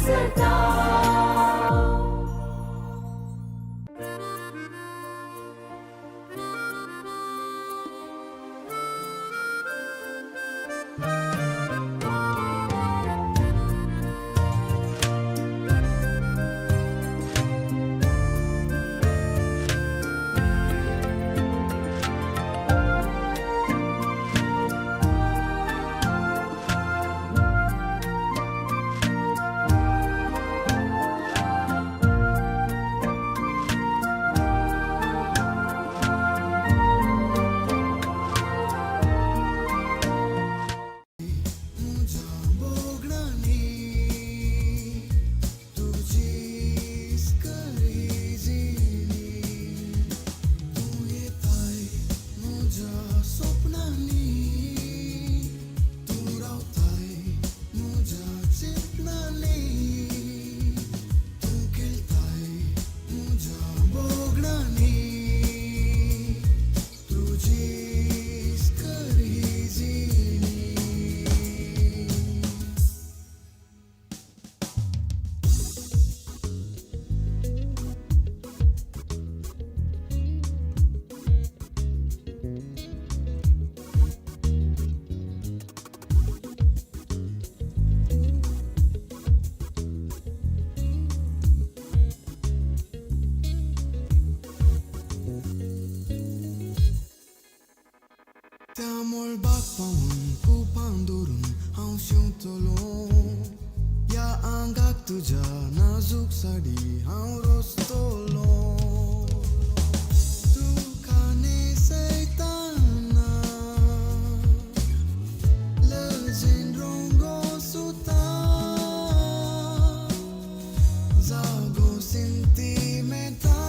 सदा. त्यामुळे बाग पाहून कुपान दुरून हांव शिवतलो या आंगाक तुझ्या नाजूक साडी हांव रोसतलो तुका नेसयताना लजेन रंगो सुता जागो सेंटिमेंटा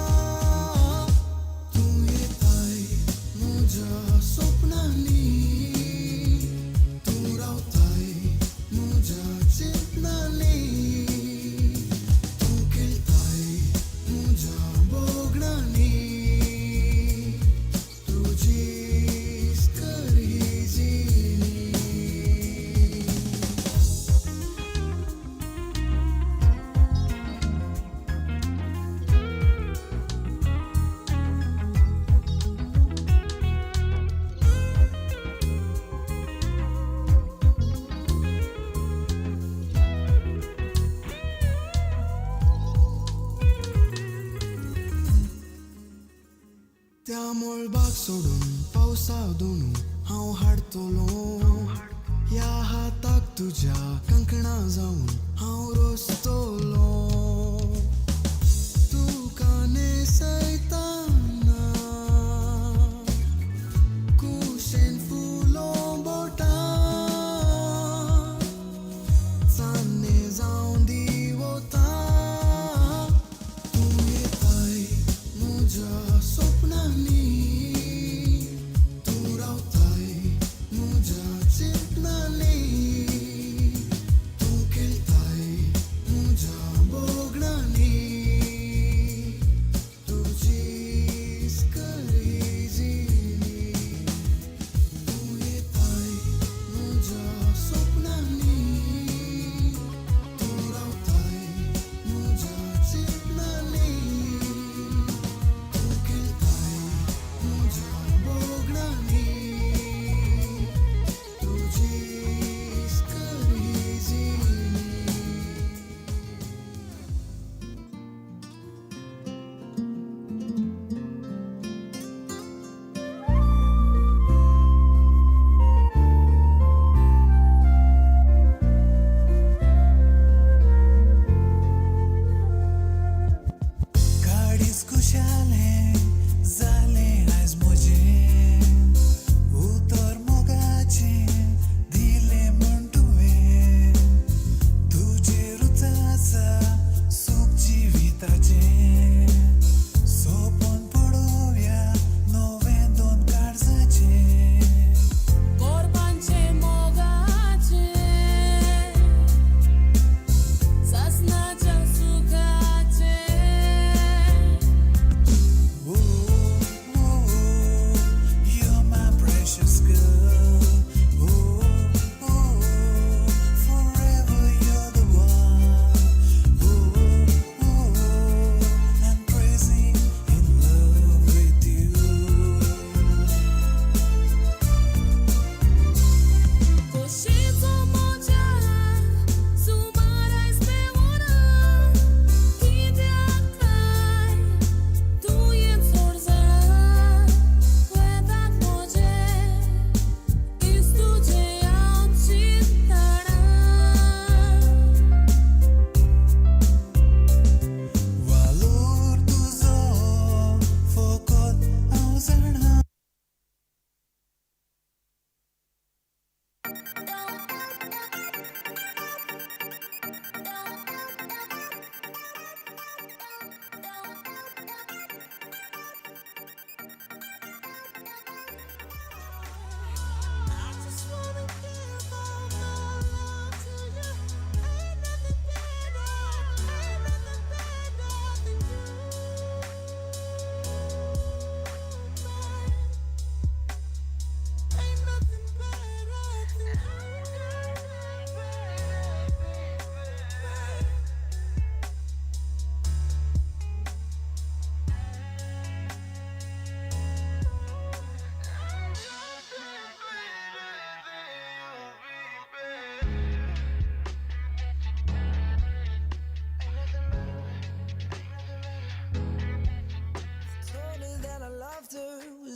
तू येताय म्हज्या स्वप्नांनी तू रावताय म्हज्या चिंतनांनी तू खेळताय म्हज्या बोगडांनी तुजीच खरी जिणी. त्यामुळे बाग सोडून पावसात दोनू हांव हाडतलो ह्या हाताक तुझ्या कंकणा जाऊन हांव रोसतलो तुका नेसयताना कुशेन फुलो बोटां चान्ने जावन दिवता तू येताय म्हज्या स्वप्नांनी तू रावताय म्हज्या चिंतनांनी तू खेळताय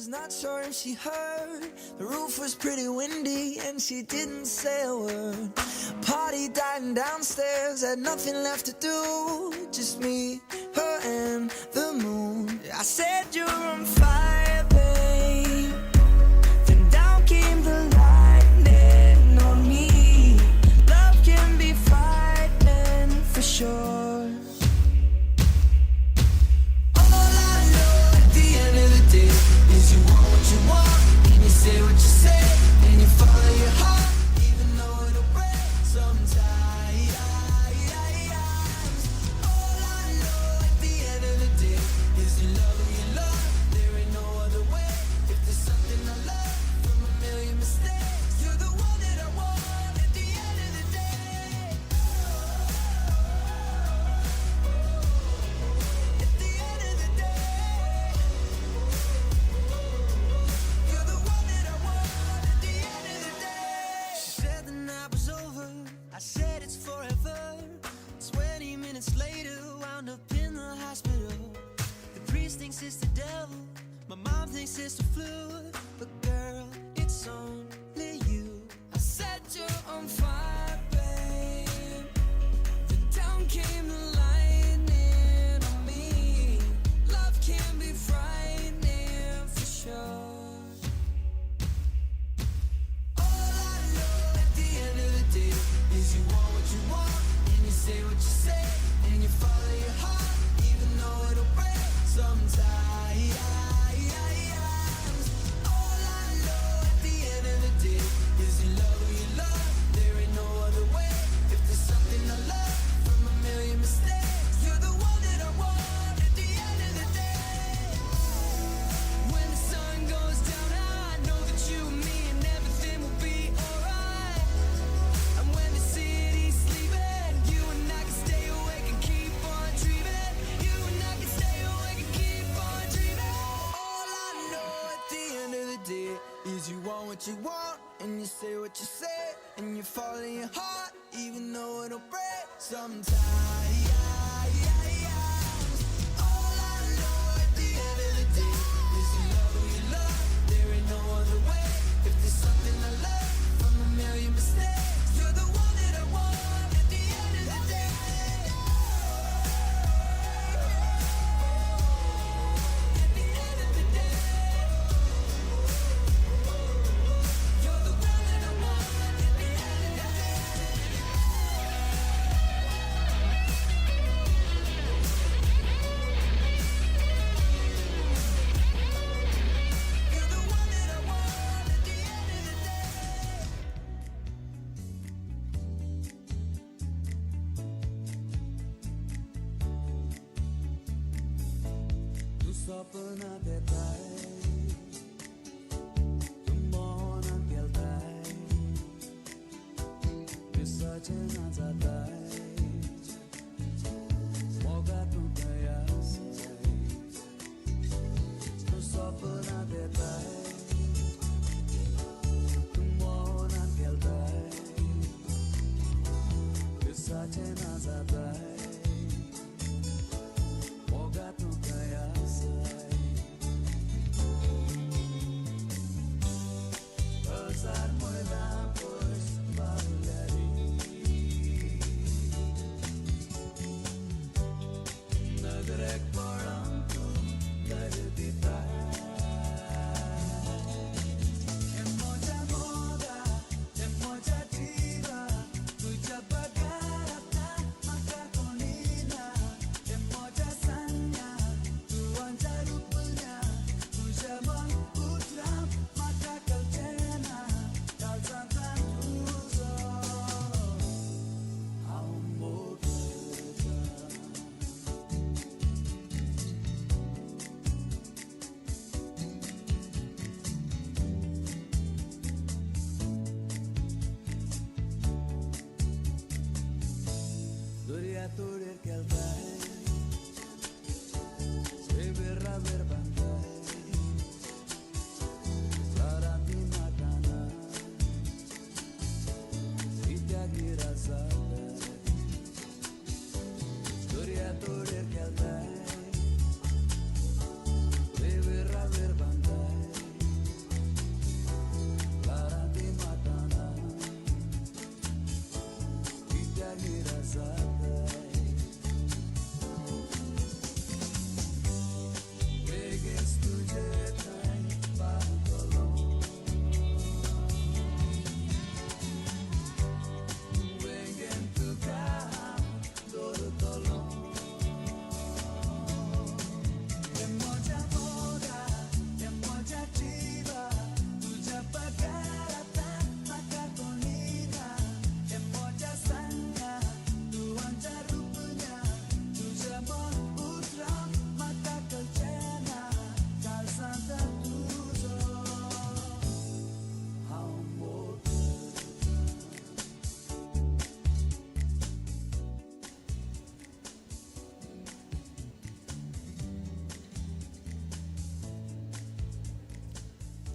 not sure if she heard. The roof was pretty windy and she didn't say a word. Party dying downstairs, had nothing left to do. Just me, her and the moon. I said you're on fire, babe. Then down came the lightning on me. Love can be frightening for sure. Say what you say, and you follow your heart, even though it'll break sometimes. All I know at the end of the day is you love who you love. There ain't no other way. If there's something I love from a million mistakes, you're the one that I want at the end of the day. At the end of the day. I said it's forever. 20 minutes later, wound up in the hospital. The priest thinks it's the devil, my mom thinks it's the flu. But girl, it's only you. I said you're on fire, babe. Then down came the lightning on me. Love can be frightening for sure. You want what you want, and you say what you say, and you follow your heart, even though it'll break sometimes. All I know at the end of the day is you love who you love. There ain't no other way. If there's something I love from a million mistakes, you're the one that I want at the end of the day. When the sun goes down, I know that you and me and everything will be alright. And when the city's sleeping, you and I can stay awake and keep on dreaming. You and I can stay awake and keep on dreaming. All I know at the end of the day is you want what you want, and you say what you say, and you follow your heart, even though it'll break sometimes. All I know at the end of the day is you love who you love. There ain't no other way. If there's something I love from a million mistakes, you're the one that I want at the end of the day. At the end of the day, you're the one that I want at the end of the day. You're the one that I want at the end of the day. Tu Sapna देता है, तुम मोहना खेलता है, फिर सजना जाता है, मौका तू गया से। Tu सपना देता है, तुम मोहना खेलता है, फिर सजना जाता है, मौका तू गया से। Pasar muela pues Nagrek parang tu gardita. Emoja moda, emoja diva, tuja bagarata maka konina. Emoja sanya, tu anja rupanya, tuja bang utram maka kaltena, kalzatan tuzo. Doriatur keltai, sebera berbantai, sarati makana, itagi rasa. Doriatur keltai, sebera berbantai,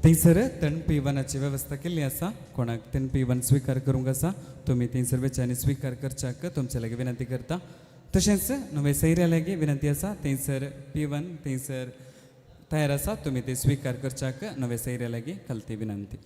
थंयसर तण पिवनाची वेवस्था केल्ली आसा कोणाक तण पिवन स्विकार करूंक आसा तुमी थंयसर वेळांनी स्विकार करच्याक तुमचे लागीं विनंती करता तशेंच नवे सैऱ्या लागीं विनंती आसा थंयसर पिवन थंयसर तयार आसा तुमी ते स्विकार करच्याक नवे सैऱ्या लागीं खालती विनंती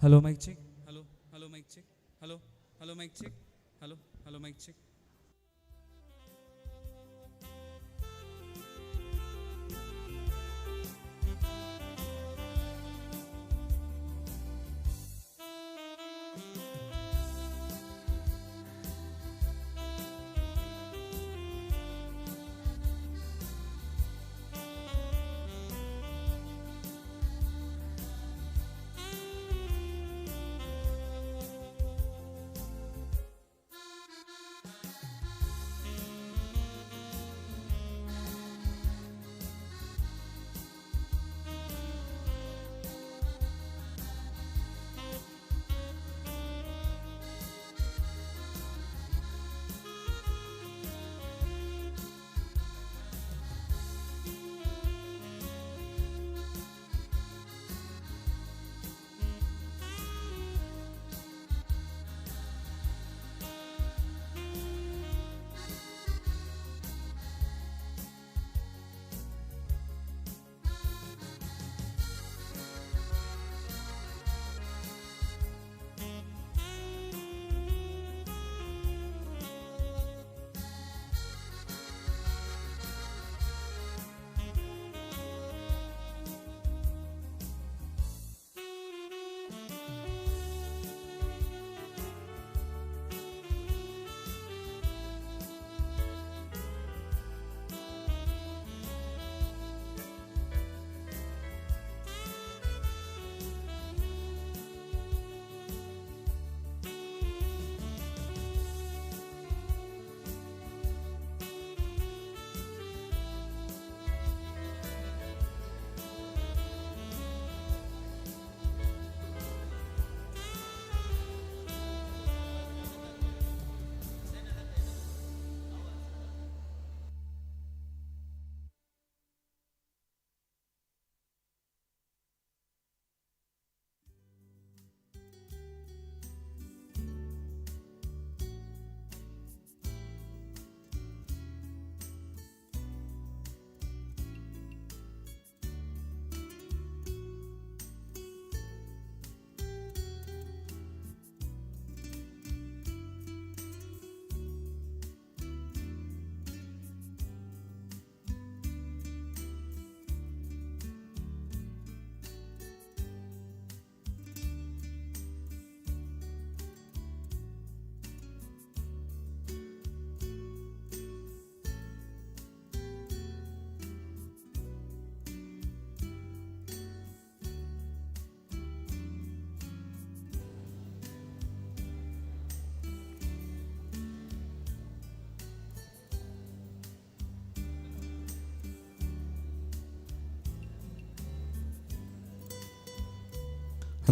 Hello, mic check. Hello, mic check. Hello, mic check. Hello, mic check.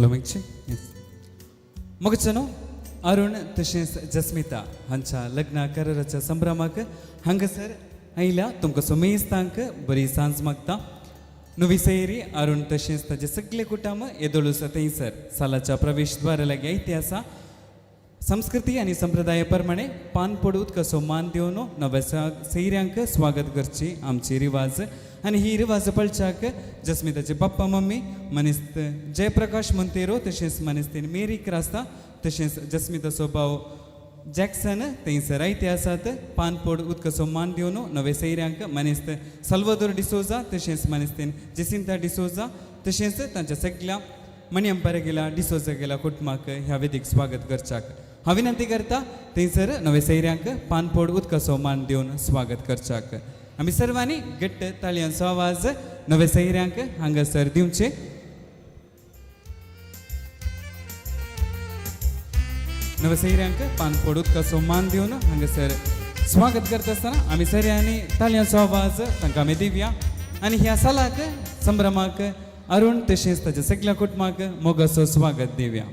Hello मिक्ची येस मगचनो अरुण तशेंच जस्मिता हांच्या लग्ना कराराच्या संभ्रमाक हांगासर आयल्या तुमकां सुमेस्तांक बरी सांज मागता नवी सयरी अरुण तशेंच ताचे सगळे कुटुंब येदोळूस थंयसर सालाच्या प्रवेशद्वारा लागीं आयते आसा संस्कृती आणि संप्रदाया प्रमाणे पान पडूत कसो मान देवन नव्या सैऱ्यांक स्वागत करची आमची रिवाज आणि ही रिवाज पळच्याक जस्मिताचे पप्पा मम्मी मनिस्त जयप्रकाश मोंतेरो तशेंच मनिस्तीन मेरी क्रास्ता तशेंच जस्मिताचो भाव जॅक्सन थंयसर आयते आसात पान पड उदकसो मान दिवन नवे सैऱ्यांक मनिस्त सल्वादोर डिसोजा तशेंच मनिस्तीन जेसिंता डिसोजा तशेंच तांच्या सगळ्या मणियंपर गेला डिसोजा गेला कुटुंबाक ह्या वेदीक स्वागत करच्याक हांव विनंती करता थंयसर नवे सैऱ्यांक पानपोड उदकाचो मान दिवन स्वागत करच्याक आमी सर्वांनी घट्ट ताळयांचो आवाज नवे सैऱ्यांक हांगासर दिवचे नवे सैऱ्यांक पानपोड उदकाचो मान दिवन हांगासर स्वागत करता आसतना आमी सगळ्यांनी ताळयांचो आवाज तांकां आमी दिवया आनी ह्या सालाक संभ्रमाक अरुण तशेंच ताच्या सगळ्या कुटुंबाक मोगाचो स्वागत दिवया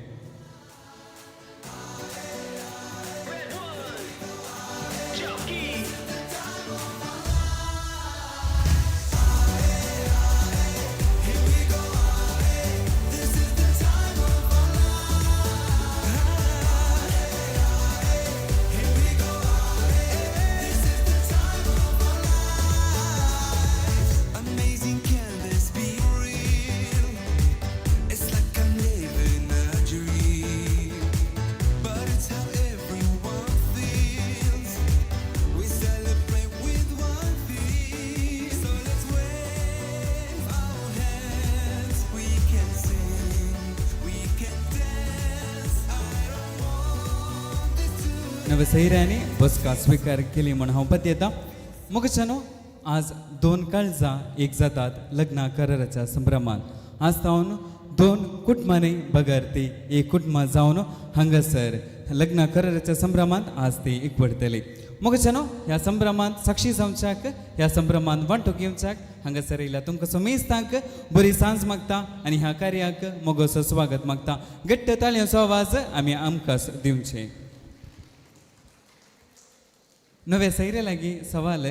Amazing, can this be real? It's like I'm living a dream, but it's how everyone feels. We celebrate with one thing, so let's wave our hands. We can sing, we can dance. I don't want this to नवे सैऱ्यांनी बसका स्वीकार केली म्हण हांव पत्यता मुगचनो आज दोन काळजां एक जातात लग्ना कराराच्या संभ्रमान आज जावन दोन कुटुंबांनी बगारती एक कुटुंब जावन हांगासर लग्ना कराराच्या संभ्रमांत आज ती एकवटतली मुगचनो ह्या संभ्रमांत साक्षी जावच्याक ह्या संभ्रमांत वांटो घेवच्याक हांगासर येयल्या तुमकां समेस्तांक बरी सांज मागता आनी ह्या कार्याक मोगोचो स्वागत मागता घट्ट ताळयांचो आवाज आमी आमकांच दिवचे नव्या सैऱ्या लागीं सवाल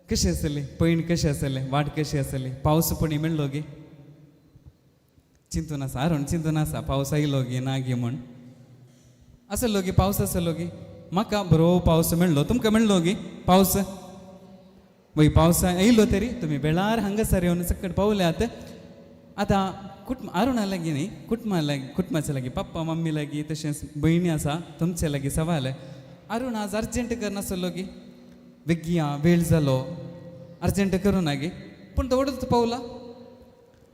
कशें आसलें पैण कशें आसलें वाट कशी आसली पावस पणी मेळ्ळो गे चिंतून आसा अरुण चिंतून आसा पावस आयलो गे ना गे म्हण आसलो गे पावस आसलो गे म्हाका बरो पावस मेळ्ळो तुमकां मेळ्ळो गे पावस वय पावस आयलो तरी तुमी वेळार हांगासर येवन सकट पावल्यात आतां अरुणा लागीं न्ही कुटुंबाच्या लागीं पप्पा मम्मी लागीं तशेंच भयणी आसा तुमच्या लागीं सवाल अरुण आज अर्जंट करनासलो गे बेगिया वेळ जालो अर्जंट करूं ना गे पूण तो वडूच पावला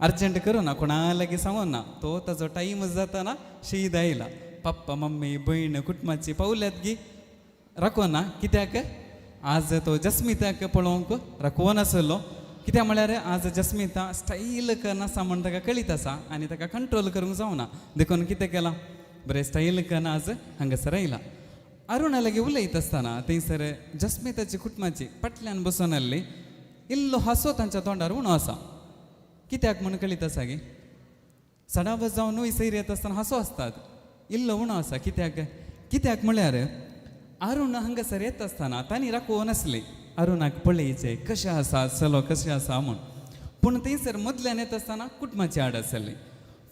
अर्जंट करूं ना कोणा लागीं सांगून ना तो ताजो टायम जाताना शीद आयला पप्पा मम्मी भयण कुटुंबाची पावल्यात गे राखोना कित्याक आज तो जस्मिताक पळोवंक राखोवन आसलो कित्याक म्हळ्यार आज जस्मिता स्टाईल करनासा म्हण ताका कळीत आसा आनी ताका कंट्रोल करूंक जावना देखून कितें केलां बरें स्टाईल करना आज हांगासर आयला अरुणा लागीं उलयत आसतना थंयसर जस्मिताची कुटुंबाची फाटल्यान बसून आसली इल्लो हांसो तांच्या तोंडार उणो आसा कित्याक म्हूण कळीत आसा गे सडावत जावन न्हय सैर येता आसतना हांसो आसतात इल्लो उणो आसा कित्याक म्हळ्यार अरुण हांगासर येता आसतना तांणी राखोवन आसली अरुणाक पळयचें कशें आसा चलो कशें आसा म्हूण पूण थंयसर मदल्यान येता आसतना कुटुंबाची आड आसली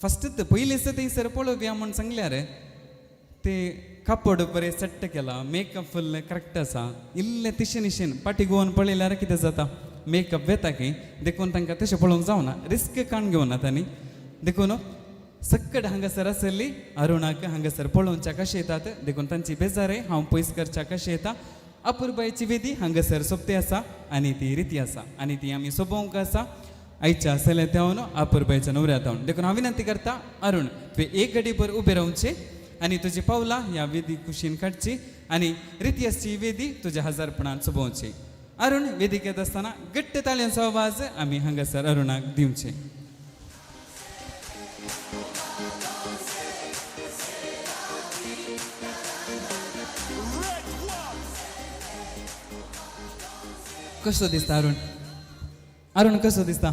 फस्टच पयलींच थंयसर पळोवया म्हूण सांगल्यार ते कापड बरें सट्ट केला मेकअप फुल्ल करेक्ट आसा इल्लें तिशेनिशेन पाटी गोवन पळयल्यार कितें जाता मेकअप येता की देखून तांकां तशें पळोवंक जावना रिस्क काण घेवना तांणी देखून सक्कट हांगासर आसली अरुणाक हांगासर पळोवच्या कशें येतात देखून तांची बेजारे हांव पयस करच्या कशें येता अपुरबायची वेदी हांगासर सोबती आसा आनी ती रिती आसा आनी ती आमी सोबोवंक आसा आयच्या चले तेवन अपुरबायच्या न्हवऱ्या तेवन देखून हांव विनंती करता अरुण तुवें एक घडीभर उबें रावचें आनी तुजी पावलां ह्या वेदी कुशीन काडची आनी रिती आसची वेदी तुज्या हजारपणान चुबोवची अरुण वेदिक येत आसतना घट्ट ताळयांचो आवाज आमी हांगासर अरुणाक दिवचे कसो दिसता अरुण कसो दिसता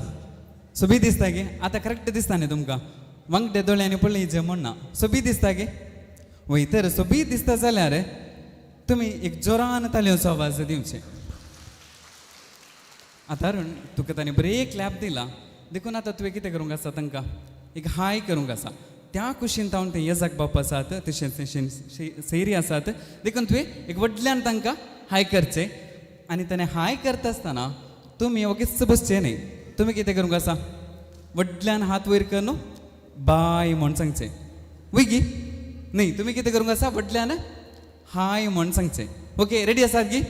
सोबी दिसता गे आतां करेक्ट दिसता न्ही तुमकां वांगड्या दोळ्यांनी पळय जे म्हणना सोबी दिसता गे वय तर सोबी दिसता जाल्यार तुमी एक जोरान तालयोचो आवाज दिवचे आतां अरुण तुका ताणें बरें क्लॅप दिला देखून आतां तुवें कितें करूंक आसा तांकां एक हाय करूंक आसा त्या कुशीन तावन ते येजाक बाप आसात तशेंच सैरी आसात देखून तुवें एक व्हडल्यान तांकां हाय करचें आनी ताणें हाय करता आसतना तुमी ओगीच बसचें न्ही तुमी कितें करूंक आसा व्हडल्यान हात वयर कर न्हू बाय म्हूण सांगचें वय गी न्ही तुमी कितें करूंक आसा व्हडल्यान हाय म्हूण सांगचें ओके रेडी आसात गी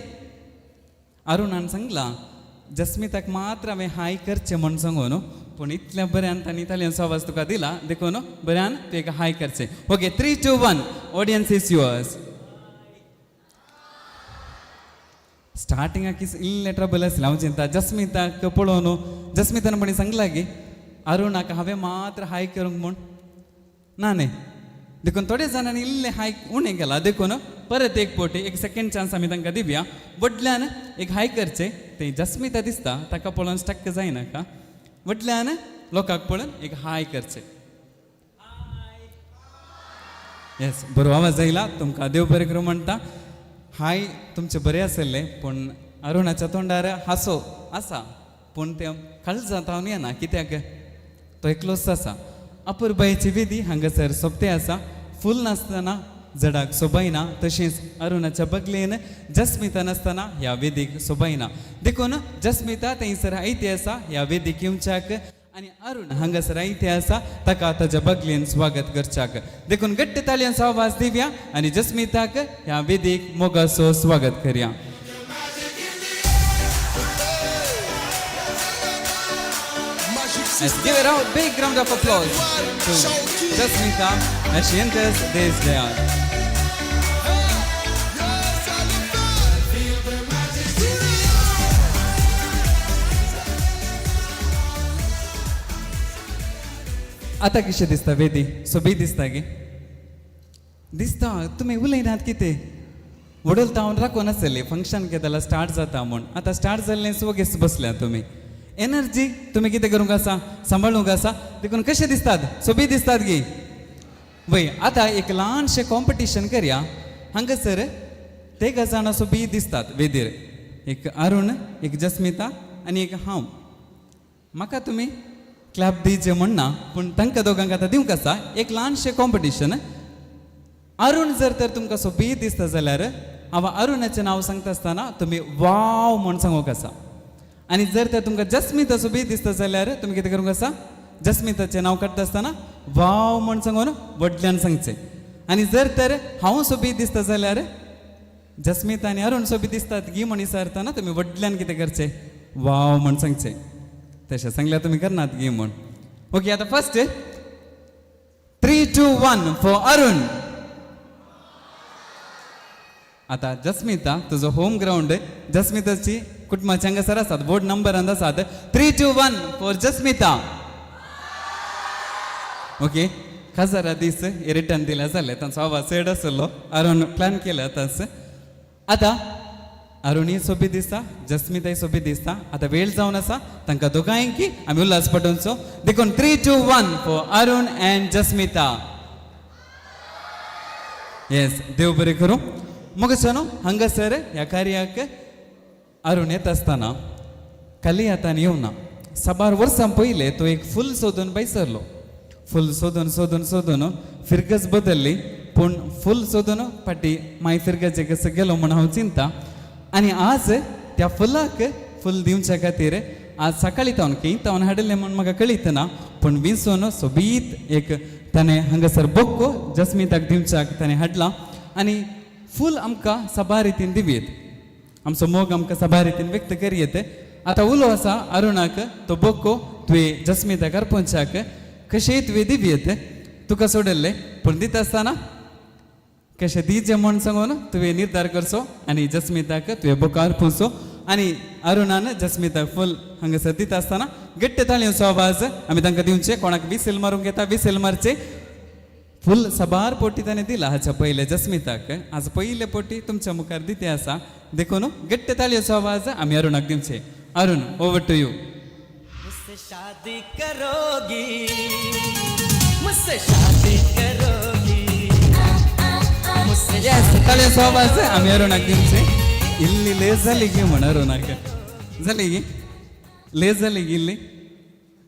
अरुणान सांगलां जस्मिताक मात्र हांवें हाय करचें म्हूण सांगून पूण इतल्या बऱ्यान तांणी तालयांचो आवाज तुका दिला देखून बऱ्यान तुवें हाय करचें ओके 3, 2, 1 ऑडियन्स इज युअर्स स्टार्टिंगाक इल्लें ट्रबल आसलें हांव चिंता जस्मिताक पळोवन जस्मितान म्हणी सांगलां गे अरुणाक हांवें मात्र हाय करूंक म्हूण ना न्ही देखून थोड्या जाणांनी इल्लें हाय उणें केलां देखून परत एक पोटी एक सेकंड चान्स आमी तांकां दिवया व्हडल्यान एक हाय करचें तें जस्मिता दिसता ताका पळोवन स्टक्क जायनाका व्हडल्यान लोकांक पळोवन एक हाय करचें येस बरो आवाज आयला तुमकां देव बरें करूं म्हणटा हाय तुमचें बरें आसलें पूण अरुणाच्या तोंडार हांसो आसा पूण तें काळजांत येना कित्याक तो एकलोच आसा अपुरबायेची विधी हांगासर सोंपते आसा फूल नासतना जडाक सोबायना तशेंच अरुणाच्या बगलेन जस्मिता नासतना ह्या वेदीक सोबायना देखून जस्मिता थंयसर आयते आसा ह्या वेदीक येवच्याक आनी अरुण हांगासर आयते आसा ताका ताच्या बगलेन स्वागत करच्याक देखून गट्ट तालयांचो आवाज दिवया आनी जस्मिताक ह्या वेदीक मोगाचो स्वागत करया Let's give it a big round of applause to Jasmita as she enters this dance. आता कशें दिसता वेदी सोबी दिसता गे दिसता तुमी उलयनात कितें वडोलता हांव राखून आसतलें फंक्शन केदाला स्टार्ट जाता म्हूण आतां स्टार्ट जाल्लें वगेस बसल्या तुमी एनर्जी तुम्ही कितें करूंक आसा सांबाळूंक आसा देखून कशें दिसतात सोबी दिसतात गे वय आतां एक ल्हानशें कॉम्पिटिशन करया हांगासर ते जाणां सोबी दिसतात वेदीर एक अरुण एक जस्मिता आनी एक हांव म्हाका तुमी क्लॅप दिवचे म्हणना पूण तांकां दोगांक आतां दिवंक आसा एक ल्हानशें कॉम्पिटिशन अरुण जर तर तुमकां सोबी दिसता जाल्यार हांव अरुणाचें नांव सांगता आसतना तुमी वाव म्हूण सांगूंक आसा आनी जर तर तुमकां जस्मिता सोबी दिसता जाल्यार तुमी कितें करूंक आसा जस्मिताचें नांव काडटा आसतना वाव म्हूण सांगून व्हडल्यान सांगचें आनी जर तर हांव सोबी दिसता जाल्यार जस्मिता आनी अरुण सोबी दिसतात गी म्हण विचारतना तुमी व्हडल्यान कितें करचें वाव म्हूण सांगचें तशें सांगल्यार तुमी करनात गी म्हूण ओके आतां फर्स्ट 3, 2, 1 फॉर अरुण आतां जस्मिता तुजो होम ग्राउंड जस्मिताची कुटुंबाचे हांगासर आसात बोर्ड नंबरान आसात 3, 2, 1 फॉर जस्मिता ओके खासारा दीस रिटर्न दिल्या जाल्यार तांचो आवाज चड आसलो अरुण प्लॅन केला तस आतां अरुणीय सोबी दिसता जस्मिताय सोबी दिसता आतां वेळ जावन आसा तांकां दोगांयकी आमी उल्हास पटोवचो देखून 3, 2, 1 for Arun and Jasmita yes देव बरें करूं मुगसोनो हांगासर ह्या कार्याक अरुण येता आसतना काली आतां येवना साबार वर्सां पयले तो एक फूल सोदून बैसरलो फूल सोदून सोदून सोदून फिरगस बदलली पूण फूल सोदून फाटी मागीर फिरगचे कसो गेलो म्हूण हांव चिंता आनी आज त्या फुलाक फूल दिवच्या खातीर आज सकाळीं तावन केईतावन हाडलें म्हूण म्हाका कळीत ना पूण विंसून सोबीत एक ताणें हांगासर बोक्को जस्मिताक दिवच्याक ताणें हाडला आनी फूल आमकां सभा रितीन दिवेत आमचो मोग आमकां सभा रितीन व्यक्त करियेत आतां उलो आसा अरुणाक तो बोक्को तुवें जस्मिताक अर्पोवच्याक कशेंय तुवें दिवेत तुका सोडल्लें पूण दिता आसतना कशें दिवचें म्हूण सांगून तुवें निर्धार करचो आनी जस्मिताक तुवें बोको अर्पोवचो आनी अरुणान जस्मिताक फूल हांगासर दिता आसतना गट्ट ताळयांचो आवाज आमी तांकां दिवचे कोणाक विसील मारूंक येता विसील मारचे फूल सबार पोटी ताणें दिला हाच्या पयले जस्मिताक आज पयले पोटी तुमच्या मुखार दिते आसा देखून गट्ट ताळयांचो आवाज आमी अरुणाक दिवचे अरुण ओवर टू यू मुझसे शादी करोगी मुझसे शादी करोगी मुझसे येस ताली सोबाज आम्ही अरुणाक दिवचे इल्ली ले झाली की म्हण अरुणाक झाली की ले झाली की इल्ली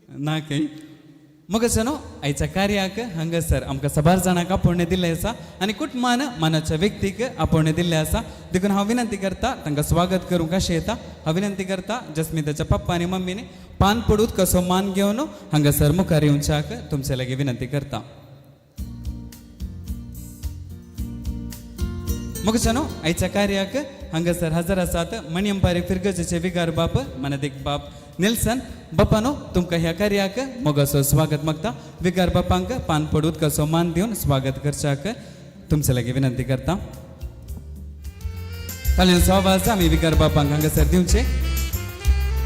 ना काही मग न्हू आयच्या कार्याक हांगासर आमकां सबार जाणांक आपोवणें दिल्लें आसा आनी कुटुंबान मानाच्या व्यक्तीक आपोवणें दिल्लें आसा देखून हांव विनंती करता तांकां स्वागत करूंक अशें येता हांव विनंती करता जस्मिताच्या पप्पा आनी मम्मीने पान पडूत कसो मान घेवन हांगासर मुखार येवच्याक तुमचे लागीं विनंती करता मग न्हू आयच्या कार्याक हांगासर हजर आसात मणियंपारी फिरगजेचे विगार बाप मानदीक बाप नेल्सन बापानो तुमकां ह्या कार्याक मोगाचो स्वागत मागता विगार बापांक पान पडूत कसो मान दिवन स्वागत करच्याक तुमचे लागीं विनंती करता ताल्यांचो आवाज आमी विगार बापांक हांगासर दिवचे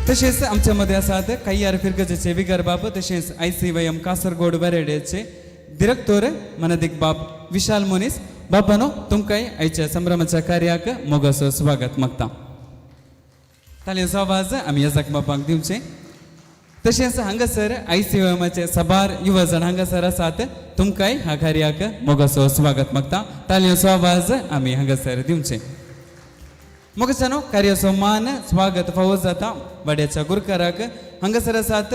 तशेंच आमच्या मदें आसात कैयार फिरगजेचे विगार बाप तशेंच ICYM कासरगोड वेरेडेचे डिरेक्टर मानदीक बाप विशाल मोनीस बापानो तुमकांय आयच्या संभ्रमाच्या कार्याक मोगाचो स्वागत मागता ताल्यांचो आवाज आमी येजाक बापांक दिवचे तशेंच हांगासर ICYMचे सबार युवजण हांगासर आसात तुमकांय ह्या कार्याक मोगाचो स्वागत मागता ताल्यांचो आवाज आमी हांगासर दिवचे मोगाचो कार्याचो मान स्वागत फावो जाता वड्याच्या गुरकाराक हांगासर आसात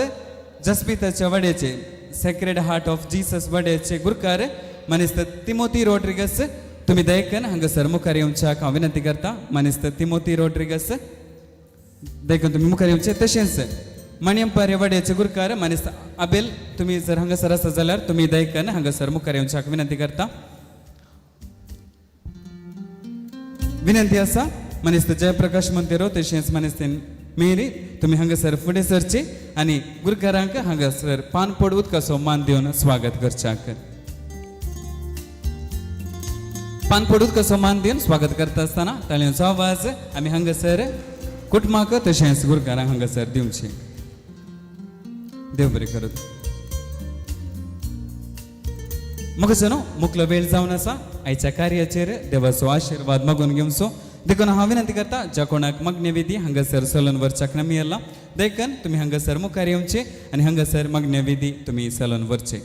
जस्मिताच्या वड्याचे सेक्रेड हार्ट ऑफ जीसस वड्याचे गुरकार मनिस्त तिमोथी रोड्रिगस तुम्ही दयकन हांगासर मुखार येवच्याक हांव विनंती करता मनिस्त तिमोथी रोड्रिगस देखून तुम्ही मुखार येवचे तशेंच मणियंपारे वड्याचे गुरकार मनीस आबेल तुम्ही जर हांगासर आसा जाल्यार तुम्ही दयकन हांगासर मुखार येवच्याक विनंती करता विनंती आसा मनीस जयप्रकाश मंतेरो तशेंच मनीस मेरी तुम्ही हांगासर फुडें सरचे आनी गुरकारांक हांगासर पान पडूत कसो मान दिवन स्वागत करच्याक पान पडूत कसो मान दिवन स्वागत करता आसतना ताल्यांचो आवाज आमी हांगासर कुटुंबाक तशेंच गुरकारांक हांगासर दिवचे देव बरें करूं मुखार न्हू मुकलो वेळ जावन आसा आयच्या कार्याचेर देवाचो आशिर्वाद मागून घेवचो देखून हांव विनंती करता ज्या कोणाक मग्न विधी हांगासर सलोन व्हरच्याक नमी येला देखून तुमी हांगासर मुखार येवचे आनी हांगासर मग्न विधी तुमी सलोन व्हरचे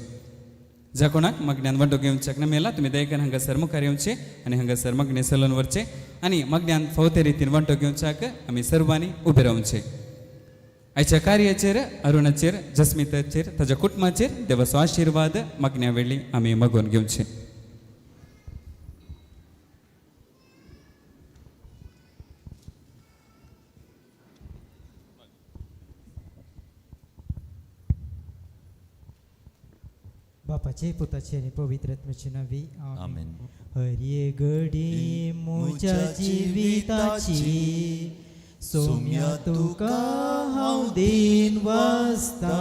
ज्या कोणाक मगण्यान वंटो घेवच्याक नमी येला तुमी देखून हांगासर मुखार येवचे आनी हांगासर मगणे सलोन व्हरचे आनी मगण्यान फावते रितीन वंटो घेवच्याक आमी सर्वांनी उबे रावचे आयच्या कार्याचेर अरुणाचेर जस्मिताचेर ताच्या कुटुंबाचेर देवाचो आशिर्वाद मगण्या वेळी आमी मागून घेवचे बापाचे पुताचे आणि पवित्र आत्म्याचे नावे आमेन. हरिये घडी म्हज्या जिविताची सोम्या तुका हांव देन वाचता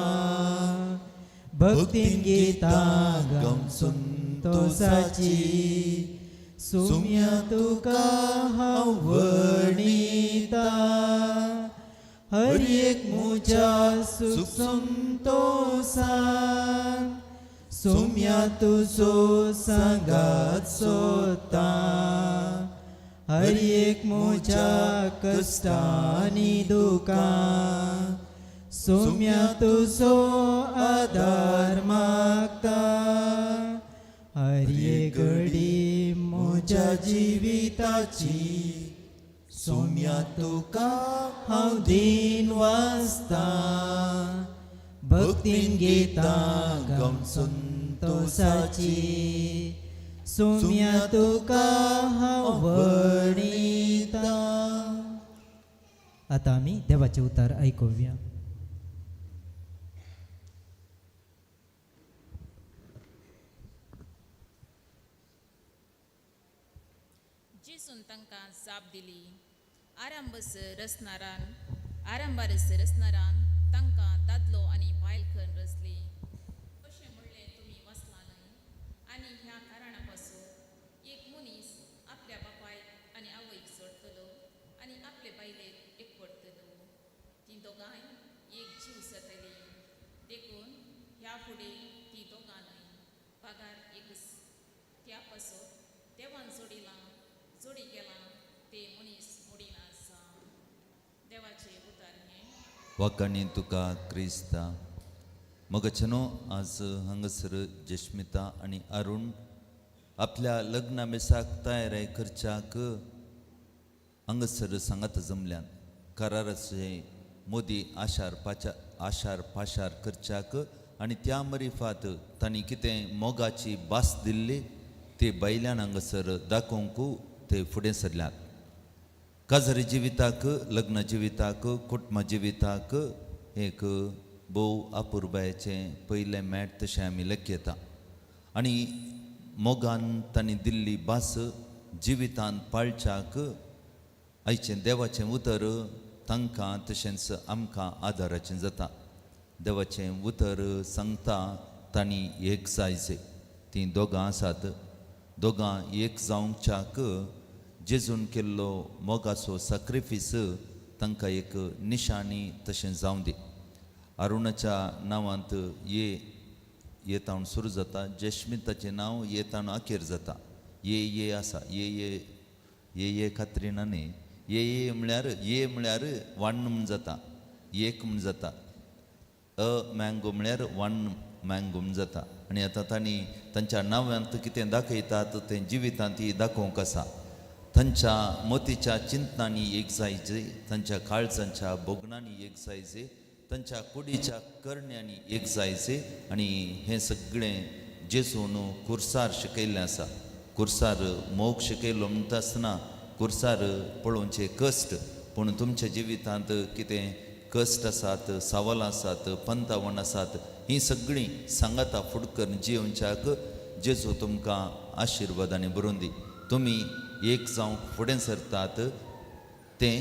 भक्तीन गीता गम संतोषाची सोम्या तुका हांव वणीता हरियेक म्हज्या सुख संतोषान सोम्या तुजो सांगात सोदता हरियेक म्हज्या कश्टांनी दुखां सोम्या तुजो आदार मागता हरिये घडी म्हज्या जिविताची सोम्या तुका हांव दीन वाचता भक्तीन गीता गम संतोषाची सोम्या तुका हांव वणीता आता आमी देवाचे उतार ऐकूया जेसून तांकां जाप दिली आरंभस रसनारान तांकां दादलो आनी बायल खण रचली अशें म्हणलें तुमी वचला न्हय आनी ह्या कारणा पासून एक मनीस आपल्या बापायक आनी आवयक सोडटलो आनी आपले बायलेक एकवटतलो ती दोगांय एक जीव जातली देखून ह्या फुडें ती दोगां न्हय पगार एकच त्या पासून देवान जोडी केलां ते मनीस मोडिना आसा देवाचे उतार हें वकणी तुका क्रिस्ता मगचनो आज हांगासर जश्मिता आनी अरुण आपल्या लग्ना मेसाक तयारी करच्याक हांगासर सांगात जमल्यान कराराचे मोदी आशार पाशार करच्याक आनी त्या मरिफात तांणी कितें मोगाची भास दिल्ली ते बायल्यान हांगासर दाखोवंक ते फुडें सरल्यात. काजरी जिविताक लग्न जिविताक कुटुंब जिविताक एक भोव अपुरबायेचें पयलें मेळ तशें आमी लेखयता आनी मोगान तांणी दिल्ली भास जिवितांत पाळच्याक आयचें देवाचें उतर तांकां तशेंच आमकां आदाराचें जाता. देवाचें उतर सांगता तांणी एक जायचे तीं दोगां आसात. दोगां एक जावंकच्याक जेजून केल्लो मोगाचो सॅक्रिफीस तांकां एक निशाणी तशें जावं दी. अरुणाच्या नांवांत येतावन सुरू जाता. जश्मिताचें नांव येतावन अखेर जाता. ये आसा ये खात्रीन न्ही. ये म्हळ्यार वाण्ण म्हूण जाता. एक म्हूण जाता. मँगो म्हळ्यार वाण्ण मँगो म्हूण जाता. आनी आतां तांणी तांच्या नांवांत कितें दाखयतात तें जिवितांत दाखोवंक आसा. तांच्या मोतीच्या चिंतनांनी एक जायचे, तांच्या काळजांच्या बोगणांनी एक जायचे, तांच्या कुडीच्या करण्यांनी एक जायचे आनी हें सगळें जेजून कुर्सार शिकयल्लें आसा. कुर्सार मोग शिकयलो म्हणटा आसतना कुर्सार पळोवचे कश्ट, पूण तुमच्या जिवितांत कितें कश्ट आसात, सवाल आसात, पंतावण आसात, हीं सगळीं सांगाता फुडकर जियोवच्याक जेजू तुमकां आशिर्वादांनी भरून दी. तुमी एक जावन फुडें सरतात तें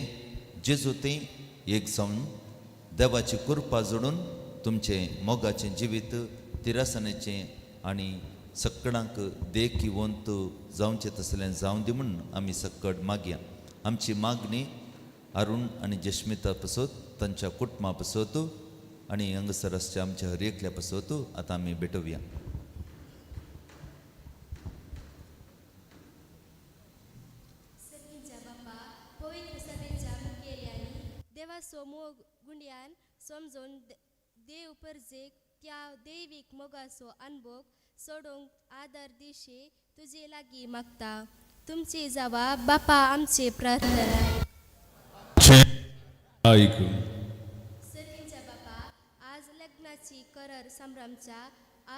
जेजू तें एक जावन देवाची कृपा जोडून तुमचें मोगाचें जिवीत तिरासनाचें आनी सक्कडांक देखीवंत जावचें तसलें जावं दी म्हूण आमी सक्कड मागया. आमची मागणी अरुण आनी जश्मिता पसत तांच्या कुटुंबा पसत आनी हांगासर आसच्या आमच्या हर एकल्या पसत आतां आमी भेटोवया. पवित्र सभेच्या मुखेल्यांनी देवाचो मोग गुंड्यान समजून देव परजेक त्या दैवीक मोगाचो अनुभव सोडूंक आदार दिशे तुजे लागीं मागता. तुमची जावा बापा आमचे प्रार्थना. सर्गींच्या बापा, आज लग्नाची करार संभ्रमच्या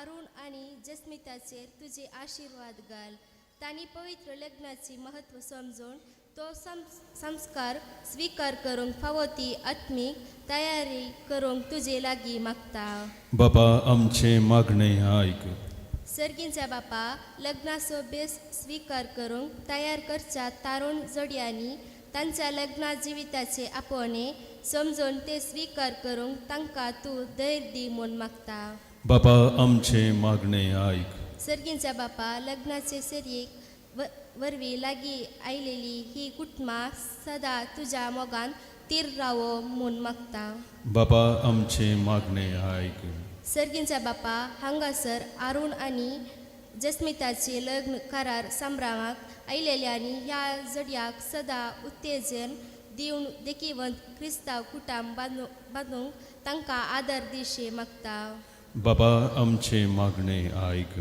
अरुण आणि जस्मिताचेर तुझे आशीर्वाद घाल. तांणी पवित्र लग्नाची महत्व समजून तो संस्कार स्वीकार करूंक फावो ती आत्मीक तयारी करूंक तुजे लागीं मागता. बापा आमचे मागणे आयक. सर्गींच्या बापा, लग्नाचो बेस स्वीकार करूंक तयार करच्या तारुण जोडयांनी तांच्या लग्ना जिविताचे आपोवणे समजून ते स्वीकार करूंक तांकां तूं धैर्य दी म्हूण मागता. बापा आमचे मागणे आयक. सर्गींच्या बापा, लग्नाचे सर्येक वरवीं लागीं आयलेली ही कुटुंबां सदा तुज्या मोगान तीर रावो म्हूण मागता. बापा आमचे मागणे आयक. सर्गींच्या बापा, हांगासर अरुण आनी जस्मिताचे लग्न करार संभ्रमाक आयलेल्यांनी ह्या जोडयाक सदा उत्तेजन दिवन देखीवंत क्रिस्तांव कुटुंब बांदूंक तांकां आदार दिशे मागता. बापा आमचे मागणे आयक.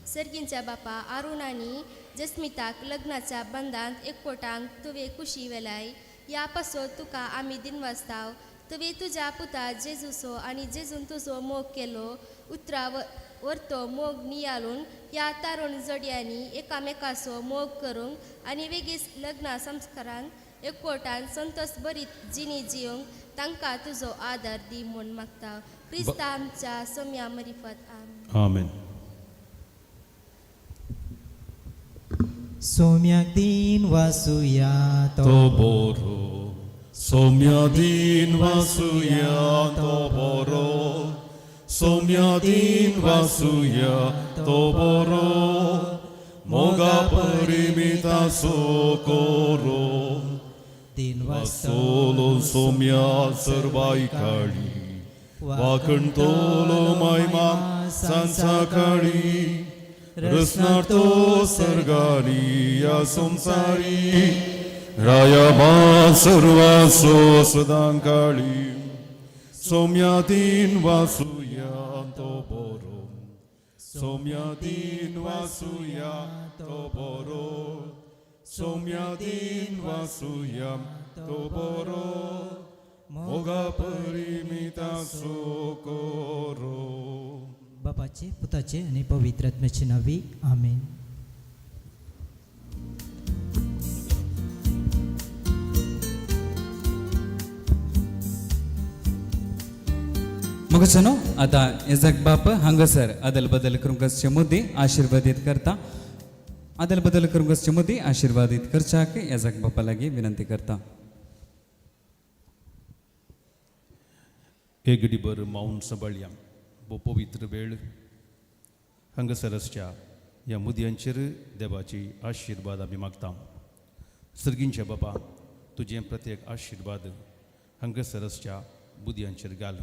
सर्गींच्या बापा, अरुण आनी जस्मिताक लग्नाच्या बंदांत एकवटांक तुवें खुशी वेलाय. ह्या पासो तुका आमी दिनवासताव. तुवें तुज्या पुता जेजूचो आनी जेजून तुजो मोग केलो उतरा वर्तो मोग नियालून ह्या तारुण जोडयांनी एकामेकाचो मोग करूंक आनी वेगीच लग्ना संस्कारांत एकवटान संतोश बरीत जिणी जियोंक तांकां तुजो आदार दी म्हूण मागता. क्रिस्ता आमच्या सोम्या मरिफत आमेन. सोम्याक दिन वासुया तो बरो सौम्या दिन वासुया तो बरो सौम्या दिन वासुया तो बरो मोगा परिमिता सोकोरो दिन वासोलो सौम्या सर्वाई काळी वाकणतोलो मायमा सांचा काळी रसनार्तो सर्गारी या संसारी राया मा सर्वासो सदां काळी सोम्यातीन वासुया तो बरो सोम्यातीन वासुया तो बरो सोम्यातीन वासुया तो बरो मोगा परिमिता सोकोरो बापाचे पुताचे आणि पवित्र आत्म्याचे नावे आमेन. मगचनो आता येजक बाप हांगसर अदल बदल करूंकसचे मुद्दे आशीर्वादित करता. अदल बदल करूंकसचे मुद्दे आशीर्वादित करचाक येजक बापा लागी विनंती करता. एक घडीभर मौन सांबाळया वो पवित्र वेळ हांगसरसच्या ह्या मुदयांचेर देवाची आशीर्वाद आमी मागता. सर्गींच्या बाबा तुजें प्रत्येक आशीर्वाद हांगसरसच्या मुदयांचेर घाल.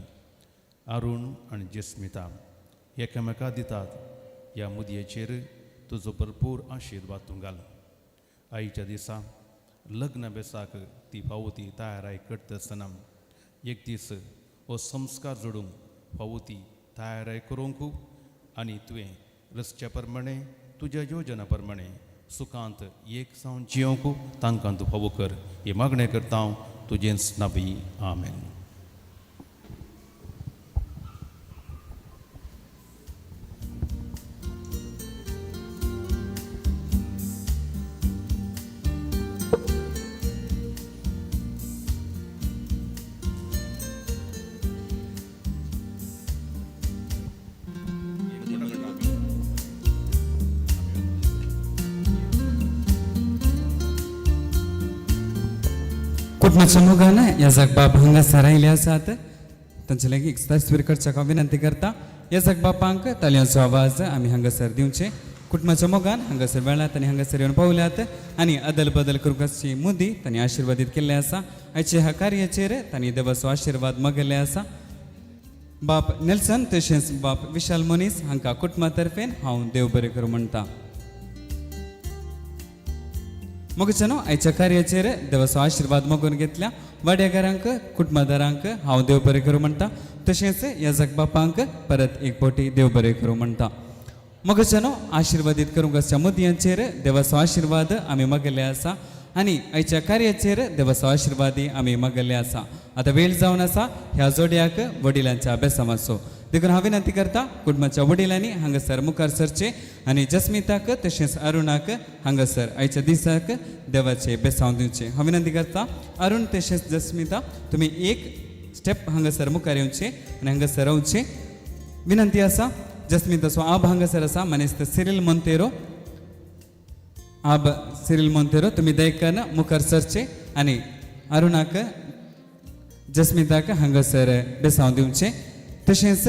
अरुण आनी जस्मिता एकामेका दितात ह्या मुदयेचेर तुजो भरपूर आशीर्वाद तूं घाल. आईच्या दिसा लग्न बेसाक ती फावती तयाराय करता आसतना एक दीस हो संस्कार जोडूंक फावती तयाराय करूंक आनी तुवें रस्त्या प्रमाणे तुज्या योजना प्रमाणे सुखांत एक जावन जियोंक तांकां तूं फावो कर. हे मागणें करता हांव तुजेंच नांवी. आमेन. कुटुंबाच्या मुगान येजक बाप हांगासर आयले आसात. तांचे लागीं एक तस्वीर करच्याक हांव विनंती करता. येजक बापांक तालयांचो आवाज आमी हांगासर दिवचे. कुटुंबाच्या मोगान हांगासर वेळात आनी हांगासर येवन पावल्यात आनी अदल बदल करूंकची मुदी तांणी आशीर्वादीत केल्ले आसा. आयचे ह्या कार्याचेर तांणी देवाचो आशीर्वाद मागिल्ले आसा. बाप नेल्सन तशेंच बाप विशाल मनीस हांकां कुटुंबा तर्फेन हांव देव बरें करूं म्हणटा. मगचनो आयच्या कार्याचेर देवाचो आशीर्वाद मागून घेतल्या वाड्याकारांक कुटुंबादारांक हांव देव बरें करूं म्हणटा. तशेंच येजक बापांक परत एक फावटी देव बरें करूं म्हणटा. मगचनो आशीर्वादीत करूंकच्या मुदयांचेर देवाचो आशीर्वाद आमी मागिल्ले आसा आनी आयच्या कार्याचेर देवाचो आशीर्वादी आमी मागिल्ले आसा. आतां वेळ जावन आसा ह्या जोड्याक वडिलांच्या अभ्यासा मातसो. देखून हांव विनंती करता कुटुंबाच्या वडिलांनी हांगासर मुखार सरचे आनी जस्मिताक तशेंच अरुणाक हांगासर आयच्या दिसाक देवाचे बेसांव दिवचे. हांव विनंती करता अरुण तशेंच जस्मिता तुमी एक स्टेप हांगासर मुखार येवचे आनी हांगासर रावचे. विनंती आसा जस्मिताचो आब हांगासर आसा मनेस्त सिरील मोंतेरो. आब सिरील मोंतेरो तुमी दयकन मुखार सरचे आनी अरुणाक जस्मिताक हांगासर बेसांव दिवचे. तशेंच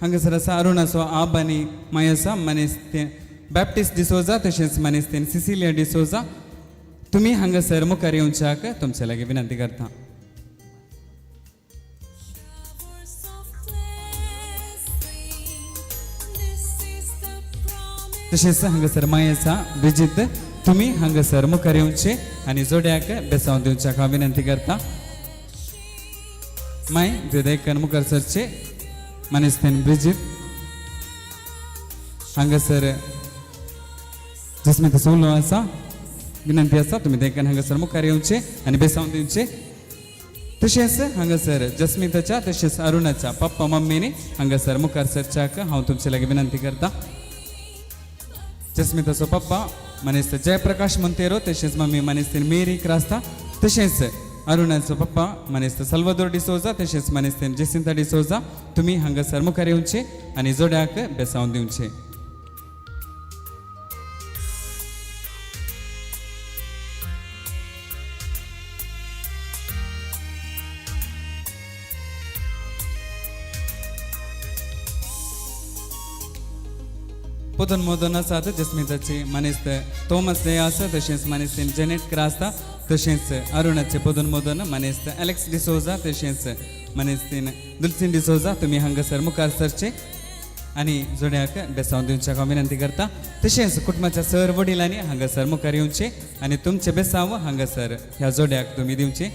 हांगासर आसा अरुणाचो आब आनी माय आसा मनेस्तें बॅप्टिस्ट डिसोजा तशेंच मनेस्तें सिसिलिया डिसोजा. तुमी हांगासर मुखार येवच्याक तुमचे लागीं विनंती करता. Showers of blessing, this is the promise. तशेंच हांगासर माय आसा ब्रिजीत तुमी हांगासर मुखार येवचे आनी जोड्याक बेसांव दिवच्याक हांव विनंती करता. माय हृदयकन मुखार सरचे मनेस्तेन ब्रिजीत हांगासर जस्मिता सोलो आसा. विनंती आसा तुमी देखन हांगासर मुखार येवचे आनी बेसांव दिवचे. तशेंच हांगासर जस्मिताच्या तशेंच अरुणाच्या पप्पा मम्मीनी हांगासर मुखार सरच्याक हांव तुमचे लागीं विनंती करता. जस्मिताचो पप्पा मनेस्त जयप्रकाश मोंतेरो तशेंच मम्मी मनेस्तेन मेरी क्रास्ता. तशेंच अरुणाचो पप्पा मनेस्त सल्वादोर डिसोजा तशेंच मनेस्तेन जेसिंता डिसोजा. तुमी हांगासर मुखार येवचे आनी जोड्याक बेसांव दिवचे. पोदन मोदन आसात जस्मिताची मनेस्त तोमस दे आसा तशेंच मनेस्तेन जेनेट क्रास्ता. तशेंच अरुणाचे पोदन मोदन मनेस्त एलेक्स डिसोजा तशेंच मनेस्तेन दुल्सीन डिसोजा. तुमी हांगासर मुखार सरचे आनी जोड्याक बेसांव दिवच्याक हांव विनंती करता. तशेंच कुटुंबाच्या सर वडिलांनी हांगासर मुखार येवचे आनी तुमचे बेसांव हांगासर ह्या जोड्याक तुमी दिवचे.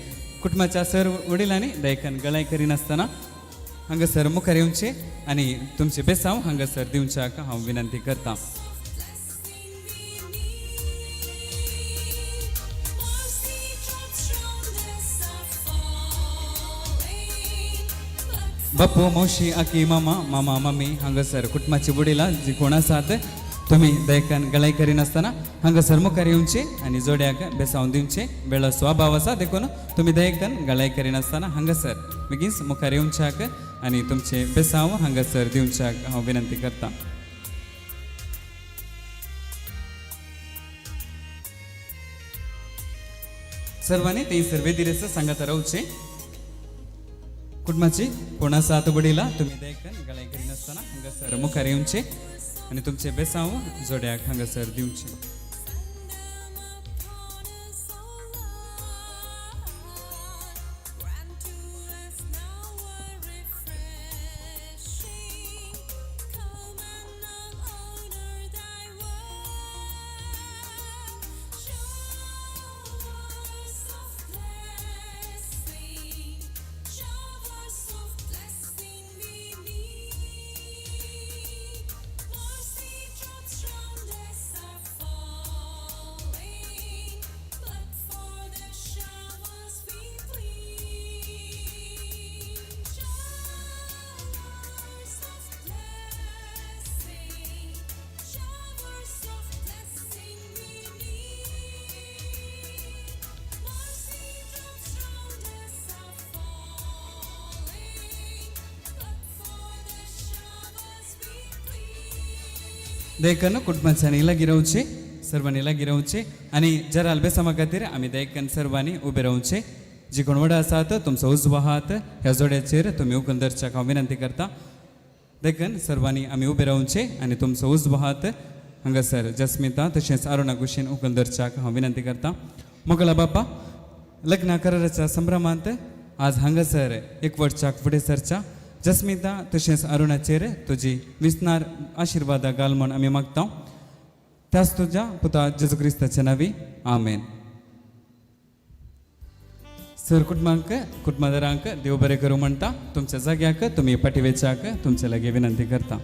कुटुंबाच्या सर्व वडिलांनी दयकन गळाई करीनासतना हांगासर मुखार येवचे आनी तुमचे बेसांव हांगासर दिवच्याक हांव विनंती करता. बापू मावशी आकी मामा मामा मम्मी हांगासर कुटुंबाची वडिलां जी कोण आसात तुम्ही दयकन गळाई करीनासतना हांगासर मुखार येवचे आनी जोड्याक बेसांव दिवचे. वेळो स्वभाव आसा देखून तुम्ही दयकन गळाई करीनासतना हांगासर बेगीन मुखार येवच्याक आनी तुमचे बेसांव हांगासर दिवच्याक हांव विनंती करता. सर्वांनी थंयसर वेदिरेस सांगात रावचे. कुटुंबाची कोण आसात वडिलां तुम्ही दयकन गळाई करीनासतना हांगासर मुखार येवचे आनी तुमचे बेसांव जोड्याक हांगासर दिवचे. दयकन कुटुंबांनी लागीं रावचे सर्वांनी लागीं रावचे आनी जरा अल्बेसामा खातीर आमी दयकन सर्वांनी उबे रावचे. जी कोण वडा आसात तुमचो उजवो हात ह्या जोड्याचेर तुमी उखल धरच्याक हांव विनंती करता. देखून सर्वांनी आमी उबे रावचे आनी तुमचो उजवो हात हांगासर जस्मिता तशेंच अरुणा कुशीन उखल धरच्याक हांव विनंती करता. मोगला बापा लग्ना कराराच्या संभ्रमांत आज हांगासर एक वर्साक फुडें सरच्या जस्मिता तशेंच अरुणाचेर तुजी विस्नार आशिर्वाद घाल म्हूण आमी मागता. त्याच तुज्या पुता जेजू क्रिस्ताच्या नांवी आमेन. सर कुटुंबदारांक देव बरें करूं म्हणटा. तुमच्या जाग्याक तुमी पाठीवेच्याक तुमचे लागीं विनंती करता.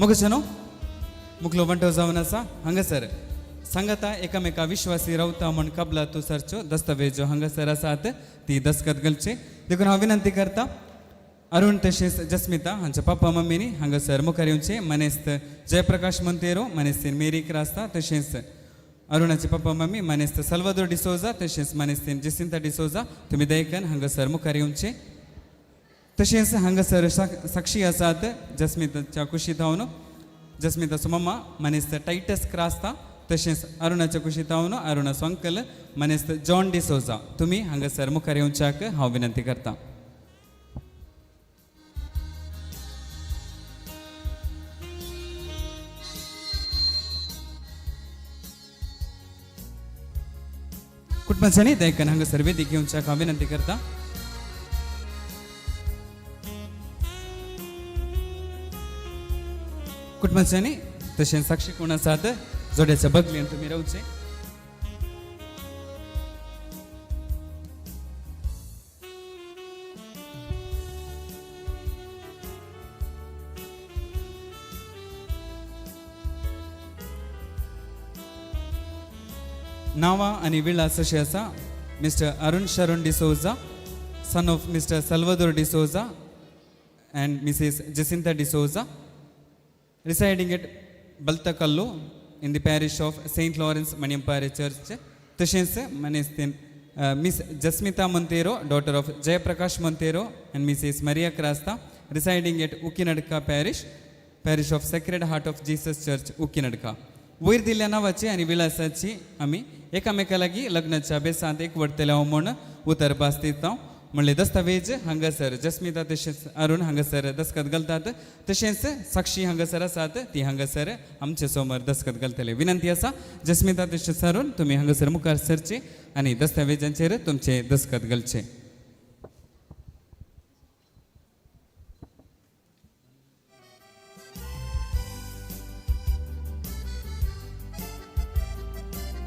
मुगशनो मुखलो वंटो जावन आसा हांगासर सांगाता एकामेका विश्वासी रावता म्हण कबला तू सरच्यो दस्तावेजो हांगासर आसात ती दस्तखत घालचे. देखून हांव विनंती करता अरुण तशेंच जस्मिता हांच्या पप्पा मम्मीनी हांगासर मुखार येवचे. मनेस्त जयप्रकाश मोंतेरो मनेस्तीन मेरी क्रास्ता तशेंच अरुणाचे पप्पा मम्मी मनेस्त सल्वादोर डिसोजा तशेंच मनेस्तीन जेसिंता डिसोजा तुमी दयकन हांगासर मुखार येवचे. तशेंच हांगासर साक्षी आसात जस्मिताच्या कुशीत हांव जस्मिताचो मम्मा मनेस्त टायटस क्रास्ता तशेंच अरुणाच्या कुशीत हांव अरुणाचो अंकल मनेस्त जॉन डिसोजा तुमी हांगासर मुखार येवच्याक हांव विनंती करता. कुटुंबाच्यांनी दयकन हांगासर वेदीक येवच्याक हांव विनंती करता. कुटुंबाच्यांनी तशेंच साक्षी कोण आसात जोड्याच्या बगलेन तुमी रावचे. नांवां आनी विळास अशें आसा. Mr Arun Sharan D'Souza son of Mr Salvador D'Souza and Mrs. Jacinta D'Souza, residing at Baltakallu in the parish of St. Lawrence Maniampare Church. तशेंच मनेस्तीन Miss Jasmita Montero, daughter of Jayaprakash Montero and Mrs. Maria Crasta, residing at Ukinadka parish of Sacred Heart of Jesus Church, Ukinadka. वयर दिल्ल्या नावाची आणि विलासाची आम्ही एकामेका लागीं लग्नाच्या बेसांत एक वडतले म्हूण उतर भास दिता. म्हणले दस्तावेज हांगासर जस्मिता तशेंच अरुण हांगासर दस्खत घालतात तशेंच साक्षी हांगासर आसात ती हांगासर आमचे समोर दस्खत घालतले विनंती आसा जस्मिता तशेंच अरुण तुमी हांगासर मुखार सरचे आनी दस्तावेजांचेर तुमचे दस्खत घालचे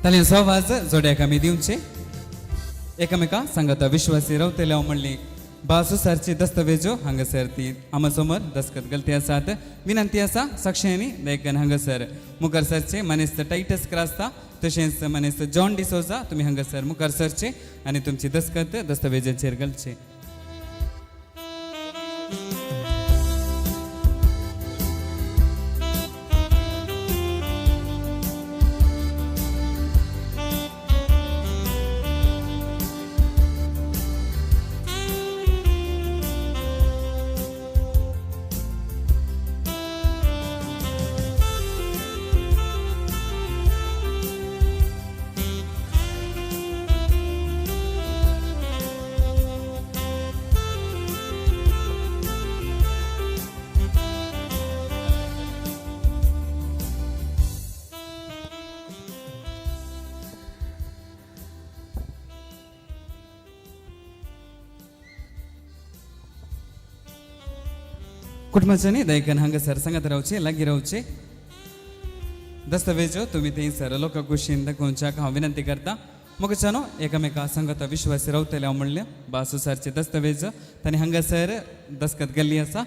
ताल्यांचो आवाज जोड्याक आमी दिवचे एकामेका सांगता विश्वासी रावतले म्हणली बासुसारची दस्तावेजो हांगासर ती आमा समोर दस्खत घालते आसात विनंती आसा साक्षींनी देखन हांगासर मुखार सरचे मनीस टायटस क्रास्ता तशेंच मनीस जॉन डिसोजा तुमी हांगासर मुखार सरचे आनी तुमची दस्खत दस्तावेजाचेर घालचे कुटुंबाच्यानी दयकन हांगासर सांगत रावचे लागीं रावचे दस्तावेजो तुमी थंयसर लोकांक कुशीन दाखोवच्याक हांव विनंती करता मोगच्यानो एकामेका सांगता विश्वासी रावतले हांव म्हणलें बासुसारचे दस्तावेज तांणी हांगासर दस्खत घाल्ली आसा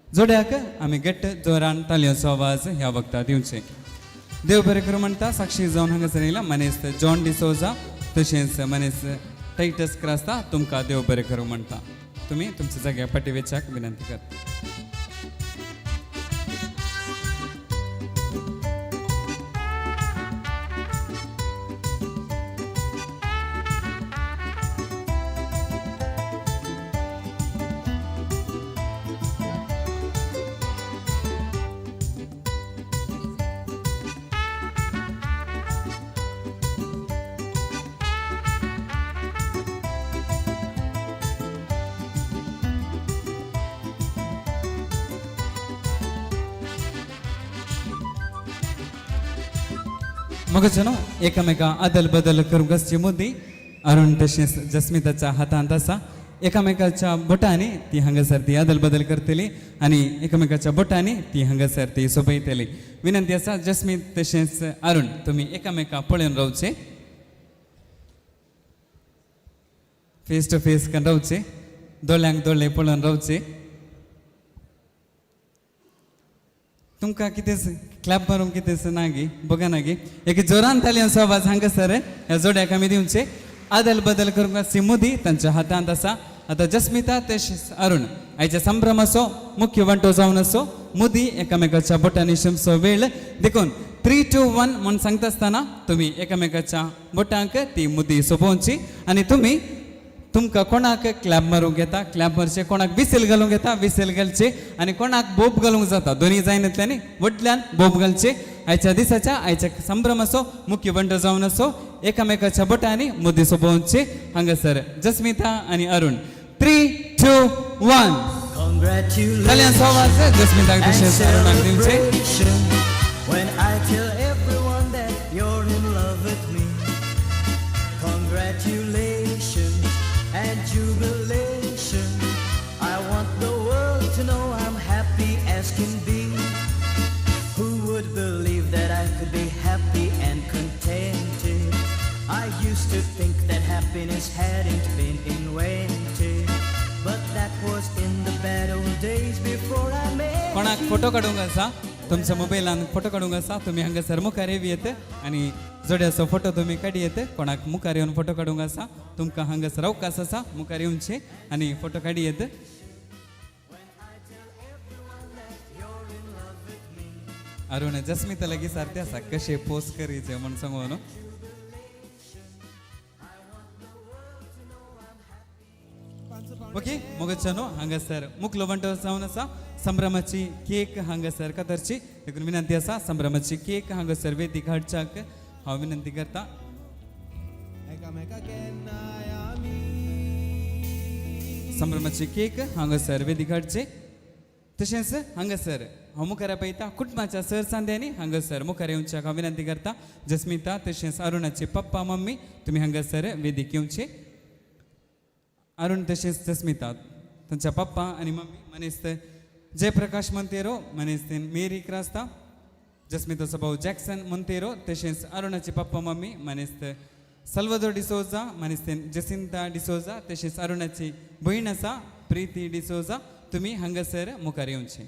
जोड्याक आमी घट्ट जोरान तालयांचो आवाज ह्या वक्ता दिवचे देव बरें करूं म्हणटा साक्षी जावन हांगासर येयला मनीस जॉन डिसोजा तशेंच मनीस टायटस क्रास्ता तुमकां देव बरें करूं म्हणटा तुमी तुमच्या जाग्यार फाटी वेचाक विनंती करता मगच्यानो एकामेका आदल बदल करूंक आसची मुद्दी अरुण तशेंच जस्मिताच्या हातांत आसा एकामेकाच्या बोटांनी ती हांगासर ती आदल बदल करतली आनी एकामेकाच्या बोटांनी ती हांगासर ती सोबयतली विनंती आसा जस्मीत तशेंच अरुण तुमी एकामेका पळोवन रावचे फेस टू फेस करून रावचे दोळ्यांक दोळे पळोवन रावचे तुमकां कितेंच क्लॅप मारूंक कितेंच ना गे बघा ना गे एक जोरान तालयांचो आवाज हांगासर ह्या जोड्याक आमी दिवचे आदल बदल करूंक आसची मुदी तांच्या हातांत आसा आतां जस्मिता तशेंच अरुण आयच्या संभ्रम असो मुख्य वांटो जावन असो मुदी एकामेकाच्या बोटांनी शिमचो वेळ देखून 3, 2, 1 म्हूण सांगता आसतना तुमी एकामेकाच्या बोटांक ती मुदी सोपोवची आनी तुमी तुमकां कोणाक क्लॅप मारूंक येता क्लॅप मारचे कोणाक विसील घालूंक येता विसील घालचे आनी कोणाक बोब घालूंक जाता दोनी जायनातल्यानी वटल्यान बोब घालचे आयच्या दिसाच्या आयच्या संभ्रम असो मुख्य बंड जावन असो एकामेकाच्या बोटांनी मुदी सोपोवचे हांगासर जस्मिता आनी अरुण 3, 2, 1 ताल्यांचो आवाज जस्मिताक तशेंच अरुणाक दिवचे When I tell everyone that you're in love with me, congratulations and jubilation. I want the world to know I'm happy as can be. Who would believe that I could be happy and contented? I used to think that happiness hadn't been invented, but that was in the bad old days before I met. कोणाक photo काडूंक आसा तुमच्या मोबायलान photo काडूंक आसा तुमी हांगासर मुखार येत आनी जोड्याचो फोटो तुमी काडी येत कोणाक मुखार येवन फोटो काडूंक आसा तुमकां हांगासर अवकाश आसा मुखार येवचे आनी फोटो काडी येत अरुण जस्मिता लागीं सारते आसा कशें पोस्ट करीचे म्हण सांगू न्हू ओके मोगच्यानो हांगासर मुखलो वांटो जावन आसा संभ्रमाची केक हांगासर कातरची देखून विनंती आसा संभ्रमाची केक हांगासर वेदीक हाडच्याक हांव विनंती करता एकामेका केन्नाय आमी संभ्रमाचे केक हांगासर वेदिकाडचे तशेंच हांगासर हांव मुखार पळयता कुटुंबाच्या सरसांद्यांनी हांगासर मुखार येवच्याक हांव विनंती करता जस्मिता तशेंच अरुणाचे पप्पा मम्मी तुमी हांगासर वेदीक येवचे अरुण तशेंच जस्मिता तांच्या पप्पा आनी मम्मी मनीस जयप्रकाश मोंतेरो मनीस मेरी क्रास्ता जस्मिताचो भाऊ जॅक्सन मोंतेरो तशेंच अरुणाचे पप्पा मम्मी मनीस सल्वादोर डिसोजा मनीस जसिंता डिसोजा तशेंच अरुणाची भयण आसा प्रीती डिसोजा तुमी हांगासर मुखार येवचे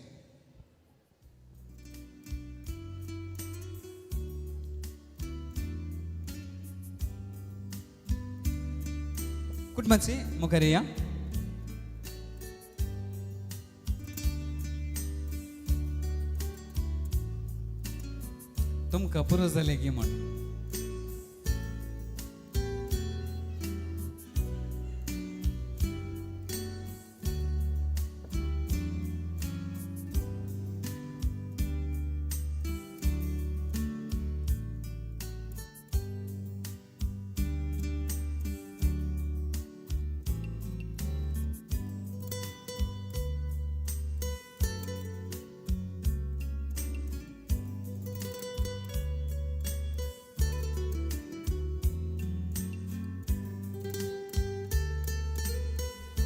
कुटुंबाची मुखार या तुमकां पुरो जालें गी म्हण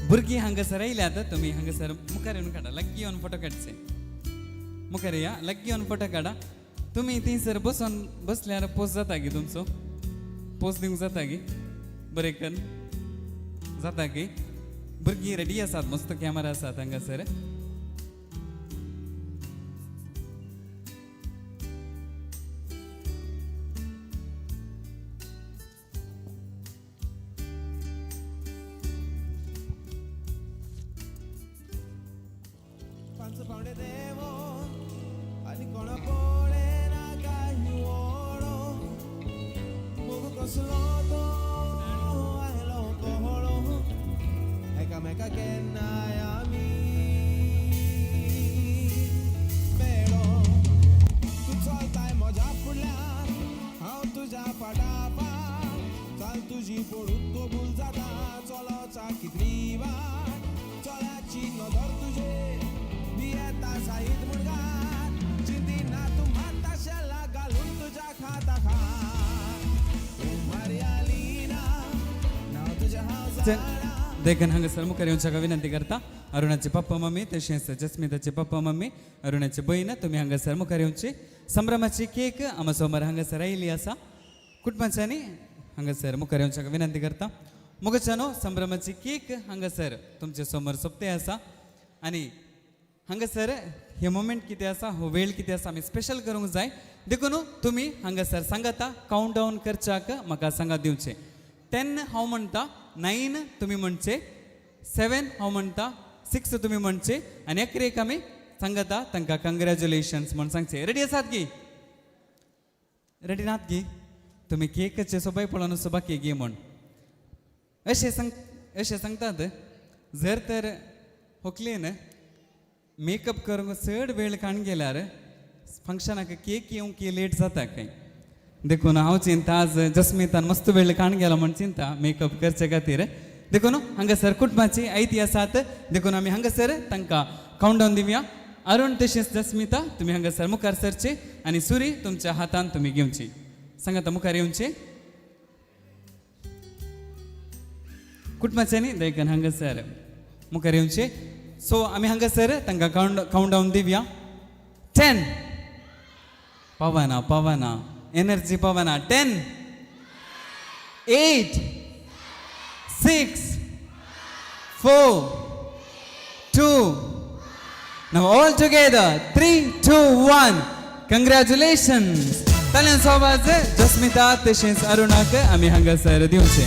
भुरगीं हांगासर आयल्यात तुमी हांगासर मुखार येवन काडा लागीं येवन फोटो काडचे मुखार या लागीं येवन फोटो काडा तुमी थंयसर बसून बसल्यार पोज जाता गी तुमचो पोज दिवंक जाता गी बरें करून जाता गी भुरगीं रेडी आसात मस्त कॅमेरा आसात हांगासर Panzo paune devo, ani kona pole na kahioro, mugu kosloto, ahelo koholo, eka meka kenna yami, pero tu soltai moja pudlar, hau tuja padapa, sal tuji porutto bulzada, cholo chakidriva, cholachi nodor tuje. Dieta Said Murgan Chindina tu mata shella galun tuja khata kha Marialina now tuja house देखन हांगासर मुखार येवच्याक विनंती करता अरुणाचे papa mummy तशेंच जस्मिताचे papa mummy अरुणाचे भयण तुमी हांगासर मुखार येवचे संभ्रमाची केक आमा सोमार हांगासर आयिल्ली आसा कुटुंबाच्यांनी हांगासर मुखार येवच्याक विनंती करता मुगोच्यानो संभ्रमाची केक हांगासर तुमचे समोर सोंपते आसा आनी हांगासर हे मोमेंट कितें आसा हो वेळ कितें आसा आमी स्पेशल करूंक जाय देखून तुमी हांगासर सांगाता काउंट डावन करच्याक म्हाका सांगात दिवचे 10 हांव म्हणटा 9 तुमी म्हणचे 7 हांव म्हणटा 6 तुमी म्हणचे आनी एक आमी सांगाता तांकां कंग्रॅच्युलेशन्स म्हण सांगचे रेडी आसात गी रेडी नात गी तुमी केकचे सोबाय पळोवन सोबा केक घे म्हण अशें सांगतात जर तर व्हंकलेन मेकअप करूंक चड वेळ काण गेल्यार फंक्शनाक केक येवंक लेट जाता काय देखून हांव चिंता आज जस्मितान मस्त वेळ काण गेला म्हण चिंता मेकअप करचे खातीर देखून हांगासर कुटुंबाची आयती आसात देखून आमी हांगासर तांकां काउंट डावन दिवया अरुण तशेंच जस्मिता तुमी हांगासर मुखार सरचे आनी सुरी तुमच्या हातान तुमी घेवची सांगाता मुखार येवचे कुटुंबाच्यांनी देखून हांगासर मुखार येवचे सो आमी हांगासर तांकां काउंट डावन दिवया 10 पावना एनर्जी पावना 10 8 6 4 2 now all together 3 2 1 congratulations ताल्यांचो सोबाज Jasmita तशेंच अरुणाक आमी हांगासर दिवचे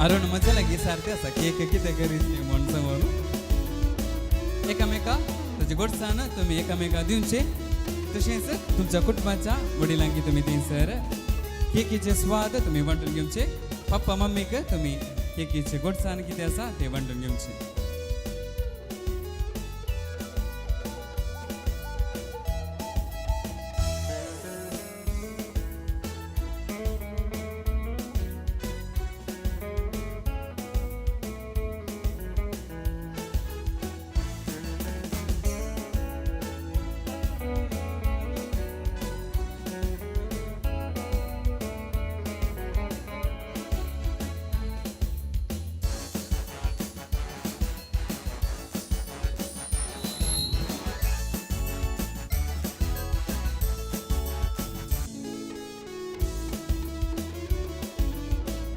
अरुण मजा लागी सारखे आसा केक कितें करीत म्हणटा म्हणून एकामेका ताचे गोडसाण तुमी एकामेका दिवचे तशेंच तुमच्या कुटुंबाच्या वडिलांकी तुमी थंयसर केकीचे स्वाद तुम्ही वांटून घेवचे पप्पा मम्मीक तुम्ही केकीचे गोडसाण कितें आसा ते वांटून घेवचे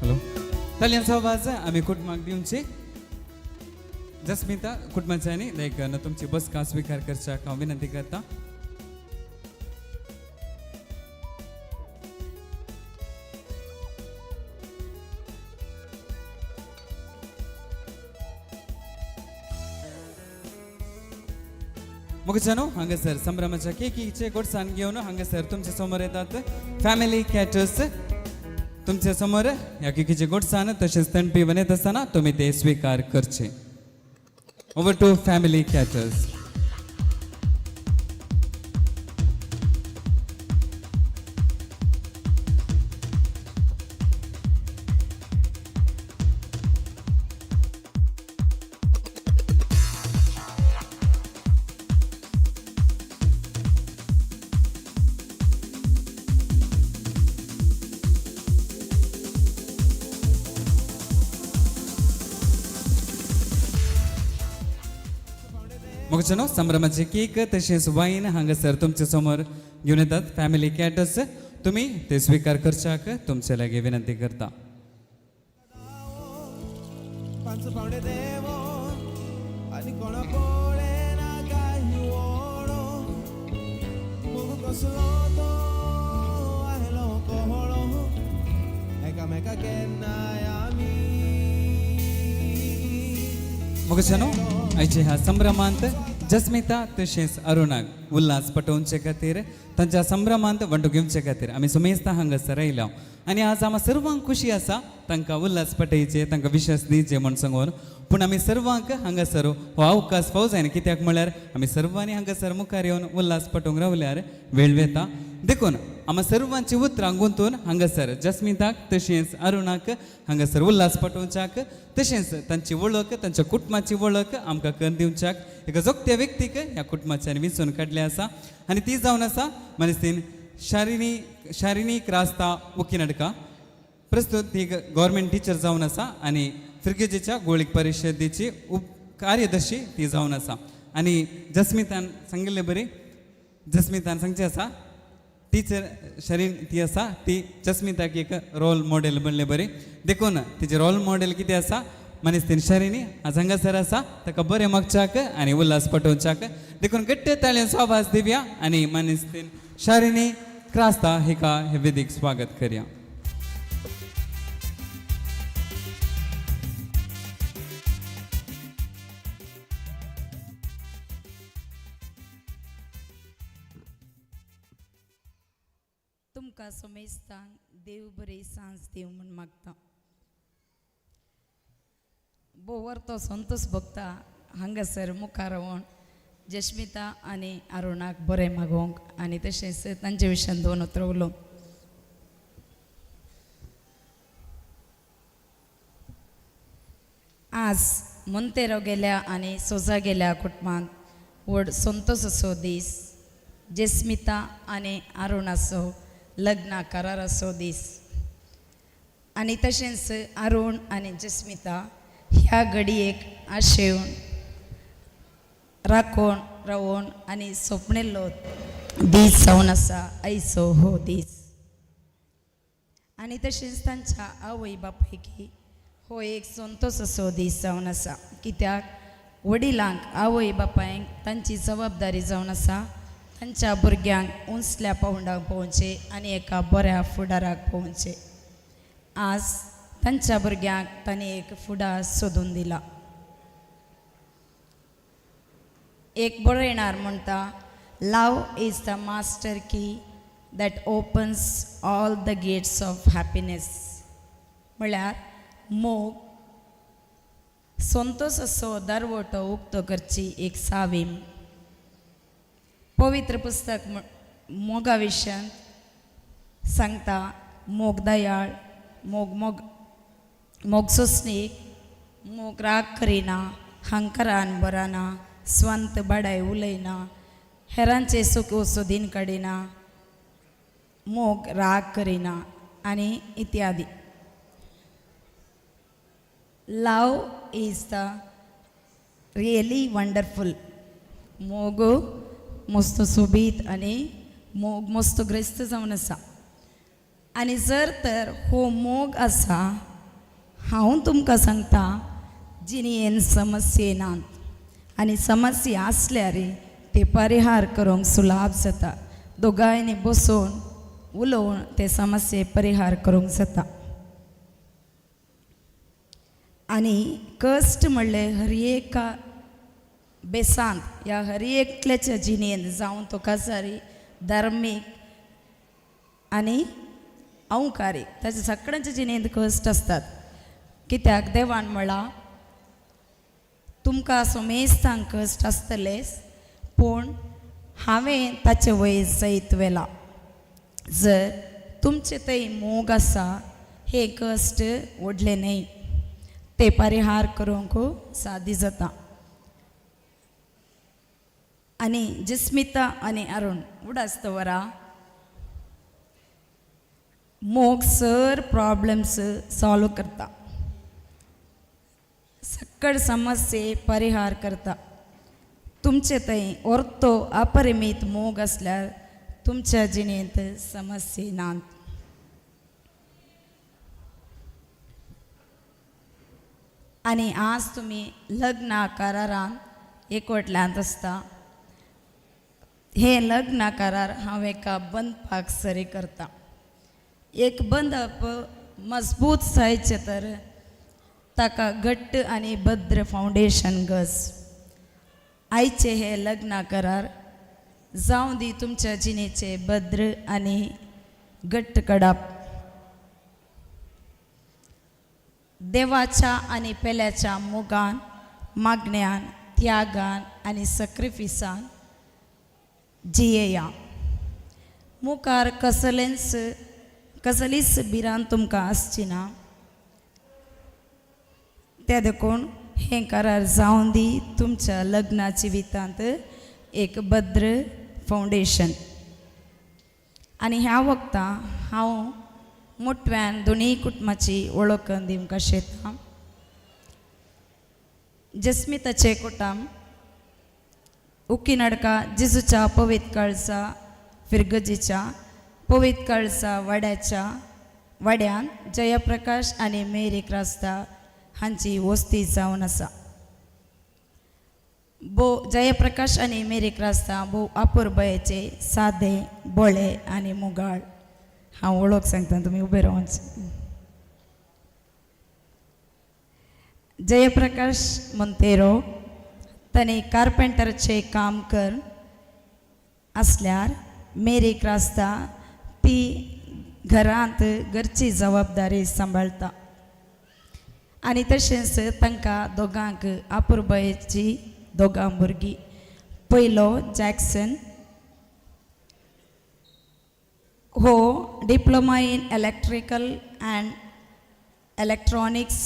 हॅलो ताल्यांचो आवाज आमी कुटुंबाक दिवचे जस्मिता कुटुंबाच्यांनी लायक तुमची बसका स्वीकार करच्याक हांव विनंती करता मुगच्यानो हांगासर संभ्रमाच्या केकीचे गोडसाण घेवन हांगासर तुमच्या समोर येतात फॅमिली कॅटर्स तुमच्या समोर या केकीचे गोडसाण तसेच तणपी बनत असताना तुम्ही ते स्वीकार करचे ओव्हर टू फॅमिली कॅटर्स मुगचनो संभ्रमाचे केक तसेच वाईन हांगासर तुमच्या समोर घेऊन येतात फॅमिली कॅटर्स तुम्ही ते स्वीकार करच्याक तुमचे लागी विनंती करता पांच पावणे देवो आनी कोणा पळे ना काही ओळो मुग कसलो तो आयलो कोहळो एकामेका केन्नाय आमी मुगचनो आयचे ह्या संभ्रमांत जस्मिता तशेंच अरुणाक उल्हास पटोवचे खातीर तांच्या संभ्रमांत वंटू घेवचे खातीर आमी सुमेस्ता हांगासर आयल्या आनी आज आमी सर्वांक खुशी आसा तांकां उल्हास पटयचे तांकां विश्वास दिवचे म्हण सांगून पूण आमी सर्वांक हांगासर हो अवकाश फावो जायना कित्याक म्हळ्यार आमी सर्वांनी हांगासर मुखार येवन उल्हास पटोवंक रावल्यार वेळ वेता देखून आमी सर्वांची उतरां गुंतून हांगासर जस्मिताक तशेंच अरुणाक हांगासर उल्हास पटोवच्याक तशेंच तांची वळख तांच्या कुटुंबाची वळख आमकां करून दिवच्याक एका जोगत्या व्यक्तीक ह्या कुटुंबाच्यान वेंचून काडले आसा आनी ती जावन आसा मनस्तीन शारिनी क्रास्ता उकिनडका प्रस्तुत ती गव्हर्मेंट टीचर जावन आसा आनी फिरगेजेच्या गोळीक परिशदेची कार्यदर्शी ती जावन आसा आनी जस्मितान सांगिल्ले बरी जस्मितान सांगचे आसा टीचर शरीन ती आसा ती जस्मिताक एक रोल मॉडेल बनले बरी देखून तिचे रोल मॉडेल कितें आसा मनस्तीन शरिनी आज हांगासर आसा ताका बरें मागच्याक आनी उल्हास पटोवच्याक देखून गट्टे ताळयांचो आवाज दिवया आनी मनस्तीन शारिनी क्रास्ता हिका हे वेदीक स्वागत करया तुमकां सोमेस्तांक देव बरी सांज दिव म्हूण मागता बोवर तो संतोष भोगता हांगासर मुखार रावून जस्मिता आनी अरुणाक बरें मागोवंक आनी तशेंच तांचे विशयान दोन उतरां उलोवंक आज मोंतेरो गेल्या आनी सोजा गेल्या कुटुंबांत व्हड संतोश असो दीस जस्मिता आनी अरुणाचो लग्ना करार असो दीस आनी तशेंच अरुण आनी जस्मिता ह्या घडयेक आशेवन राखून रावून आनी सोपणिल्लो दीस जावन आसा आयचो हो दीस आनी तशेंच तांच्या आवय बापायकी हो एक संतोश असो दीस जावन आसा कित्याक वडिलांक आवय बापायंक तांची जबाबदारी जावन आसा तांच्या भुरग्यांक उंचल्या पावंडाक पोवचे आनी एका बऱ्या फुडाराक पोवचे आज तांच्या भुरग्यांक तांणी एक फुडार सोदून दिला एक बरयणार म्हणटा love is the master key that opens all the gates of happiness. म्हळ्यार मोग संतोष असो दरवटो उक्तो करची एक सावीम. पवित्र पुस्तक मोगा विशयन सांगता मोग दयाळ, मोग मोग मोग सोसणीक, मोग राग करिना, हंकारान बराना, स्ವಂತ बडाय उलयना, हेरांचे सुख सोदीन काडिना, मोग राग करिना आनी इत्यादी. लव इज द रियली वंडरफुल. मोग मस्त सोबीत आनी मोग मस्त ग्रस्त जावन आसा. आनी जर तर हो मोग आसा, हांव तुमकां सांगता जिणेन समस्या नात आनी समस्या आसल्यार ते परिहार करूंक सुलाभ जाता. दोगांयनी बसून उलोवन ते समस्ये परिहार करूंक जाता. आनी कश्ट म्हणले हर एका बेसांत या हर एकल्याच्या जिणेंत जावं तो कासारी धार्मीक आनी अवकारीक ताच्या सगळ्यांच्या जिणेंत कश्ट असतात. कित्याक देवान म्हणला तुमकां सोमेस्तांक कश्ट आसतलेच, पूण हांवें ताचे वयर जैत वेला. जर तुमचे थंय मोग आसा, हे कश्ट व्हडले न्हय, ते परिहार करूंक सादी जाता. आनी जस्मिता आनी अरुण उडास्त वरा मोग सर प्रॉब्लेम्स सॉल्व करता, सकळ समस्ये परिहार करता. तुमचे थंय ओर्तो अपरिमीत मोग असल्यार तुमच्या जिणेंत समस्ये नात. आनी आज तुमी लग्ना करारान एकवटल्यांत आसता. हे लग्न करार हांव एका बंदपाक सरी करता. एक बंदप मजबूत जायचे तर ताका घट्ट आनी भद्र फावंडेशन गज. आयचे हे लग्न करार जावं दी तुमच्या जिणेचे भद्र आनी घट्ट कडप. देवाच्या आनी पेल्याच्या मोगान, मागण्यान, त्यागान आनी सॅक्रिफिसान जियेया. मुखार कसलीच भिरांत तुमकां आसची ना. ते देखून हें करार जावं दी तुमच्या लग्ना जिवितांत एक भद्र फावंडेशन. आनी ह्या वक्ता हांव मोठव्यान दोनी कुटुंबाची वळख दिवंक शेता. जस्मिताचे कुटुंब उक्कीनडका जेजूच्या पवित्र कळसा फिरगजीच्या पवित्र कळसा वाड्यान जयप्रकाश आनी मेरी क्रास्ता हांची वस्ती जावन आसा. जयप्रकाश आनी मेरी क्रास्ता भोव अपुर्बयेचे, सादे, बोळे आनी मुगाळ. हांव वळख सांगता, तुमी उबे रावचे. जयप्रकाश मोंतेरो ताणें कार्पेंटरचे काम कर असल्यार मेरी क्रास्ता ती घरांत घरची जबाबदारी सांबाळटा. आनी तशेंच तांकां दोगांक अपुर्बयेची दोगां भुरगीं. पयलो जॅक्सन हो diploma in electrical and electronics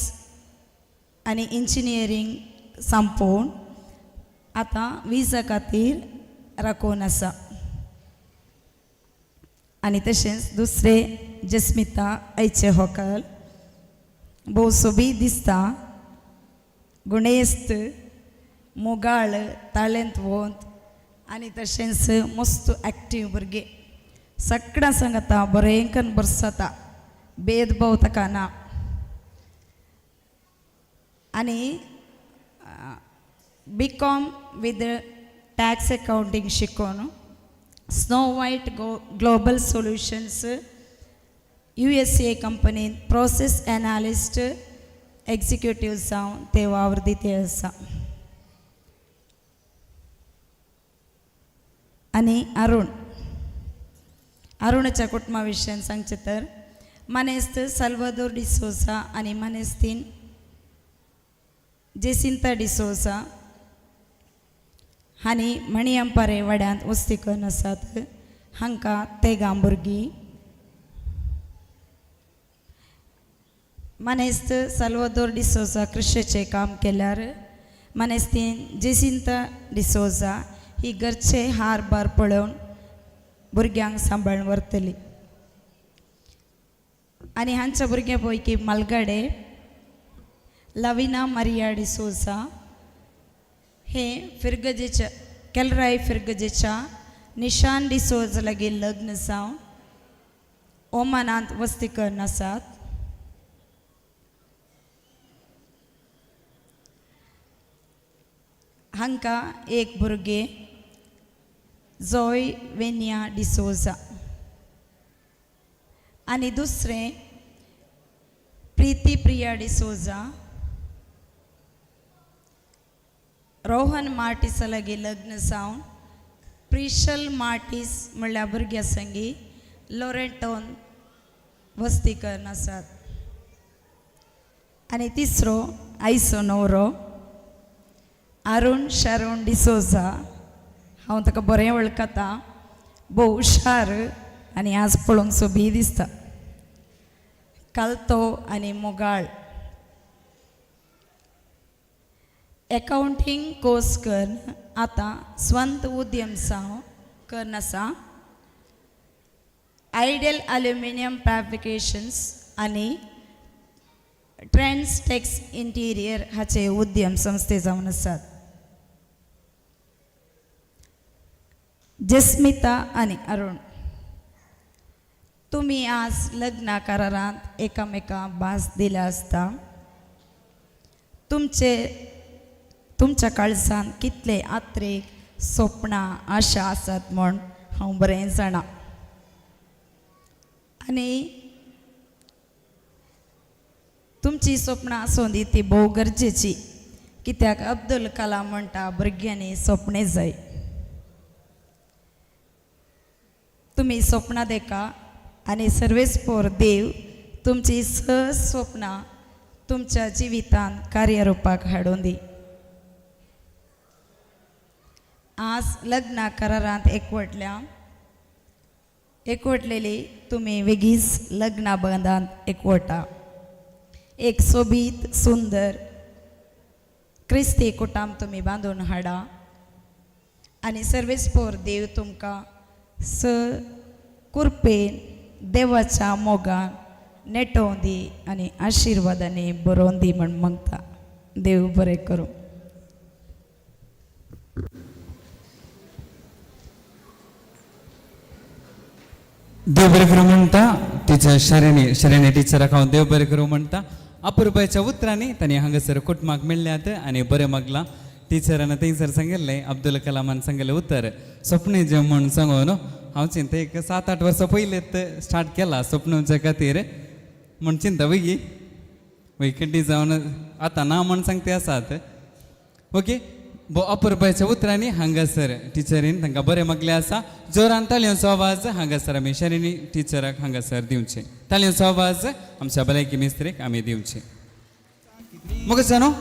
आनी इंजिनियरींग संपोवन आतां विजा खातीर राखून आसा. आनी तशेंच दुसरे जस्मिता ऐचे होकल भोव सोबीत दिसता, गुणेस्त, मोगाळ, ताळेंतवंत आनी तशेंच मस्त एक्टीव भुरगे. सगळ्यां सांगता बरेंकन बरसता, भेदभाव ताका ना. आनी BCom with tax accounting शिकून स्नो वायट ग्लोबल सोल्युशन्स USA कंपनीन प्रोसेस एनालिस्ट एक्झिक्युटिव्ह जावन ते वावर दिते आसा. आनी अरुण अरुणाच्या कुटुंबाविषयी सांगचे तर मनेस्त साल्वादोर डिसोसा आणि मनेस्तीन जेसिंता डिसोसा हानी मणी अंपारे वाड्यांत वस्ती करून आसात हांकां तेगां भुरगीं मनेस्त साल्वादोर डिसोसा क्रिश्चेचें काम केल्यार मनेस्तीन जेसिंता डिसोजा ही घरचे हार बार पळोवन भुरग्यांक सांबाळून व्हरतली आनी हांच्या भुरग्यां पैकी मालगाडे लाविना मारिया डिसोजा हे फिरगजेच्या केलराय फिरगजेच्या निशान डिसोज लागीं लग्न जावन ओमानांत वस्ती करून आसात हांकां एक भुरगें जॉय वेनिया डिसोजा आनी दुसरें प्रीती प्रिया डिसोजा रोहन मार्टिसा लागीं लग्न जावन प्रिशल मार्टिस म्हणल्या भुरग्या संगी लोरेंटोन वस्ती करून आसात आनी तिसरो आयचो न्हवरो अरुण शारोन डिसोजा हांव ताका बरें वळखता भोव हुशार आनी आज पळोवंक सोबी दिसता कालतो आनी मोगाळ एकाउंटींग कोर्स करून आतां स्वंत उद्यम जावन करून आसा आयडियल एल्युमिनियम फॅब्रिकेशन्स आनी ट्रेंड्स टेक्स इंटिरियर हाचे उद्यम संस्थे जावन आसात जस्मिता आनी अरुण तुमी आज लग्ना करारांत एकामेकां भास दिल्या आसता तुमच्या काळजांत कितले आत्रेक स्वप्नां आशा आसात म्हूण हांव बरें जाणा आनी तुमची स्वप्नां आसूं दी ती भोव गरजेची कित्याक अब्दुल कलाम म्हणटा भुरग्यांनी स्वप्ने जाय तुमी स्वप्नां देका आनी सर्वेस्पोर देव तुमची सहज स्वप्नां तुमच्या जिवितांत कार्यरुपाक हाडून दी आज लग्ना करारांत एकवटलेली तुमी वेगळीच लग्ना बंदांत एकवटा एक सोबीत सुंदर क्रिस्ती कुटुंब तुमी बांदून हाडा आनी सर्वेस्पोर देव तुमकां कुरपेन देवाच्या मोगान नेटोवन दी आनी आशिर्वादांनी बरोवन दी म्हण मागता देव बरें करूं देव बरें करूं म्हणटा टिचर शरणी टिचराक हांव देव बरें करूं म्हणटा अपुरबायच्या उतरांनी तांणी हांगासर कुटुंबाक मेळ्ळ्यात आनी बरें मागलां टिचरान थंयसर सांगिल्लें अब्दुल कलामान सांगिल्लें उतर स्वप्ने जे म्हूण सांगून हांव चिंता एक 7-8 वर्सां पयलेंच स्टार्ट केला स्वप्नांच्या खातीर म्हूण चिंता वैकड्डी जावन आतां ना म्हूण सांगते आसात ओके अपुरबायच्या उतरांनी हांगासर टिचरीन तांकां बरें मागलें आसा जोरान ताळयोचो आवाज हांगासर आमी शरणी टिचराक हांगासर दिवचे ताळयोचो आवाज आमच्या भलायकी मिस्त्रेक आमी दिवचे मग जाणो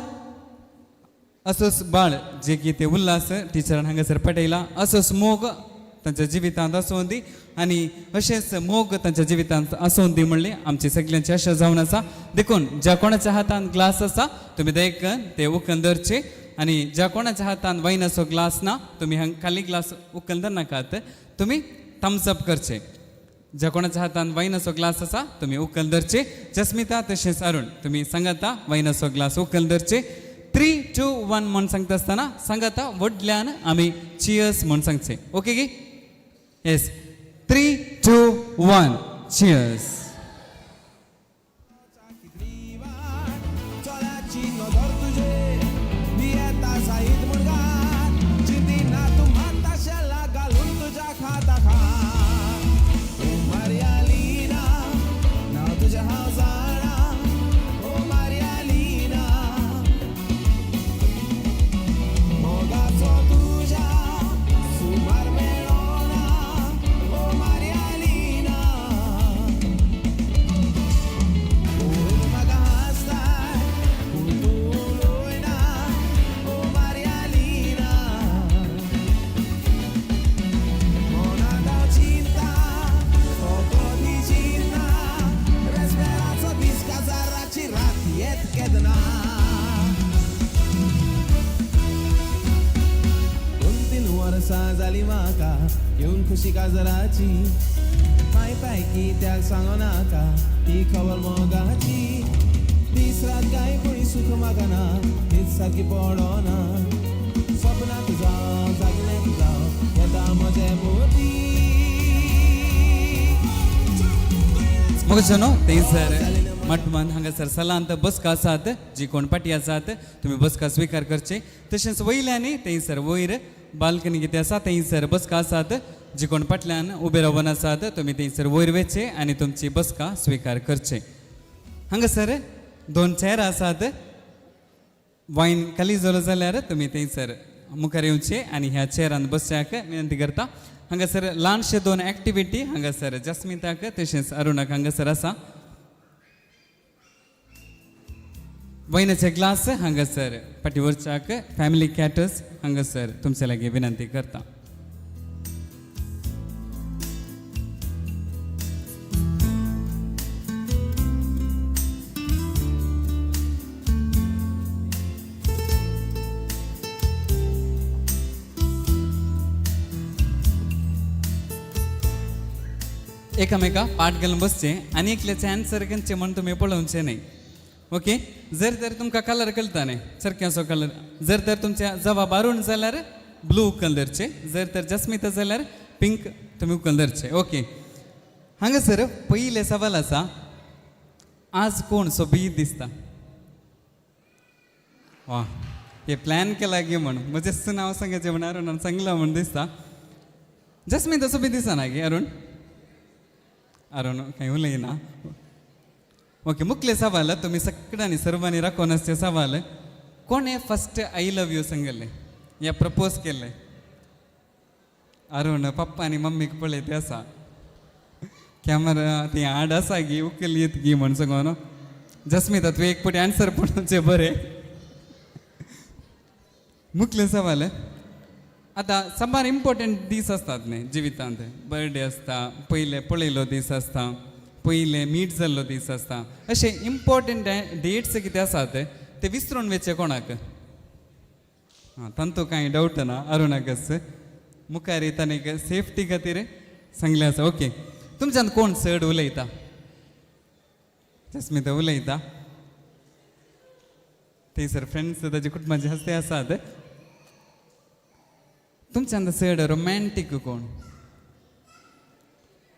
असोच बाळ जे की ते उल्हास टिचरान हांगासर पटयला असोच मोग तांच्या जिवितांत आसूं दी आनी अशेंच मोग तांच्या जिवितांत आसूं दी म्हणली आमची सगळ्यांची आशा जावन आसा देखून ज्या कोणाच्या हातांत ग्लास आसा तुमी देखून ते उखल धरचे आनी ज्या कोणाच्या हातांत वायन असो ग्लास ना तुमी खाली ग्लास उखल धरनाकात तुमी थम्स अप करचे ज्या कोणाच्या हातांत वायन असो ग्लास आसा तुमी उखल धरचे जस्मिता तशेंच अरुण तुमी सांगाता वायन असो ग्लास उखल धरचे 3, 2, 1 म्हूण सांगता आसतना सांगाता व्हडल्यान आमी चियर्स म्हूण सांगचे ओके गे येस 3, 2, 1 चियर्स चोलाची नदर तुजे बियेता साईद मुणगा चिंती ना तू माता शेला घालून तुझ्या खाता खा मारिया लीना नाव तुझ्या हांव जाणा ओ मारिया लीना मोगाचो तुझ्या सुमार मेळोना ओ मारिया लीना खुशी काजराची माय पैकी त्याग सांगो नाका ही खबर मोगाची दीस रात काय कोणी सुख मागना हीच सारखी पडोना स्वप्नात जाव जागण्यात जाव येता म्हजे मोती मग थंयसर मटमन हांगासर सलांत बसका आसात जी कोण पाटी आसात तुमी बसका स्विकार करचे तशेंच वयल्यानी थंयसर वयर बाल्कनी कितें आसा थंयसर बसका आसात जी कोण फाटल्यान उबे रावन आसात तुमी थंयसर वयर वेचे आनी तुमची बसका स्विकार करचे हांगासर 2 चेर आसात वायन खाली जालो जाल्यार तुमी थंयसर मुखार येवचे आनी ह्या चेरान बसच्याक विनंती करता हांगासर ल्हानशे 2 एक्टिविटी हांगासर जस्मिताक तशेंच अरुणाक हांगासर आसा वयनाचे ग्लास हांगासर पाठीवरच्याक फॅमिली कॅटर्स हांगासर तुमचे लागीं विनंती करता एकामेका पाठ घालून बसचे आनी एकल्याचे आन्सर करचे म्हणून तुमी पळोवचे न्ही ओके जर तर तुमकां कलर कळटा न्ही सारक्याचो कलर जर तर तुमच्या जवाब अरुण जाल्यार ब्लू उखल धरचे जर तर जस्मिता जाल्यार पिंक तुमी उखल धरचे ओके हांगासर पयले सवाल आसा आज कोण सोबीत दिसता वा हे प्लॅन केला गे म्हण म्हजें नांव सांगायचें म्हण अरुणान सांगलां म्हण दिसता जस्मिता सोबीत दिसना गे अरुण अरुण काही उलयना ओके मुख्य सवाल तुम्ही सगळ्यांनी सर्वांनी राखून असते सवाल कोणे फर्स्ट आय लव यू सांगले या प्रपोज केले अरुण पप्पा आणि मम्मीक पळय ते आसा कॅमेरा ती आड आसा गी उकेल येत गी म्हण सांगून जस्मिता तुवें एक पटी आन्सर पळोवचे बरें मुख्य सवाल आता समर इम्पॉर्टंट दीस असतात न्ही जिवितांत बर्थडे आसता पयले पळयलो दीस आसता पयले मीट जाल्लो दीस आसता अशे इम्पॉर्टंट डेट्स कितें आसात ते विसरून वेचे कोणाक हां तांतू कांय डावट ना अरुणाकच मुखार येताना एक सेफ्टी खातीर सांगलें आसा ओके तुमच्यान कोण चड उलयता जस्मिता उलयता थंयसर फ्रेंड्स ताजे कुटुंबाचे हस्ते आसात तुमच्यान चड रोमॅन्टीक कोण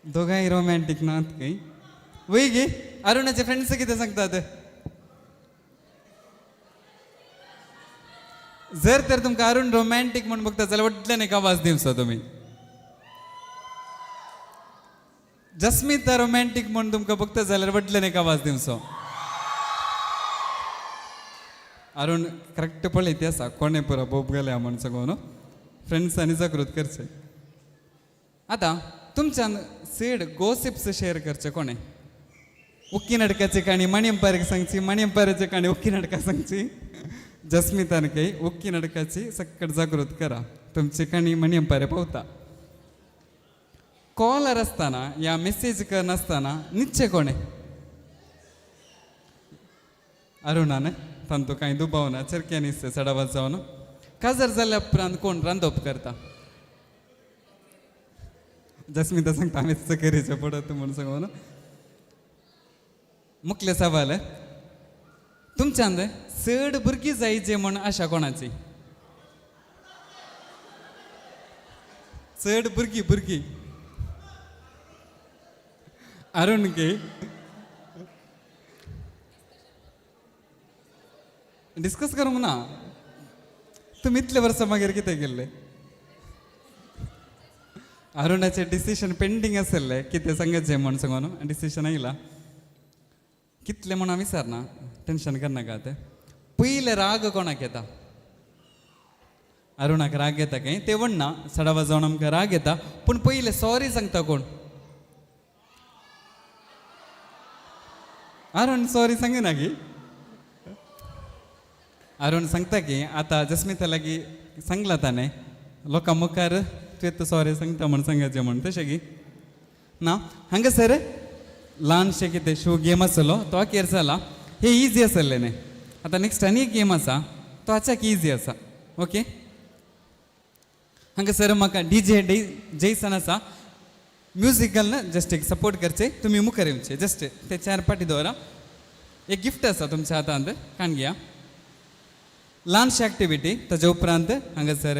दोगांय रोमॅन्टीक नात खंय वय गे अरुणाचे फ्रेंड्स कितें सांगतात जर तर तुमकां अरुण रोमॅन्टीक म्हण बघता जाल्यार व्हडल्यान एक आवाज दिवचो तुमी जस्मिता रोमॅन्टीक म्हण तुमकां बघता जाल्यार व्हडल्यान एक आवाज दिवचो अरुण करेक्ट पळय ते आसा कोणे पुरो बोब घाल्या म्हण सांगून फ्रेंड्सांनी जागृत करचे आता तुमच्यान चड गॉसिप्स शेअर करचे कोणे उक्की नाटकाची काणी मणिंपारीक सांगची मणिंपाराची काणी उक्की नाटकां सांगची जस्मितान काही उक्की नाटकाची सक्कट जागृत करा तुमची काणी मणिंपारे पावता कॉलर असताना या मेसेज करनासतना निश्चय कोणे अरुणान तांतू कांय दुबाव ना चरक्यांनी चढावा जावन काजर जाल्या उपरांत कोण रांदप करता जस्मिता सांगता आमीच चकरीचे पडत म्हण सांगून मुख्य सवाल तुमच्यान चड भुरगीं जायचे म्हण आशा कोणाची चड भुरगीं अरुण के डिस्कस करूंक ना तुमी इतले वर्सां मागीर कितें केल्लें अरुणाचे डिसिशन पेंडींग आसले कितें सांगचें म्हण सांगून डिसिशन आयला कितले म्हण हांव विचारना टेंशन करनाकात पयले राग कोणाक येता अरुणाक राग येता काय ते म्हणना सडावा जावन आमकां राग येता पूण पयले सॉरी सांगता कोण अरुण सॉरी सांगना की अरुण सांगता की आता जस्मिता लागीं सांगला ताणें लोकां मुखार तुवें सॉरी सांगता म्हण सांगायचें म्हण तशें की ना हांगासर ल्हानशें कितें शो गेम आसलो तो अखेर जाला हे इजी आसलें न्ही आतां नेक्स्ट आनी एक गेम आसा तो आचाक इजी आसा ओके हांगासर म्हाका DJ जैसन आसा म्युझिकल जस्ट एक सपोर्ट करचे तुम्ही मुखार येवचे जस्ट ते 4 पाटी दवरा एक गिफ्ट आसा तुमच्या हातांत काण घेया ल्हानशी एक्टिविटी ताजे उपरांत हांगासर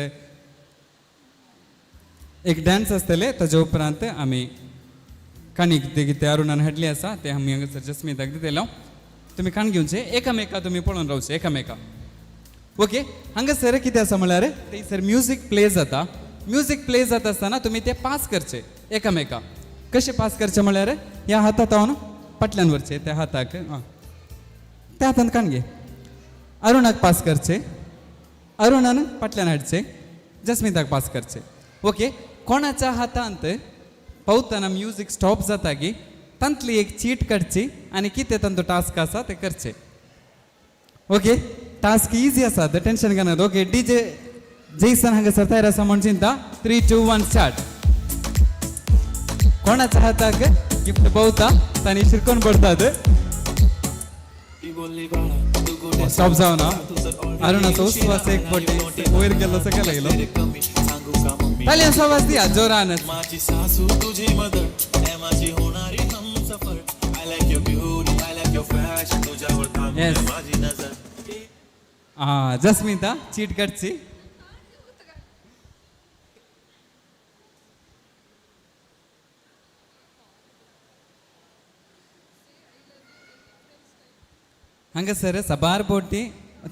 एक डान्स आसतले ताजे उपरांत आमी काणी कितें अरुणान हाडली आसा ते आमी हांगासर जस्मिताक दितलो तुम्ही काण घेवचे एकामेका तुम्ही पळोवन रावचे एकामेका ओके हांगासर कितें आसा म्हळ्यार थंयसर म्युजीक प्ले जाता म्युजीक प्ले जाता आसतना तुमी ते पास करचे एकामेका कशें पास करचे म्हळ्यार ह्या हातात हांव फाटल्यान व्हरचे त्या हाताक त्या हातान काण घे अरुणाक पास करचे अरुणान फाटल्यान हाडचे जस्मिताक पास करचे ओके कोणाच्या हातांत पावतना म्युजीक स्टॉप जाता की तांतली एक चीट काडची आनी कितें तांचो टास्क आसा ते करचे ओके टास्क इजी आसा तर टेन्शन घेनात ओके डीजे जैसन हांगासर तयार आसा म्हण चिंता 3, 2, 1 स्टार्ट कोणाच्या हाताक गिफ्ट पावता तांणी शिरकोन पडतात स्टॉप जावना अरुणाचो उस्वास एक फावटी वयर गेलो सकयल गेलो ताल्यांचो आवाज दिया जोरान माझी सासू तुझी मदर हे माझी होणारी Humsafar I like your beauty I like your fashion तुझ्यावर थांबली Yes. माझी नजर जस्मिता चीट काडची हांगासर सबार पोटी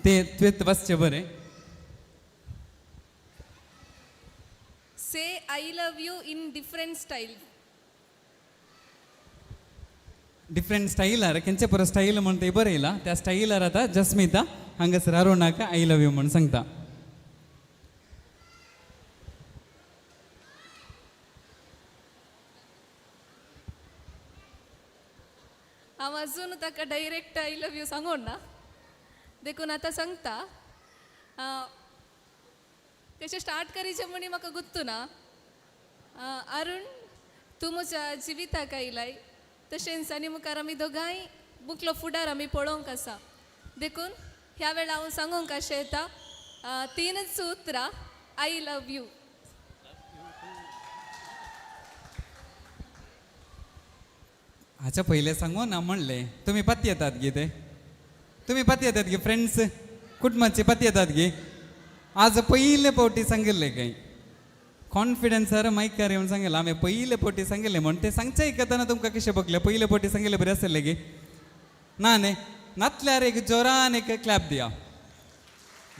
ते तुवें बसचे बरें Say I love you in different style. Different स्टाईलार खंयचे पर स्टाईल म्हण ते बरं येयला त्या स्टाईलार आतां जस्मिता हांगासर अरुणाक आय लव यू म्हण सांगता हांव अजून ताका डायरेक्ट आय लव यू सांगून ना देखून आतां सांगता कशें स्टार्ट करीचें म्हणी म्हाका गुत्तू ना अरुण तूं म्हज्या जिविताक आयलाय तशेंच आनी मुखार आमी दोगांय बुकलो फुडार आमी पळोवंक आसा देखून ह्या वेळा हांव सांगूंक अशें येता 3च उतरां आय लव यू हाच्या पयले सांगू ना म्हणले तुमी पाती येतात गे ते तुमी पाती येतात गे फ्रेंड्स कुटुंबाचे पाती येतात गे आज पयले फावटी सांगिल्ले काही कॉन्फिडन्सार मायकार येवन सांगितलं आम्ही पयले फावटी सांगिल्ले म्हण ते सांगचे आयकतना तुमकां कशें बघले पयले फावटी सांगिल्ले बरें आसतले गे ना न्ही नातल्यार एक जोरान एक क्लॅप दिया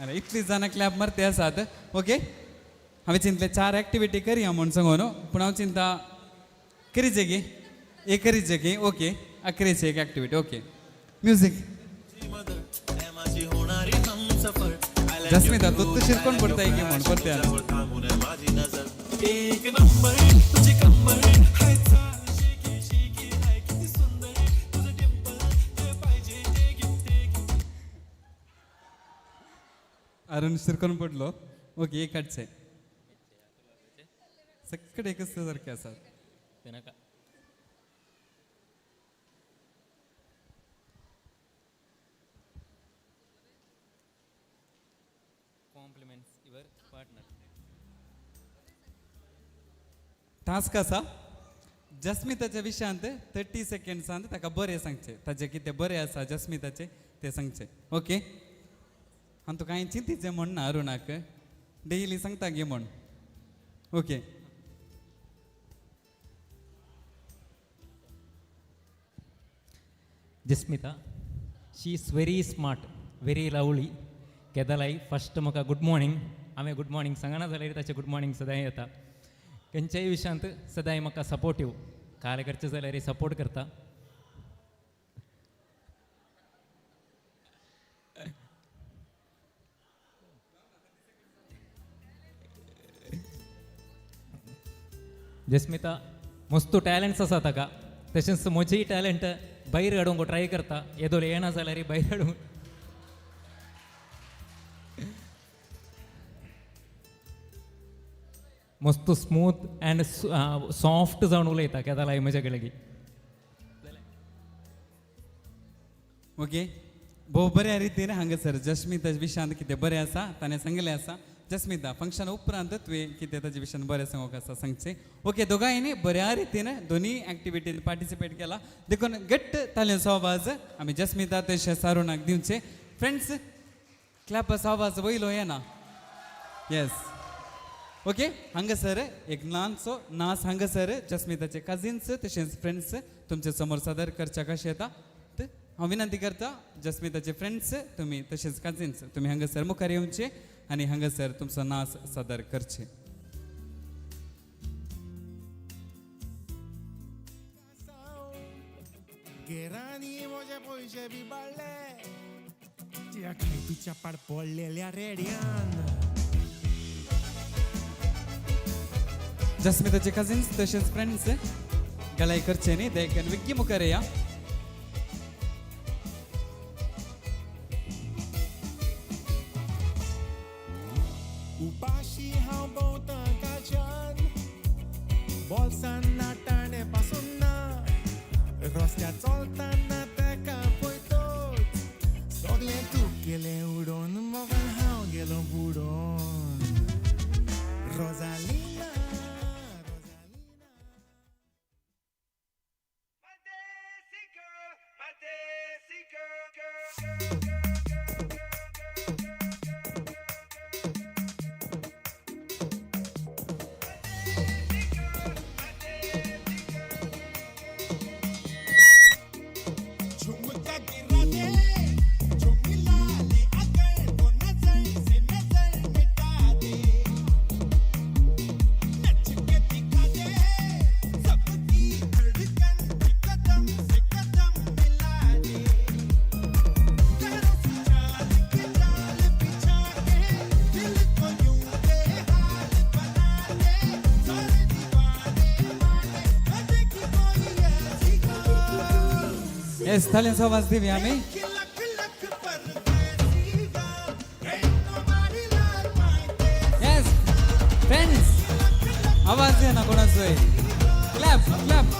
अरे इतली जाणां क्लॅप मारते आसात ओके हांवें चिंतले 4 एक्टिविटी करया म्हण सांगून पूण हांव चिंता करीचे गे एक करीचे गे ओके अकरेची एक एक्टिविटी ओके म्युजीक हे माझी होणारी हमसफर आय लाईक जस्मिता तू शिरकोन पडता गे म्हण परते थांबून माझी नजर एक नंबर तुझी कंबर हाय चाल शेकी शेकी हाय किती सुंदर तुझं डिंपल ते पाहिजे ते गिफ्ट अरुण शिरकोन पडलो ओके एक काडचे सगळे एकच सारखे आसात टास्क आसा जस्मिताच्या विशयांत 30 सेकंड्सांत ताका बरें सांगचे ताजे कितें बरें आसा जस्मिताचे ते सांगचे ओके आनी तुका हांवें चिंतीचें म्हणना अरुणाक डेली सांगता गे म्हण okay Jasmita she is very smart very lovely केदलाई फस्ट म्हाका गुड मॉर्निंग हांवें गुड मॉर्निंग सांगना जाल्यार ताचें गुड मॉर्निंग सदां येता खंयच्याय विशयांत सदांय म्हाका सपोर्टीव काल करचें जाल्यार सपोर्ट करता जस्मिता मस्त टॅलंट्स आसा ताका तशेंच म्हजेय टॅलंट भायर हाडूंक ट्राय करता येदो येना जाल्यार भायर हाडूंक मस्त स्मूथ अँड सॉफ्ट जावन उलयता केदालाय म्हजे कडेन ओके भोव बऱ्या रितीन हांगासर जस्मिता विशयांत कितें बरें आसा ताणें सांगिल्लें आसा जस्मिता फंक्शन उपरांत तुवें कितें ताजे विशयान बरें सांगूंक आसा सांगचें ओके दोगांयनी बऱ्या रितीन दोनी एक्टिविटीन पार्टिसिपेट केला देखून घट्ट ताल्यांचो आवाज आमी जस्मिता तशेंच अरुणाक दिवचे फ्रेंड्स क्लॅपाचो आवाज वयलो येना येस ओके हांगासर एक ल्हानसो नाच हांगासर जस्मिताचे कजिन्स तशेंच फ्रेंड्स तुमचे समोर सादर करच्याक अशें येता हांव विनंती करता जस्मिताचे फ्रेंड्स तुमी तशेंच कजिन्स तुमी हांगासर मुखार येवचे आनी हांगासर तुमचो नाच सादर करचे गेरांनी म्हजे पयशे बी बाळ्ळे त्या खायतीच्या पाड पडलेल्या रेड्यान जस्मिताचे कजिन्स तशेंच फ्रेंड्स गलाय करचे न्ही देखून विग्गी मुखार या उपाशी हांव भोंवता काळच्यान बोल्सान नाताणे पासून ना रस्त्यार चलताना तेका पळयतोच सगलें तूं गेलें उडोवन मोगान हांव गेलो बुडोवन रोजालिना येस ताल्यांचो आवाज दिवया आमी येस फ्रेंड्स आवाज येना कोणाचोय clap clap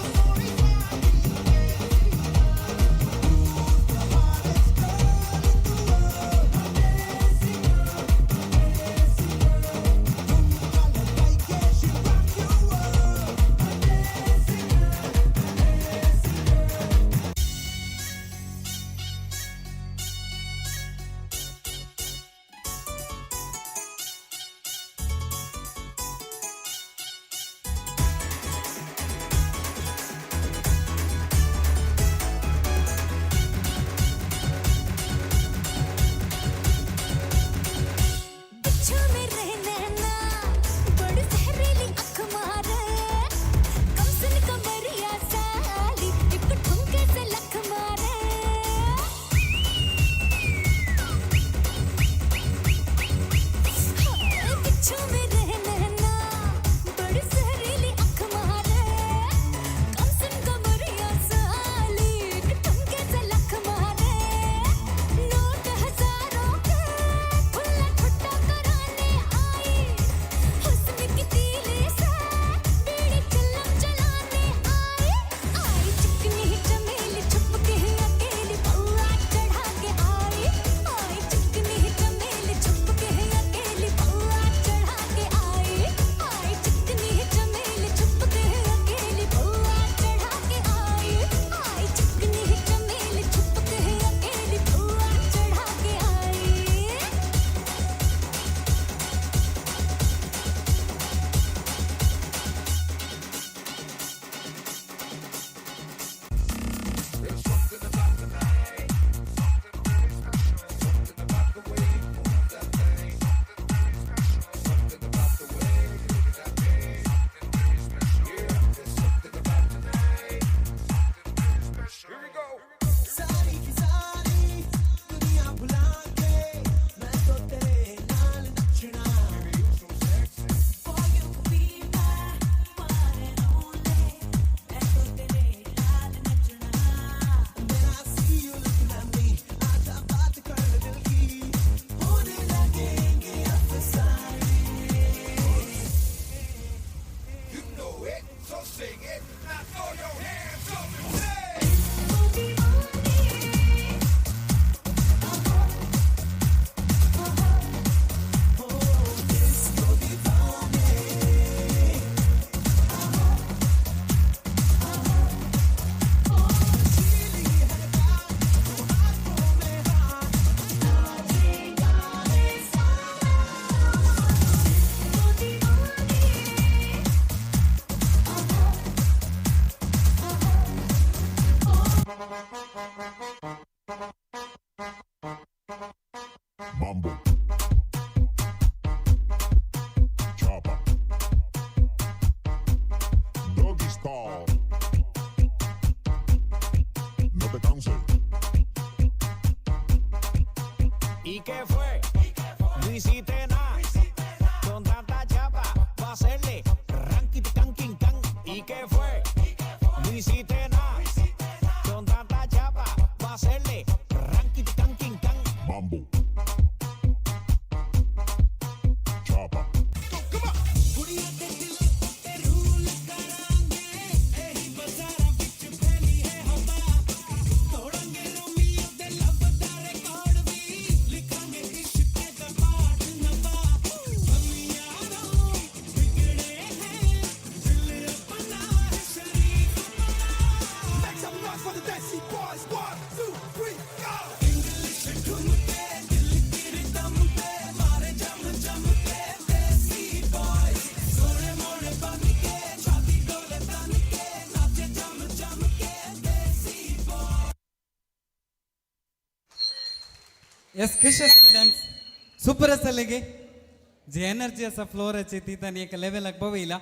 ¿Y qué fue? No hiciste nada. Con tanta chapa, va a hacerle ranking, canking, can. ¿Y qué fue? No hiciste nada. Con tanta chapa, va a hacerle ranking, canking, can. Mambo. Chapa. Make some noise for the Desi Boys. 1, 2, 3, go. English tumte, dilkiri tamte, mare jam jamte, Desi Boys. Sore more banke, chati dole tanke, nache jam jamke, Desi Boys. Yes कशी असेल dance super असेल गे जी energy असा फ्लोराची ती ताणी एका लेवलाक पवयला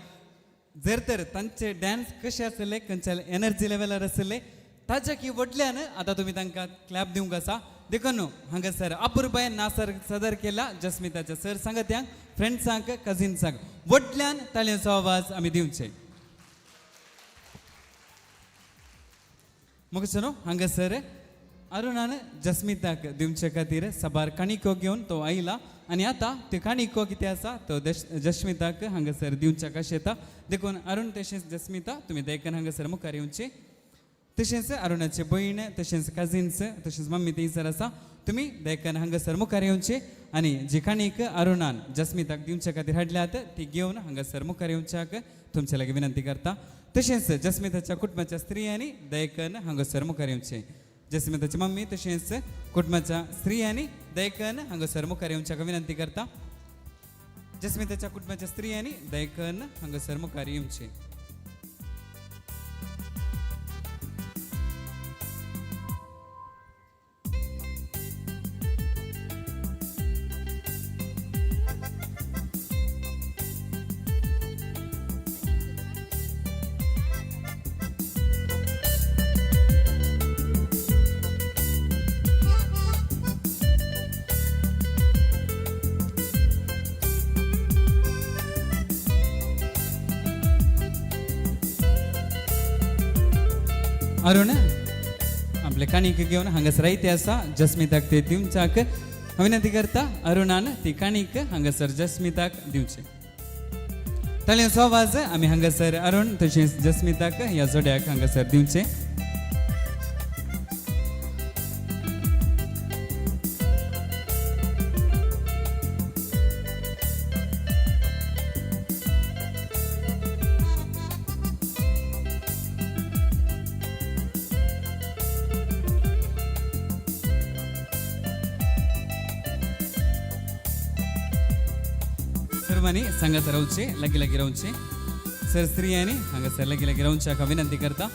जर तर तांचे डान्स कशे आसले खंयच्या एनर्जी लेवलार आसले ताच्या की वडल्यान आता तुम्ही तांकां क्लॅप दिवंक आसा देखून न्हू हांगासर अपुर्बायन नासर सदर केला जस्मिताच्या सर सांगत्यांक फ्रेंड्सांक कझिन्सांक वडल्यान ताळयांचो आवाज आमी दिवचे मुगसनो हांगासर अरुणान जस्मिताक दिवचे खातीर साबार काणिको घेवन तो आयला आनी आतां त्यो काणिको कितें आसा तो जस्मिताक हांगासर दिवच्या कशें येता देखून अरुण तशेंच जस्मिता तुमी देयकन हांगासर मुखार येवचे तशेंच अरुणाचे भयण तशेंच कजिन्स तशेंच मम्मी थंयसर आसा तुमी देयकन हांगासर मुखार येवचे आनी जी काणीक अरुणान जस्मिताक दिवचे खातीर हाडल्यात ती घेवन हांगासर मुखार येवच्याक तुमचे लागीं विनंती करता तशेंच जस्मिताच्या कुटुंबाच्या स्त्रियांनी देयकन हांगासर मुखार येवचे जस्मिताची मम्मी तशेंच कुटुंबाच्या स्त्रियांनी देयकन हांगासर मुखार येवच्याक विनंती करता जस्मिताच्या कुटुंबाच्या स्त्रियांनी देयकन हांगासर मुखार येवचे अरुण आपले काणीक घेवन हांगासर रायते आसा जस्मिताक ते दिवच्याक विनंती करता अरुणान ती काणीक हांगासर जस्मिताक दिवचे ताळयांचो आवाज आमी हांगासर अरुण तशेंच जस्मिताक ह्या जोड्याक हांगासर दिवचे सर्वांनी सांगात रावचे लगी लगी रावचे सर स्त्रियांनी हांगासर लगी लगी रावच्याक विनंती करता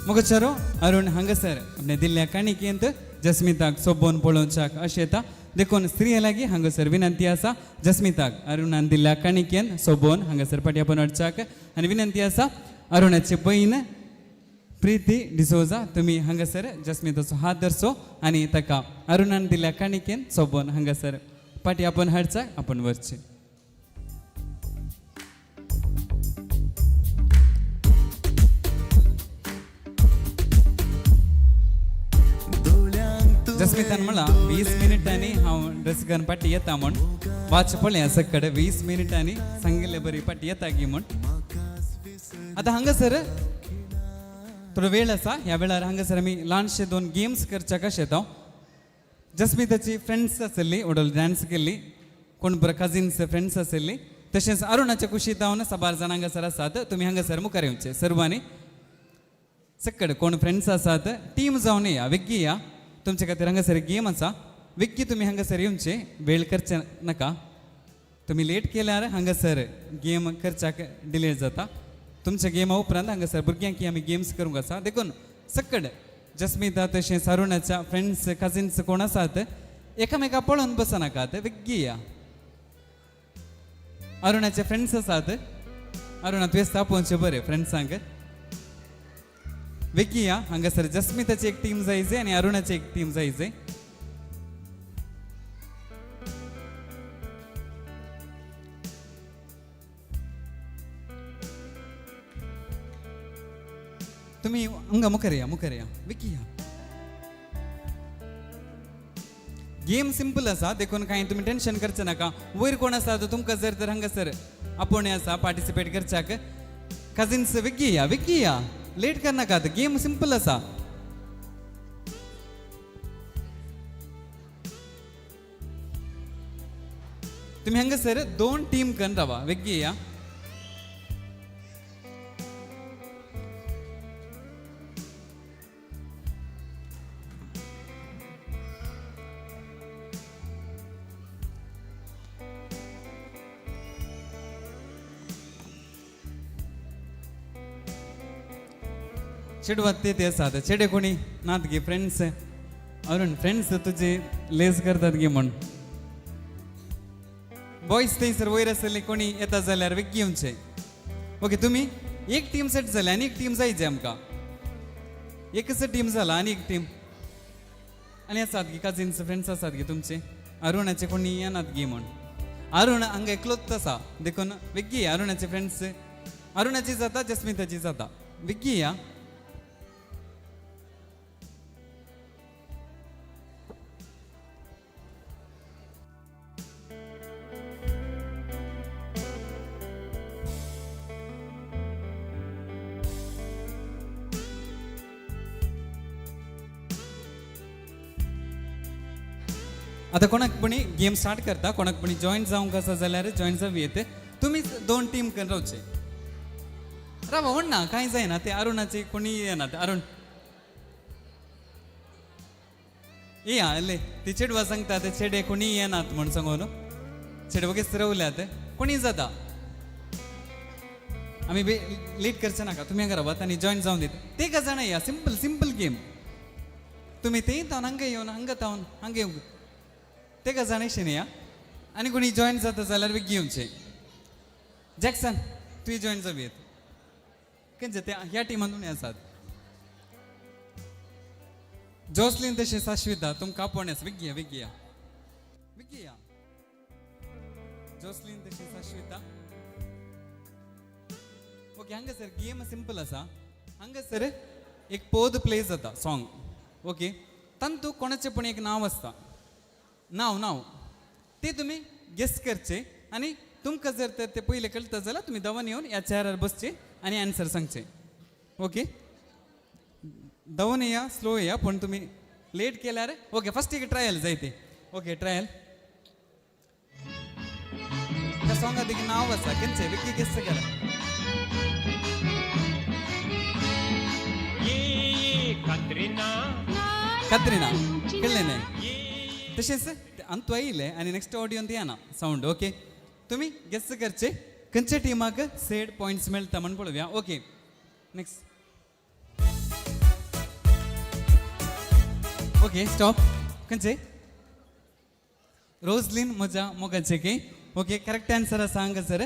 मुगचरो अरुण हांगासर आपणे दिल्ल्या काणिकेंत जस्मिताक सोबोवन पळोवच्याक अशें येता देखून स्त्रियां लागीं हांगासर विनंती आसा जस्मिताक अरुणान दिल्ल्या काणिकेन सोबोवन हांगासर पाटयापन हाडच्याक आनी विनंती आसा अरुणाची भयण प्रीती डिसोजा तुमी हांगासर जस्मिताचो हात धरचो आनी ताका अरुणान दिल्ल्या काणिकेन सोबोवन हांगासर पाटयापन हाडच्याक आपण वरचे जस्मितान म्हणला 20 मिनिटांनी हांव ड्रेस घालून पाटी येता म्हण वाच पळया सकड 20 मिनिटांनी सांगिल्ले बरी पाटी येता गी म्हण आतां हांगासर थोडो वेळ आसा ह्या वेळार हांगासर आमी ल्हानशे 2 गेम्स करच्याक अशें येता जस्मिताची फ्रेंड्स आसली ओडोल डान्स केल्ली कोण बरो कजिन्स फ्रेंड्स आसली तशेंच अरुणाच्या कुशीत हांव साबार जाण हांगासर आसात तुमी हांगासर मुखार येवचे सर्वांनी सकड कोण फ्रेंड्स आसात टीम जावन या वेगळी या तुमचे खातीर हांगासर गेम आसा विक्की तुमी हांगासर येवचे वेळ करचे नाका तुमी लेट केल्यार हांगासर गेम करच्याक डिले जाता तुमच्या गेमा उपरांत हांगासर भुरग्यांक आमी गेम्स करूंक आसा देखून सकड जस्मिता तशेंच अरुणाच्या फ्रेंड्स कजिन्स कोण आसात एकामेका पळोवन बसनाकात वेगळी या अरुणाचे फ्रेंड्स आसात अरुणा तुवें तापोवचें बरें फ्रेंड्सांक वेगळी या हांगासर जस्मिताची एक टीम जायचे आनी अरुणाची एक टीम जायचे तुम्ही हंगा मुखार या विकी या गेम सिंपल असा देखून काही तुम्ही टेन्शन करचे नाका वयर कोण आसा तो तुमकां जर तर हांगासर आपोवणे आसा पार्टिसिपेट करच्याक कजिन्स विकी या लेट कर नाका गेम सिंपल असा तुम्ही हांगासर 2 टीम करून रावा विकी या चिडवत ते असतात चेडे कोणी नात गे फ्रेंड्स अरुण फ्रेंड्स तुझे लेस करतात गे म्हण बॉयज थंयसर वयर आसले कोणी येता जाल्यार वेग घेवचे ओके तुम्ही एक टीम सेट झाली आणि एक टीम जायचे आमकां एकच टीम जाला आणि एक टीम आणि आसात गे कजिन्स फ्रेंड्स आसात गे तुमचे अरुणाचे कोणी येनात गे म्हण अरुण हांगा एकलोच आसा देखून वेग्गी अरुणाचे फ्रेंड्स अरुणाची जाता जस्मिताची जाता वेग्गी या आता कोणाक कोणी गेम स्टार्ट करता कोणाक कोणी जॉईन जावंक आसा जाल्यार जॉईन जावं येते तुम्ही 2 टीम करून रावचे रावा म्हण ना कांय जायना ते अरुणाचे कोणी येना ते अरुण या ले ते चेडवा सांगता ते चेडे कोणी येनात म्हण सांगून चेडे वगैरे रावल्यात कोणी जाता आम्ही लेट करचे नाका तुम्ही हांगा रावात आणि जॉईन जावन दिता ते का जाणा या सिंपल गेम तुम्ही ते येवन हांगा येवन हांगा तावन हांगा येवंक ते का जाणेशे न्ही आणि कोणी जॉईन जाता जाल्यार वेग घेवचे जॅक्सन तुवें जॉईन जावी खंयचे ते ह्या टिमांतून आसात जोसलीन तशें शाश्विता तुमकां आपोवण्यास वेग या जोसलीन तशें शाश्विता ओके हांगासर गेम सिंपल आसा हांगासर एक पोद प्ले जाता सॉंग ओके तातूंत कोणाचें पण एक नांव आसता नाव ते तुम्ही गेस करचे आणि तुमकां जर तर ते पयले कळटा जाल्यार तुम्ही दवन येवन ह्या चेअरार बसचे आणि आन्सर सांगचे ओके दवन या स्लो या पण तुम्ही लेट केल्यार ओके फर्स्ट एक ट्रायल जाय ते ओके ट्रायल त्या सॉंगात एक नाव आसा खंयचें विकी गेस करा कत्रिना कळ्ळें न्ही तशेंच अंतू येयले आणि नेक्स्ट ऑडियोन येना साऊंड ओके तुम्ही गेस करचे खंयच्या टिमाक सेड पॉइंट्स मेळटा म्हण पळोवया ओके नेक्स्ट ओके स्टॉप खंयचे रोजलिन म्हज्या मोगाचे की ओके करेक्ट आन्सर आसा हांगासर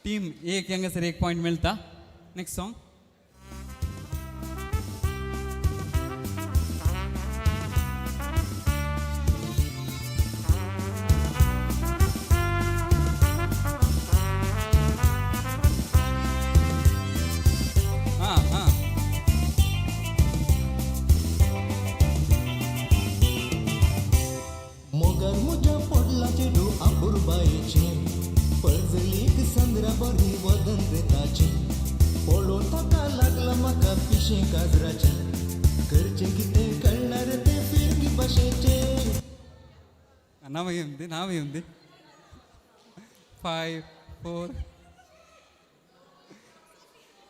टीम एक हांगासर 1 पॉइंट मेळटा नेक्स्ट सॉंग मोगर मुझ्या पडला चेडू आपुरबायेचे पळजलीक संद्रा बरी वदन रेताचे पळो ताका लागला म्हाका पिशे काजराचे करचे कितें कळणार ते फिरकी भाशेचे नाव येऊन दे 5 4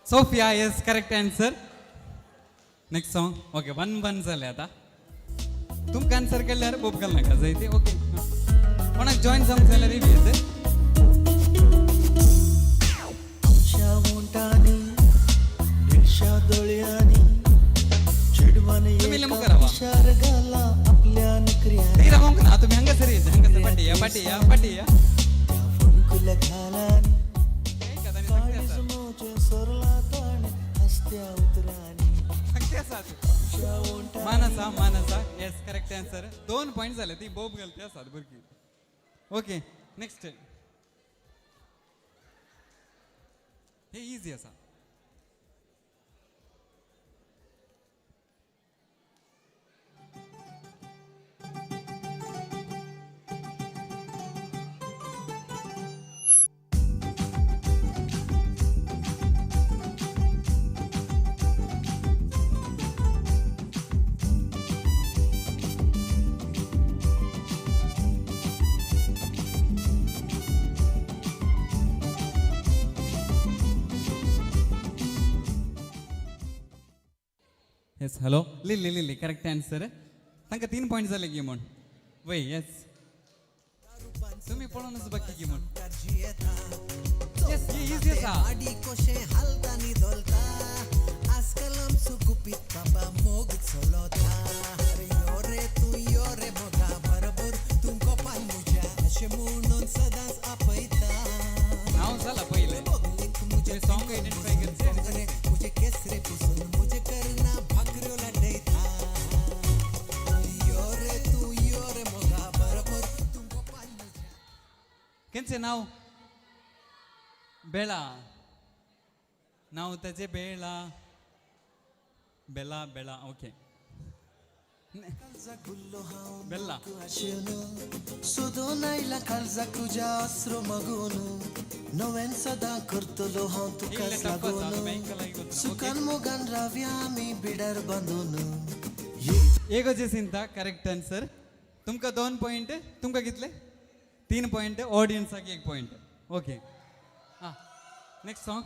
Sophia yes correct answer next song okay 1-1 जाले आता तुमकां आन्सर केल्यार बोब घाल नाका जाय ते ओके कोणाक जॉईन जावंक जाल्यार येते आमच्या वोंटांनी दिलशा दोळ्यांनी चिडवान तुम्ही लिंबू करावा शार घाला आपल्या नकऱ्या ते रावंक ना तुम्ही हांगासर येते हांगासर पाटी या फुंकुल घालानी काळीज मोचे सरला ताण हस्त्या उतरानी मानसा येस करेक्ट आन्सर 2 पॉइंट झाले ती बोब घालते आसात भुरगी ओके नेक्स्ट हे इझी आसा येस हॅलो लिहिली लिहिली करेक्ट आन्सर तांकां 3 पॉईंट झाले की म्हण वय येस तुम्ही पळोवनच बाकी की म्हण येस इजी आसा आडी कोशे हालतानी दोलता आजकाल आमचो गुपीत बाबा मोग चलोता अरे यो रे मोगा बरोबर तुमको पान मुजा अशें म्हणून सदांच आपयता नाव झाला पहिले मुझे सॉन्ग आयडेंटिफाय करते रे मुझे केसरे पुसून मुझे करना भाकऱ्यो लाडयता यो रे मोगा बरोबर तुमको पान मुजा केंचे नाव बेळा नाव त्याचे बेळा बेला बेळा ओके बेल्ला सोदोनायला काळजा तुझ्या अस्रो मागून नव्यान सदां करतलो हांव तुकाच लागून सुखान मोगान रावया आमी बिडार बांदून एक अशें चिंता करेक्ट आन्सर तुमकां 2 पॉईंट तुमकां कितले 3 पॉईंट ऑडियन्साक 1 पॉईंट ओके हां नेक्स्ट सॉंग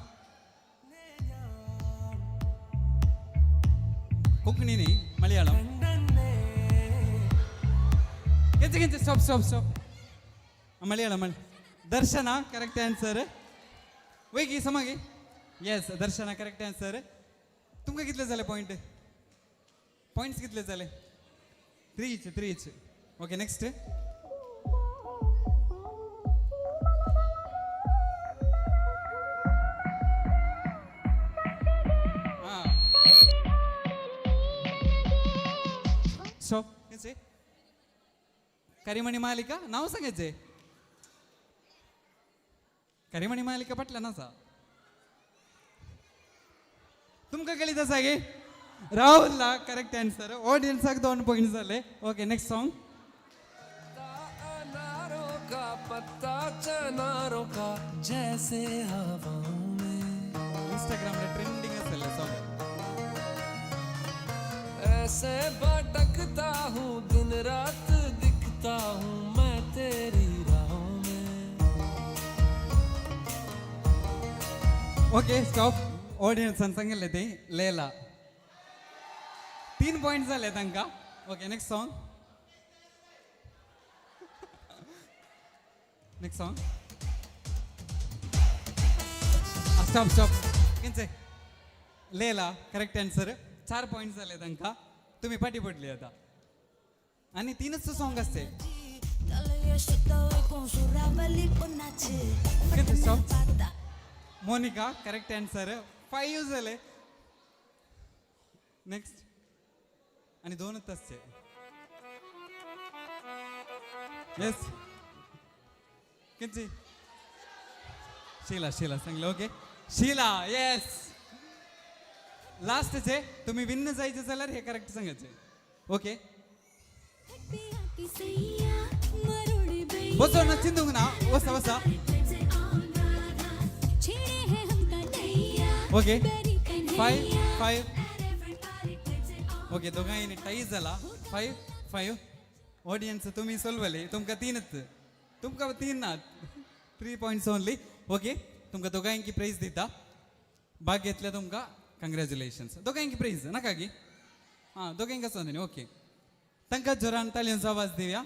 कोंकणी न्ही मलयाळम केंचे केंचे stop stop stop Malayalam Darshana correct answer वय की समागे येस दर्शना करेक्ट आन्सर तुमकां कितले जाले पॉईंट पॉईंट्स कितले जाले 3 ओके नेक्स्ट स्टॉप केंचे करिमणी मालिका नाव सांगायचे करिमणी मालिका पटला ना सा तुमका कळीत आसा गे राहुलला करेक्ट आन्सर ऑडियन्साक 2 पॉईंट झाले ओके नेक्स्ट सॉन्ग का पत्ता चनारों का जैसे हवाओं में इंस्टाग्रामला ट्रेंडिंग असेल सॉन्ग ऐसे भटकता हूँ दिन रात दिखता हूँ मैं तेरी राहों में ओके स्टॉप ऑडियन्सान सांगितले ते लेला 3 पॉईंट झाले तांकां okay next song next song stop stop केंचे लेला करेक्ट आन्सर 4 पॉईंट झाले तांकां तुम्ही पाठी पडली आता आणि 3च सॉन्ग असते स्टॉप मोनिका करेक्ट आन्सर 5 झाले नेक्स्ट आणि 2च असते येस किती शीला सांगलं ओके शीला येस लास्टचे तुम्ही विन्न जायचे जाल्यार हे करेक्ट सांगायचे ओके बसो ना चिंतूंक ना वसा वसा ओके 5 ओके दोघांनी टाईज झाला 5 ऑडियन्स तुम्ही सोलवले तुमका 3च तुमका 3 ना 3 पॉईंट्स ओनली ओके तुमका दोघांकी प्राइज दिता भाग घेतल्या तुमका कंग्रॅच्युलेशन्स दोघांकी प्राइज नाका की हां दोघांक कसं ओके तांकां जोरान तालयांचो आवाज दिवया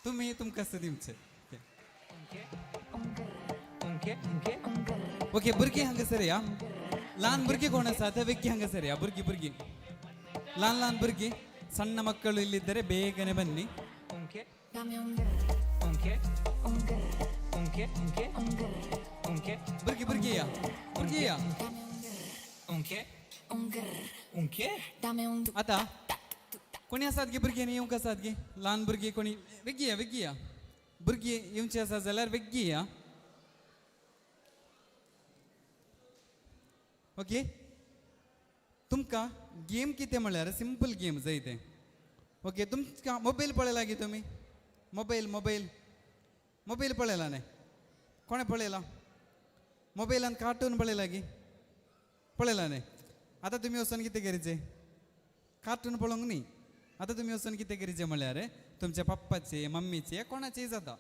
तुम्ही तुमकां दिवचे ओके भुरगीं हांगासर या ल्हान भुरगीं कोण आसा ते व्यक्ती हांगासर या भुरगीं ल्हान भुरगीं ಸಣ್ಣ ಮಕ್ಕಳು ಇಲ್ಲಿದ್ದರೆ ಬೇಗನೆ ಬನ್ನಿ ಬುರ್ಗಿಯಾ आता कोणी आसात गे भुरगीं येवंक आसात गे ल्हान भुरगीं कोणी वेगळी भुरगीं येवची आसा जाल्यार वेगळी या ओके तुमकां गेम कितें म्हळ्यार सिंपल गेम जाय तें ओके तुमकां मोबायल पळयला गे तुमी मोबायल पळयला न्ही कोणें पळयला मोबायलान कार्टून पळयला गे पळयला न्ही आतां तुमी वचून कितें करचें कार्टून पळोवंक न्ही आतां तुमी वचून कितें करचें म्हळ्यार तुमच्या पप्पाचे मम्मीचे कोणाचेय जाता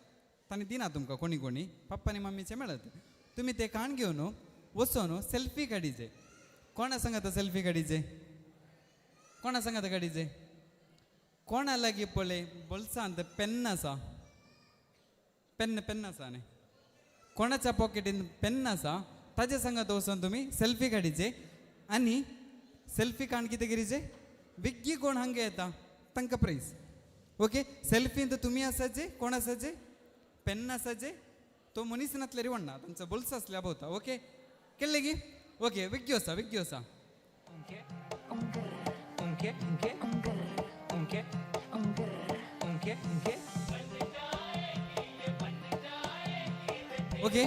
तांणी दिना तुमकां कोणी पप्पा आनी मम्मीचे मेळत तुमी ते काण घेवन वचून सेल्फी काडीचे कोणा सांगात सेल्फी काडीचे कोणा सांगात गाडीचे कोणा लागी पळय बोल्सांत पेन आसा पेन आसा न्ही कोणाच्या पॉकेटीन पेन आसा ताजे सांगात वचून तुमी सेल्फी काडीचे आनी सेल्फी काण कितें करीचे विग्गी कोण हांगा येता तांकां प्रायज ओके सेल्फीन तुमी आसाचे कोण आसाचे पेन आसाचे तो मनीस नासल्यार म्हणना तुमचो बोल्स आसल्या भोवता ओके केल्ले गी ओके विग्ग्यो आसा ओके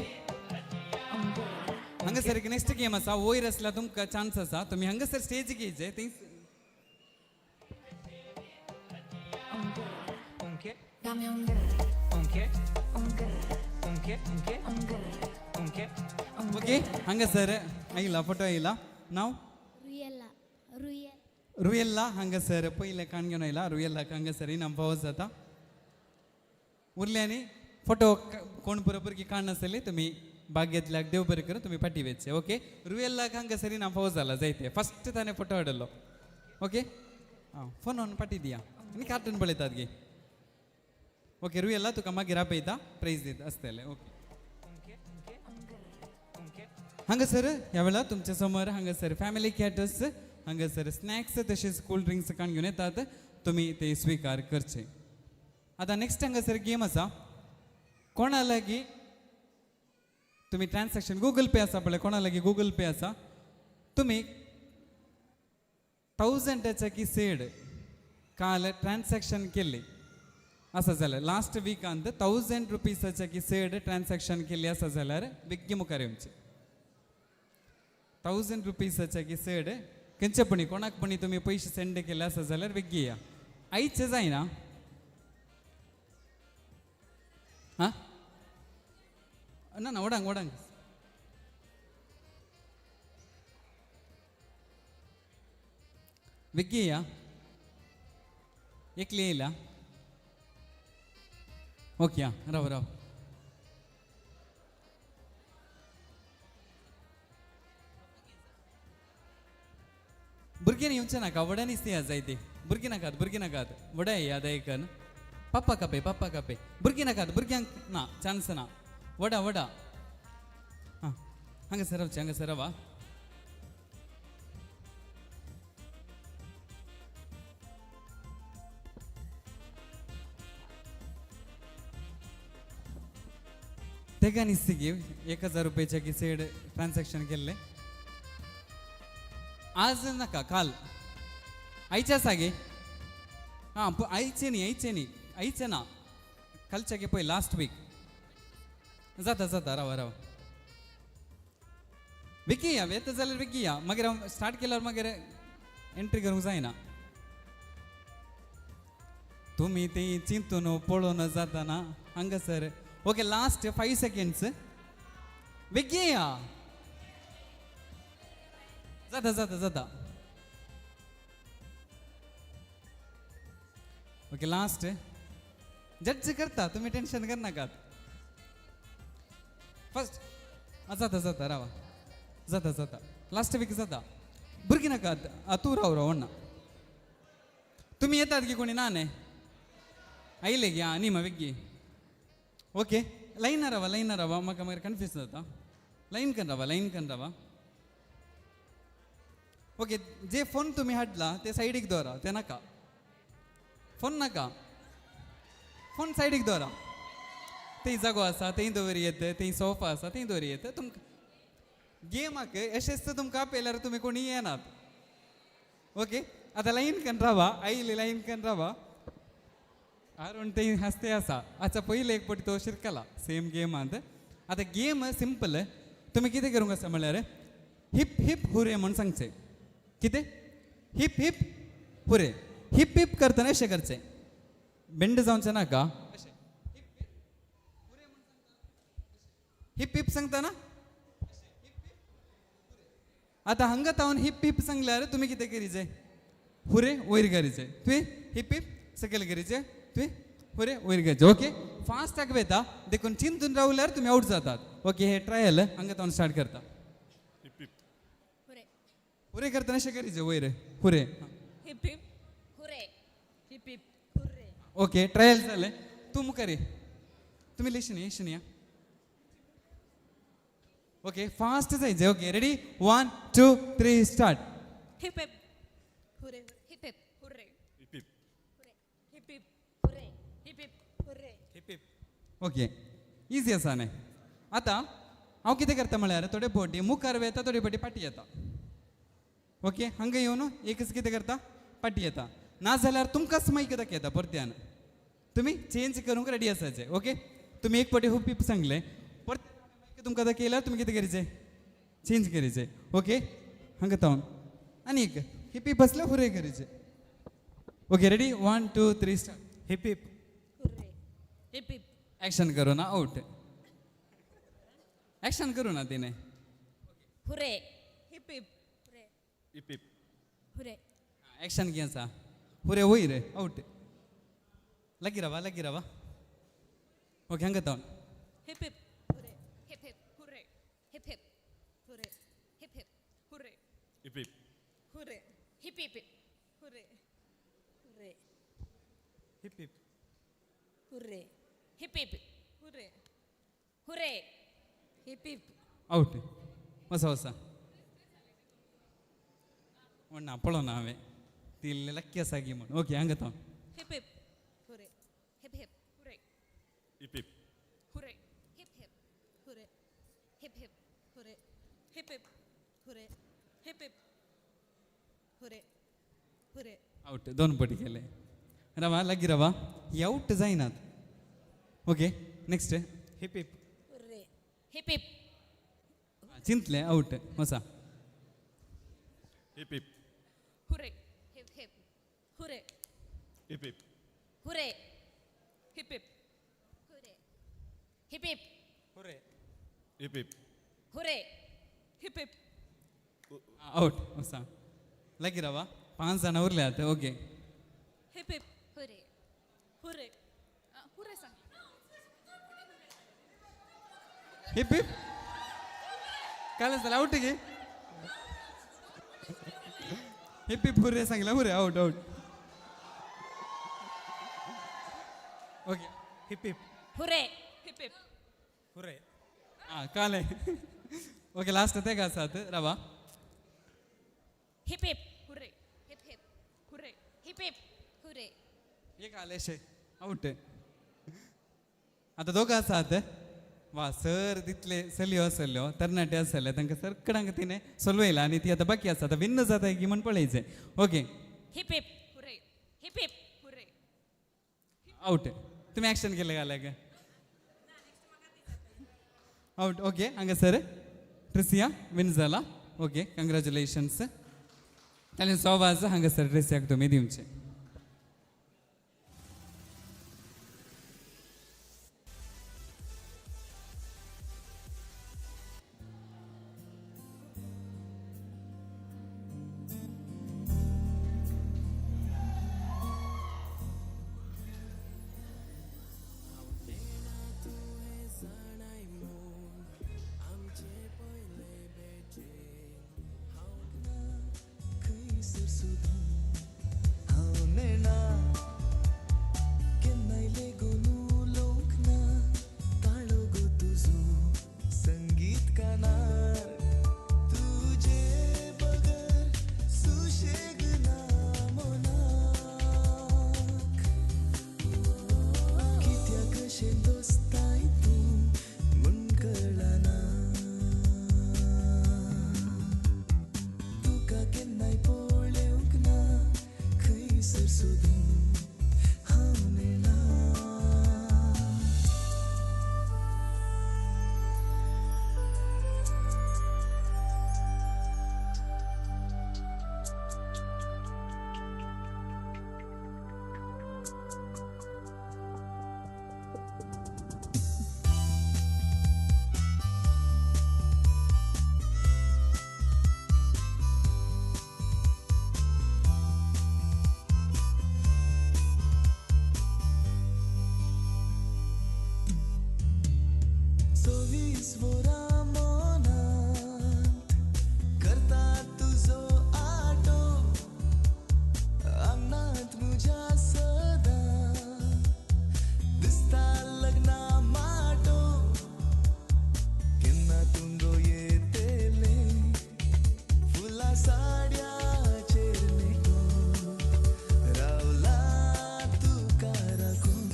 हांगासर नेक्स्ट गेम आसा वयर आसल्यार तुमकां चान्स आसा तुमी हांगासर स्टेजीक येयचे थंय ओके हांगासर आयला फोटो आयला नाव रुयेल्ला हांगासर पयले काण घेवन आयला रुयेल्लाक हांगासर इनाम फावत जाता उरल्यांनी फोटो कोण बरोबर की काण नासतली तुमी बागेतल्याक देव बरें करून तुमी फाटी वेचचे ओके रुयेल्लाक हांगासर इनाम फावत जाला जायते फस्ट ताणें फोटो हाडलो ओके आं फोन ऑन फाटी दिया आनी कार्टून पळयतात गे ओके रुयेल्ला तुका मागीर आपयता प्रायज दिता आसतलें ओके हांगासर ह्या वेळार तुमच्या समोर हांगासर फॅमिली कॅटर्स हांगासर स्नॅक्स तशेंच कोल्ड ड्रिंक्स काण घेवन येतात तुमी ते स्विकार करचे आतां नेक्स्ट हांगासर गेम आसा कोणा लागीं तुमी ट्रान्सॅक्शन गूगल पे आसा पळय कोणा लागीं गूगल पे आसा तुमी 1000 की सेड काल ट्रान्सॅक्शन केल्ली आसा जाल्यार लास्ट विकांत 1000 रुपीसाच्या की सेड ट्रान्सॅक्शन केल्ली आसा जाल्यार बेग्गी मुखार येवचे 1000 रुपीसाच्या की सेड खंयचे पणी कोणाक पणी तुमी पयशे सेंड केले आसा जाल्यार बेग्गी या आयचे जायना हां ना ओडांग बेग्गी या एकली येयला ओके हां राव भुरगीं येवचे नाका वड्यांनीच ती जायती भुरगीं नाकात वड्या येयात एकन पप्पा कापे भुरगीं नाकात भुरग्यांक ना चान्स ना वडा हां हांगासर रावा तेका निस्ती घेव 1000 रुपयाच्या की सेड ट्रान्सॅक्शन केल्ले आज नाका काल आयच्या सागे हां आयचे ना कालच्या गे पळय लास्ट वीक जाता रावा विकी या येता जाल्यार विकी या मागीर हांव स्टार्ट केल्यार मागीर एंट्री करूंक जायना तुमी ती चिंतून पळोवन जाता हांगासर ओके लास्ट 5 सेकंड्स विकी या जाता ओके लास्ट जड्ज करता तुम्ही टेन्शन कर नाकात फर्स्ट जाता रावा जाता लास्ट वीक जाता भुरगीं नाकात तूं राव अण्णा तुम्ही येतात की कोणी ना न्ही आयले गे न्ही मा वेग्गी ओके लाईन रावा म्हाका मागीर कन्फ्यूज जाता लाईन कन रावा ओके जे फोन तुम्ही हाडला ते सायडीक दवरा ते नाका फोन सायडीक दवरा थंय जागो आसा थंय दवर येता थंय सोफा आसा थंय दवर येता तुमकां गेमाक अशेंच तुमकां आपयल्यार तुमी कोणी येनात ओके आतां लाईन कन रावा आयली लाईन कन रावा अरुण थंय हस्ते आसा अच्छा पयले एक पटी तो शिरकला सेम गेमांत आतां गेम सिंपल तुमी कितें करूंक आसा म्हळ्यार हिप हुरे म्हूण सांगचें कितें हिप हुरे हिप करतना अशें करचें बेंड जावचें नाका हिप सांगता ना आतां हांगा तावन हिप सांगल्यार तुमी कितें करीचें हुरे वयर करीचें तुवें हिप सकयल करीचें तुवें हुरे वयर घ्यायचें ओके फास्ट आगवेता देखून चिंतून रावल्यार तुमी आउट जातात ओके हे ट्रायल हांगा तावन स्टार्ट करता हुरे करतना अशें करीचें वयर hooray hip hip hooray hip hip hooray okay trial झाले तू मुखारी तुम्ही लिशन येशन या ओके फास्ट जायचे okay ready 1 2 3 start hip hip hooray hip hip hooray Hip hip. Hip hip hooray hip hip hooray Hip hip. Okay easy असा नाही आता हांव कितें करता म्हळ्यार थोडे फावटी मुखार येता थोडे फावटी पाटी येता ओके हांगा येवन एकच कितें करता पाटी येता नाजाल्यार तुमकांच मायक दाखयता परत्यान तुमी चेंज करूंक रेडी आसाचे ओके तुमी एक फावटी हुप सांगले परत मायक तुमकां दाखयल्यार तुमी कितें करचें चेंज करचें ओके हांगा तावन आनी एक हिप हिप आसल्यार हुरे करचें okay ready 1 2 3 start Hip hip. Hooray hip hip action करू ना आउट ॲक्शन करू ना तिने hooray hip hip Hip hip. Hooray action कितें आसा हुरे वय रे आउट लगी रावा ओके हांगा तावन hip hip hooray hip hip hooray hip hip hooray hip hip hooray Hip hip. Hooray hip hip hooray hooray Hip hip. Hooray hip hip hooray hooray hip hip out ಹೊಸ ಒಣ್ಣ ಪಳೋ ನಾವೇ ತಿಲ್ಲಿ ಲಕ್ಕಿಯಸಾಗಿ ಮಾಡಿ okay ಹಂಗ ತಾವ್ hip hip hooray hip hip hooray Hip hip. Hooray hip hip hooray hip hip hooray hip hip hooray hip hip hooray hooray out दोन पटी केले रवा लगी रवा ही आउट जायनात okay next Hip hip. Hooray hip hip चिंतले out ಹೊಸ Hip hip. Hooray hip hip hooray Hip hip. Hooray hip hip hooray hip hip Hooray. Hip hip. Hooray hip hip out ಹೊಸ लगी रवा 5 जण उरले आता okay hip hip hooray hooray hooray सांग hip hip काय झालं आउट गे हिप हिप हुरे सांगितलं hooray out out okay Hip hip. Hooray hip hip Hooray. हां काले ओके लास्ट ते का साथ रवा hip hip hooray hip hip hooray hip hip hooray एक आलेशे आउट आता दोघं आसात वा सर तितले सल्यो तरणाटे आसले तांकां सरकडांक तिने सोलवयला आनी ती आतां बाकी आसा आतां विन्न जाता की म्हण पळयचें okay hip hip hooray hip hip hooray out तुम्ही ॲक्शन केलं घालाय का आउट ओके हांगा सर ट्रिसिया विन जाला ओके कंग्रॅच्युलेशन्स ताणें सोवाज हांगा सर ट्रिसियाक तुमी दिवचे माड्याचेर न्हिदून रावला तुका राखून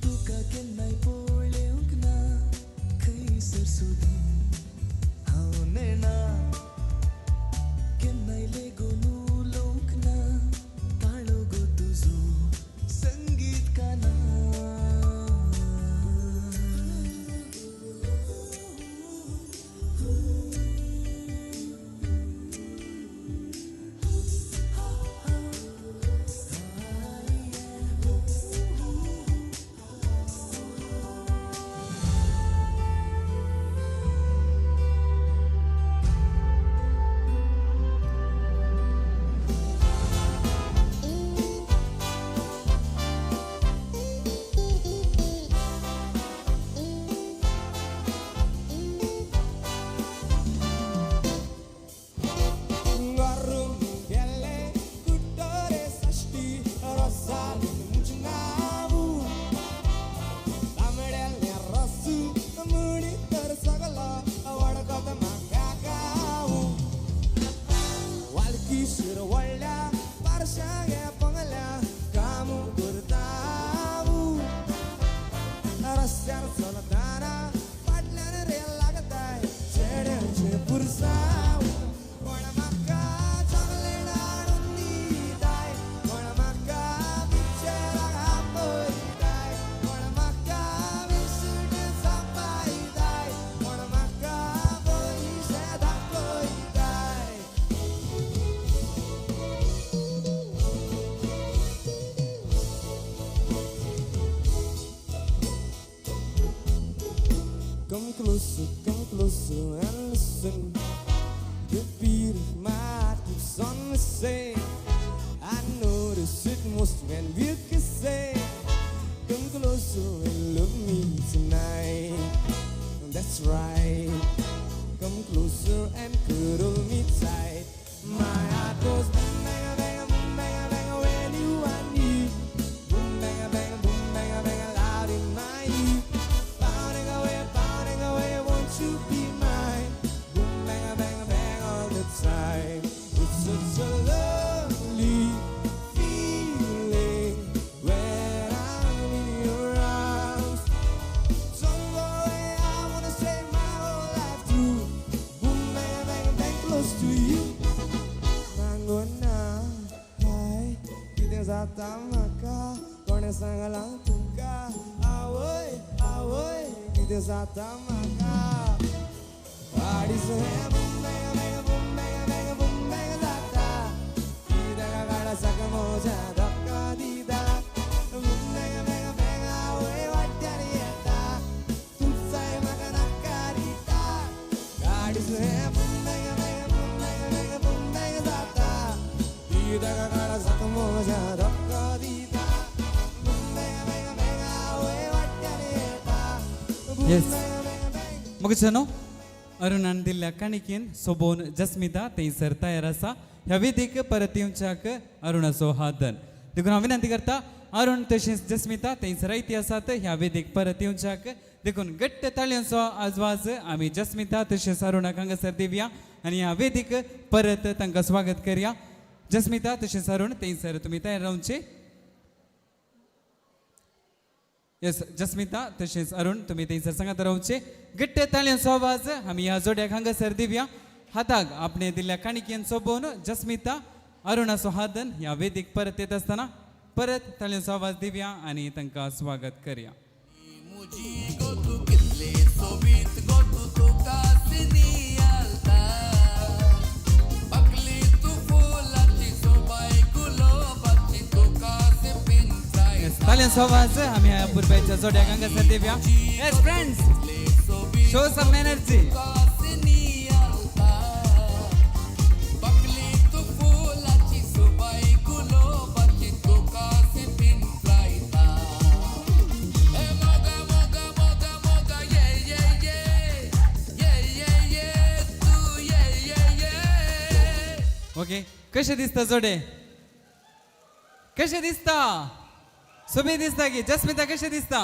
तुका केन्नाय पळोवंक ना खंयसर सोदून हांव नेना केन्नाय लेगून उलोवंक ना ताळो गो तुजो संगीत काना Come closer and listen. The beat of my heart keeps on the same. I notice it most when we kiss say. Come closer and love me tonight. That's right. Come closer and cuddle me tight. My heart goes boom bang bang boom bang bang when you and me. Boom bang bang boom bang bang loud in my ear. Pounding away, won't you be mine? Boom bang bang bang all the time. It's such a lovely feeling when I'm in your arms. Don't go away, I wanna stay my whole life through. Boom bang bang bang close to you. Mango na, hi, कितें जाता म्हाका कोणे सांगलां तुका आवय आवय कितें जाता म्हाका वाडीस हें boom bang bang boom bang bang boom bang जाता कित्याक गाडासाक म्हज्या धक्का दिता boom bang bang bang आवय वाट्यार येता तुमचाय म्हाका नाका दिता गाडीस हें boom bang bang boom bang bang boom bang जाता कित्याक गाडासाक म्हज्या धक्का दिता boom bang bang bang आवय वाट्यार येता येस मुगचनो अरुणान दिल्ल्या काणिकेन सोबोन जस्मिता थंयसर तयार आसा ह्या वेदीक परत येवच्याक अरुणाचो हातन देखून हांव विनंती करता अरुण तशेंच जस्मिता थंयसर आयती आसात ह्या वेदीक परत येवच्याक देखून घट्ट ताळयांचो आवाज आमी जस्मिता तशेंच अरुणाक हांगासर दिवया आनी ह्या वेदीक परत तांकां स्वागत करया जस्मिता तशेंच अरुण थंयसर तुमी तयार रावचे येस जस्मिता तशेंच अरुण तुमी थंयसर सांगात रावचे घट्ट ताळयांचो आवाज आमी ह्या जोड्याक हांगासर दिवया हाताक आपणे दिल्ल्या काणिकेन सोबोवन जस्मिता अरुणाचो हातन ह्या वेदीक परत येत आसतना परत ताळयांचो आवाज दिवया आनी तांकां स्वागत करया मुजी गो तू कितले सोबीत गो तू तुका सिनियालता पकली तू फुलाची सोबाय गुलाबाची तुका सिपिन येस ताळयांचो आवाज आमी ह्या पुरब्याच्या जोड्याक हांगासर दिवया yes friends show some energy पकली तू फुलाची सोबाय गुलाबाची तुका सिपिन फ्लायता ए मोगा मोगा मोगा मोगा ये ये ये ये ये ये तू ये ये ये ओके कशें दिसता जोडे कशें दिसता सुबी दिसता गी जस्मिता कशें दिसता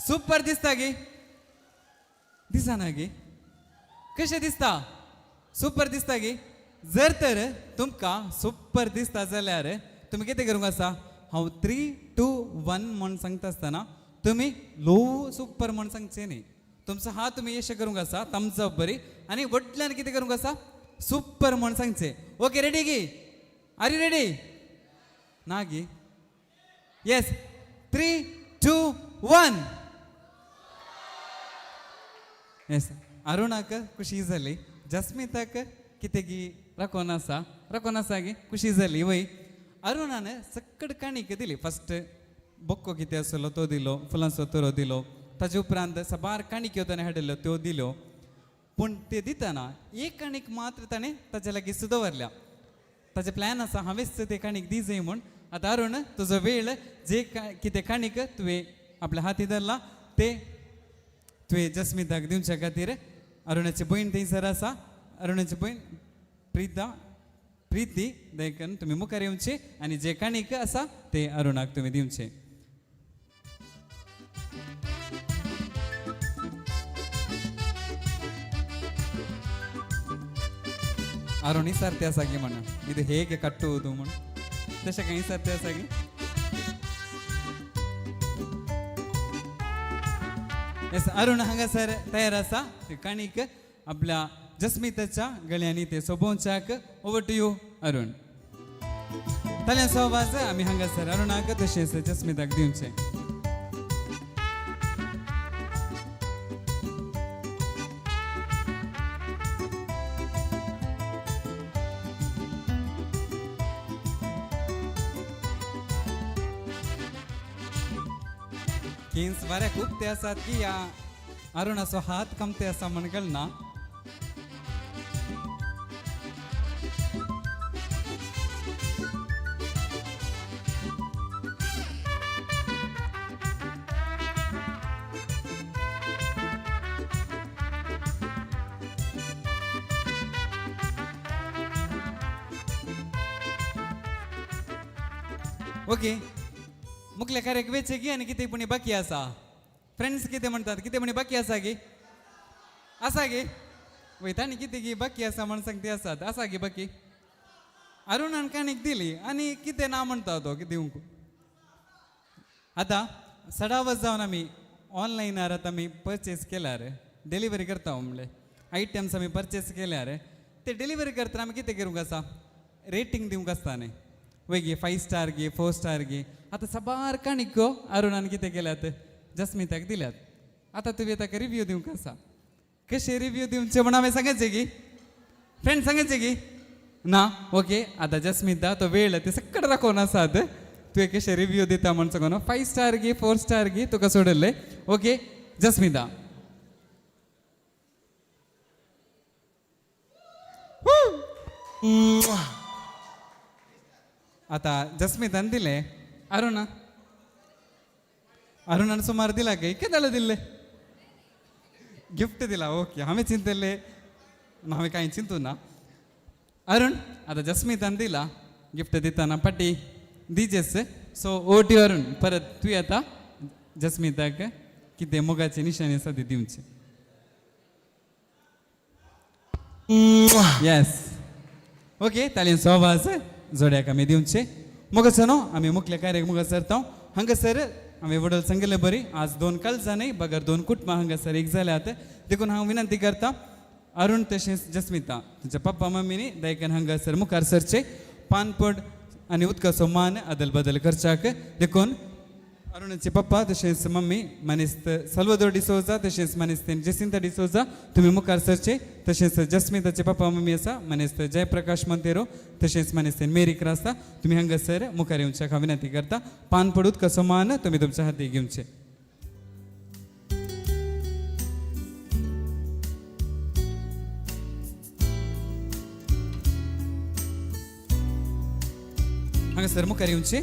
सुपर दिसता गी दिसना गी कशें दिसता सुपर दिसता गी जर तर तुमकां सुपर दिसता जाल्यार तुम्ही कितें करूंक आसा हांव 3, 2, 1 म्हण सांगता आसतना तुम्ही लो सुपर म्हण सांगचे न्ही तुमचो हात तुम्ही अशें करूंक आसा थम्स अप बरी आनी वटल्यान कितें करूंक आसा सुपर म्हण सांगचे ओके रेडी गी आर यू रेडी ना गी येस 3, 2, 1 येस अरुणाक खुशी जाली जस्मिताक कितें गी राखोन आसा गी खुशी जाली वय अरुणान सक्कड काणीक दिली फस्ट बक्को कितें आसलो तो दिलो फुलांचो तोरो दिलो ताजे उपरांत साबार काणिक्यो ताणें हाडिल्ल्यो त्यो दिल्यो पूण ते दितना एक काणीक मात्र ताणें ताचे लागीं सुदवरल्या ताजें प्लॅन आसा हांवेंच ते काणीक दी जाय म्हूण आतां अरुण तुजो वेळ जे कितें काणीक तुवें आपल्या हाती धरला ते तुवें जस्मिताक दिवच्या खातीर अरुणाची भयण थंयसर आसा अरुणाची भयण प्रीती देखून तुम्ही मुखार येवचे आनी जे काणीक आसा ते अरुणाक तुम्ही दिवचे अरुणी सारते आसा गी म्हणा ಇದು ಹೇಗೆ ಕಟ್ಟುವುದು म्हण तशें काही सारते आसा गी येस अरुण हांगासर तयार आसा ते काणीक आपल्या जस्मिताच्या गळ्यांनी ते सोबोवच्याक ओवर टू यू अरुण ताल्यांचो आवाज आमी हांगासर अरुणाक तशेंच जस्मिताक दिवचे केन्स बऱ्याक उक्ते आसात की या अरुणाचो हात कमते आसा म्हण कळना ओके मुखल्या कार्याक वेचे गी आनी कितें पुणी बाकी आसा फ्रेंड्स कितें म्हणटात कितें म्हणी बाकी आसा गी वयता आनी कितें गी बाकी आसा म्हण सांगते आसात आसा गी बाकी अरुणान काणीक दिली आनी कितें ना म्हणटा तो कितें दिवंक आतां 6:30 जावन आमी ऑनलायनार आतां आमी परचेस केल्यार डिलिव्हरी करता म्हणले आयटम्स आमी परचेस केल्यार ते डिलिव्हरी करतना आमी कितें करूंक आसा रेटींग दिवंक आसता न्ही वय गे 5 स्टार गे 4 स्टार गे आतां साबार काणीक गो अरुणान कितें केल्यात जस्मिताक दिल्यात आतां तुवें ताका रिव्यू दिवंक आसा कशें रिव्यू दिवचे म्हण हांवें सांगचे गी फ्रेंड सांगचे गी ना ओके आतां जस्मिता तो वेळ ते सक्कड राखोन आसात तुवें कशें रिव्यू दिता म्हण सांगून 5 स्टार गी 4 स्टार गी तुका सोडले ओके जस्मिता आता जस्मितान दिले अरुणान सुमार दिला काही केदाला दिले गिफ्ट दिला ओके हांवें चिंतले हांवें कांय चिंतू ना अरुण आता जस्मितान दिला गिफ्ट दिताना पाटी दिजेस सो ओटी अरुण परत तुवें आतां जस्मिताक कितें मोगाची निशाणी आसा ती दिवची येस ओके ताल्यांचो आवाज जोड्याक आमी दिवचे मुखार न्हू आमी मुखल्या कार्याक मुखार सरता हांगासर हांवें वडोल सांगिल्लें बरी आज 2 काळजांनी बगर 2 कुटुंबां हांगासर एक जाल्यात देखून हांव विनंती करता अरुण तशेंच जस्मिता तुमच्या पप्पा मम्मीनी दयेन हांगासर मुखार सरचे पानपड आनी उदकाचो मान अदल बदल करच्याक देखून अरुणाचे पप्पा तशेंच मम्मी मनीस्त सल्वदोर डिसोजा तशेंच मनीस्तेन जेसिंता डिसोजा तुमी मुखार सरचे तशेंच जस्मिताचे पप्पा मम्मी आसा मनीस्त जयप्रकाश मोंतेरो तशेंच मनीस्तेन मेरी क्रास्ता तुमी हांगासर मुखार येवच्याक हांव विनंती करता पान पडूत कसो मान तुमी तुमच्या हाती घेवचे हांगासर मुखार येवचे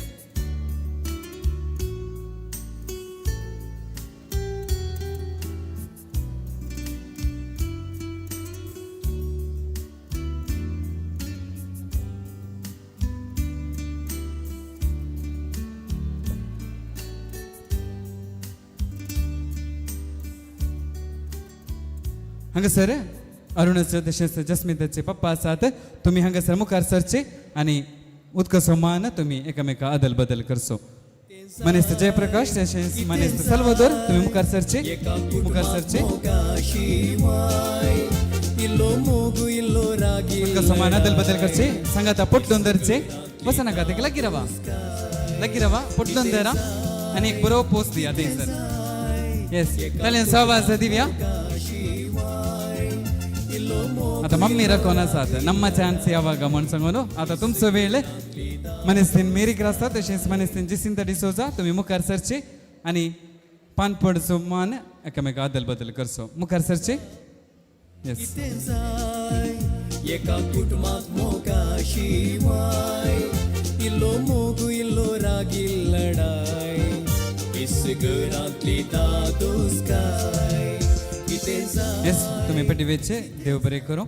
हांगासर अरुणाचं तसेच जस्मिताचे पप्पा आसात तुम्ही हांगासर मुखार सरचे आणि उदकाचो मान तुम्ही एकामेका अदल बदल करसो मनेस्त जयप्रकाश तसेच मनेस्त सल्वादोर तुम्ही मुखार सरचे उदकाचो मान अदल बदल करचे सांगाता पोटलोन धरचे बसा नका ते लगी रवा पोटलोन धरा आणि एक बरो पोस्ट दिया ते सर येस ताल्यान सहवास दिव्या आता मम्मी रकोन आसात ನಮ್ಮ ಚಾನ್ಸ್ ಯಾವಾಗ ಮನ್ಸಂಗೋನು आता तुमचं वेळ मनेस्तीन मेरी क्रास्ता तसेच मनेस्तीन जिसिंता डिसोजा तुम्ही मुखार सरचे आणि पानपडचो मान एकामेका अदल बदल करसो मुखार सरचे येस एका कुटुंबात मोगा शिवाय इल्लो मोगू इल्लो रागील लढाई इस घरातली दादोस काय किती येस तुम्ही पटिवेचे देव बरे करो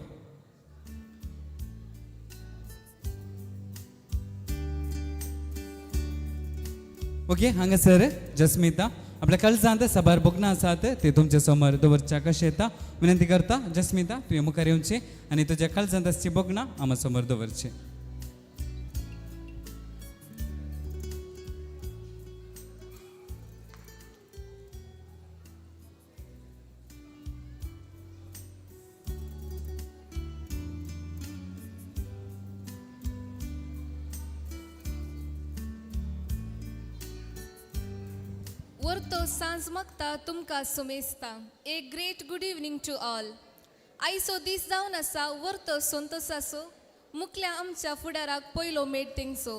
ओके हांगासर जस्मिता आपल्या कळजांत सभार बोगना आसात ते तुमच्या समोर दवरच्या कशें येता विनंती करता जस्मिता तुवें मुखार येवचें आनी तुज्या कळजांत आसची बोगना आमा समोर दवरचें वर्तो सांज मागता तुमकां सुमेस्ता एक great good evening to all आयचो दीस जावन आसा वर्तो संतोसाचो मुखल्या आमच्या फुडाराक पयलो मेट तेंगसो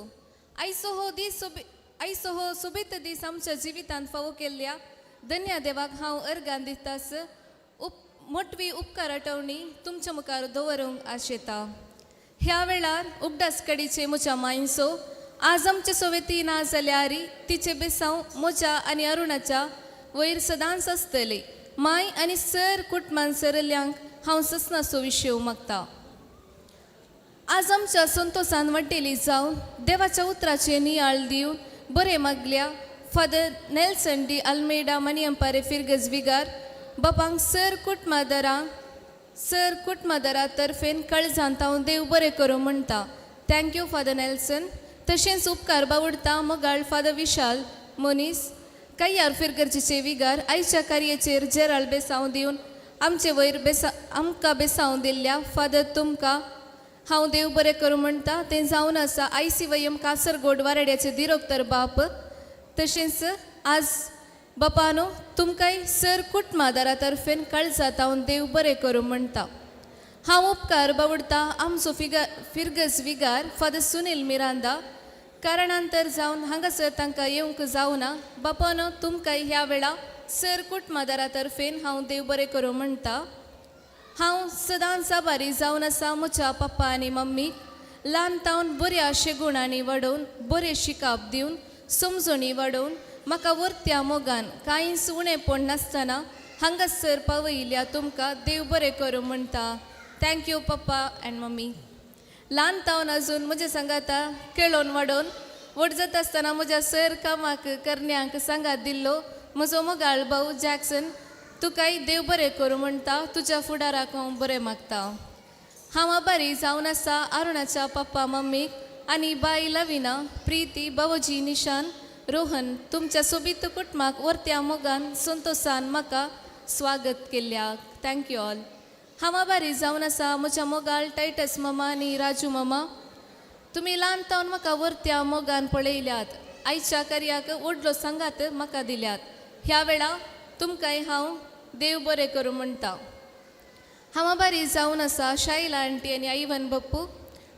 आयचो हो सोबीत दीस आमच्या जिवितांत फावो केल्ल्या धन्य देवाक हांव अर्गान दितास मोठवी उपकार आठवणी तुमच्या मुखार दवरूंक आशेता ह्या वेळार उगडास कडीचे म्हज्या मायंसो आज आमचे सोवेती ना जाल्यार तिचे बेसांव म्हज्या आनी अरुणाच्या वयर सदांच आसतले माय आनी सर कुटुंबान सरल्यांक हांव ससनाचो विशय मागता आज आमच्या संतोषान वाडटेली जावन देवाच्या उतराचे नियाळ दिवन बरे मागल्या फादर नेल्सन डी अल्मेडा मनियंपारे फिरगज विगार बापांक सर कुटुंबादरा तर्फेन काळजांत हांव देव बरें करूं म्हणटा थँक्यू फादर नेल्सन तशेंच उपकार बावडटा मोगाळ फादर विशाल मनीस कांयार फिरगर्जीचे विगार आयच्या कार्याचेर जेराळ बेसांव दिवन आमचे वयर आमकां बेसांव दिल्ल्या फादर तुमकां हांव देव बरें करूं म्हणटा तें जावन आसा ICYM कासरगोड वारेड्याचे दिरोक्तर बाप तशेंच आज बापानो तुमकांय सर कुटुंबादारा तर्फेन काळजांत हांव देव बरें करूं म्हणटा हांव उपकार बावडटा आमचो फिरगज विगार फादर सुनील मिरांदा कारणांतर जावन हांगासर तांकां येवंक जावना बापानो तुमकांय ह्या वेळा सर कुटुंबादारा तर्फेन हांव देव बरें करूं म्हणटा हांव सदांच आभारी जावन आसा म्हज्या पप्पा आनी मम्मीक ल्हानतावन बऱ्या शेगुणांनी वाडोवन बरें शिकाप दिवन समजणी वाडोवन म्हाका वर्त्या मोगान कांयच उणेंपण नासतना हांगासर पावयल्या तुमकां देव बरें करूं म्हणटा थँक्यू पप्पा अँड मम्मी ल्हानतावन अजून म्हजे सांगाता केळोन वाडोवन व्हड जाता आसतना म्हज्या सर कामाक करण्यांक सांगात दिल्लो म्हजो मोगाळ भाऊ जॅक्सन तुकांय देव बरें करूं म्हणटा तुज्या फुडाराक हांव बरें मागता हांव आभारी जावन आसा अरुणाच्या पप्पा मम्मीक आनी बाय लविना प्रीती बावजी निशान रोहन तुमच्या सोबीत कुटुंबाक वर्त्या मोगान संतोषान म्हाका स्वागत केल्ल्याक थँक्यू ऑल हांव आभारी जावन आसा म्हज्या मोगाळ टायटस मामा आनी राजू मामा तुमी ल्हानतावन म्हाका वर्त्या मोगान पळयल्यात आयच्या कार्याक व्हडलो सांगात म्हाका दिल्यात ह्या वेळा तुमकांय हांव देव बरें करूं म्हणटा हांव आभारी जावन आसा शायला आंटी आनी आयवन बप्पू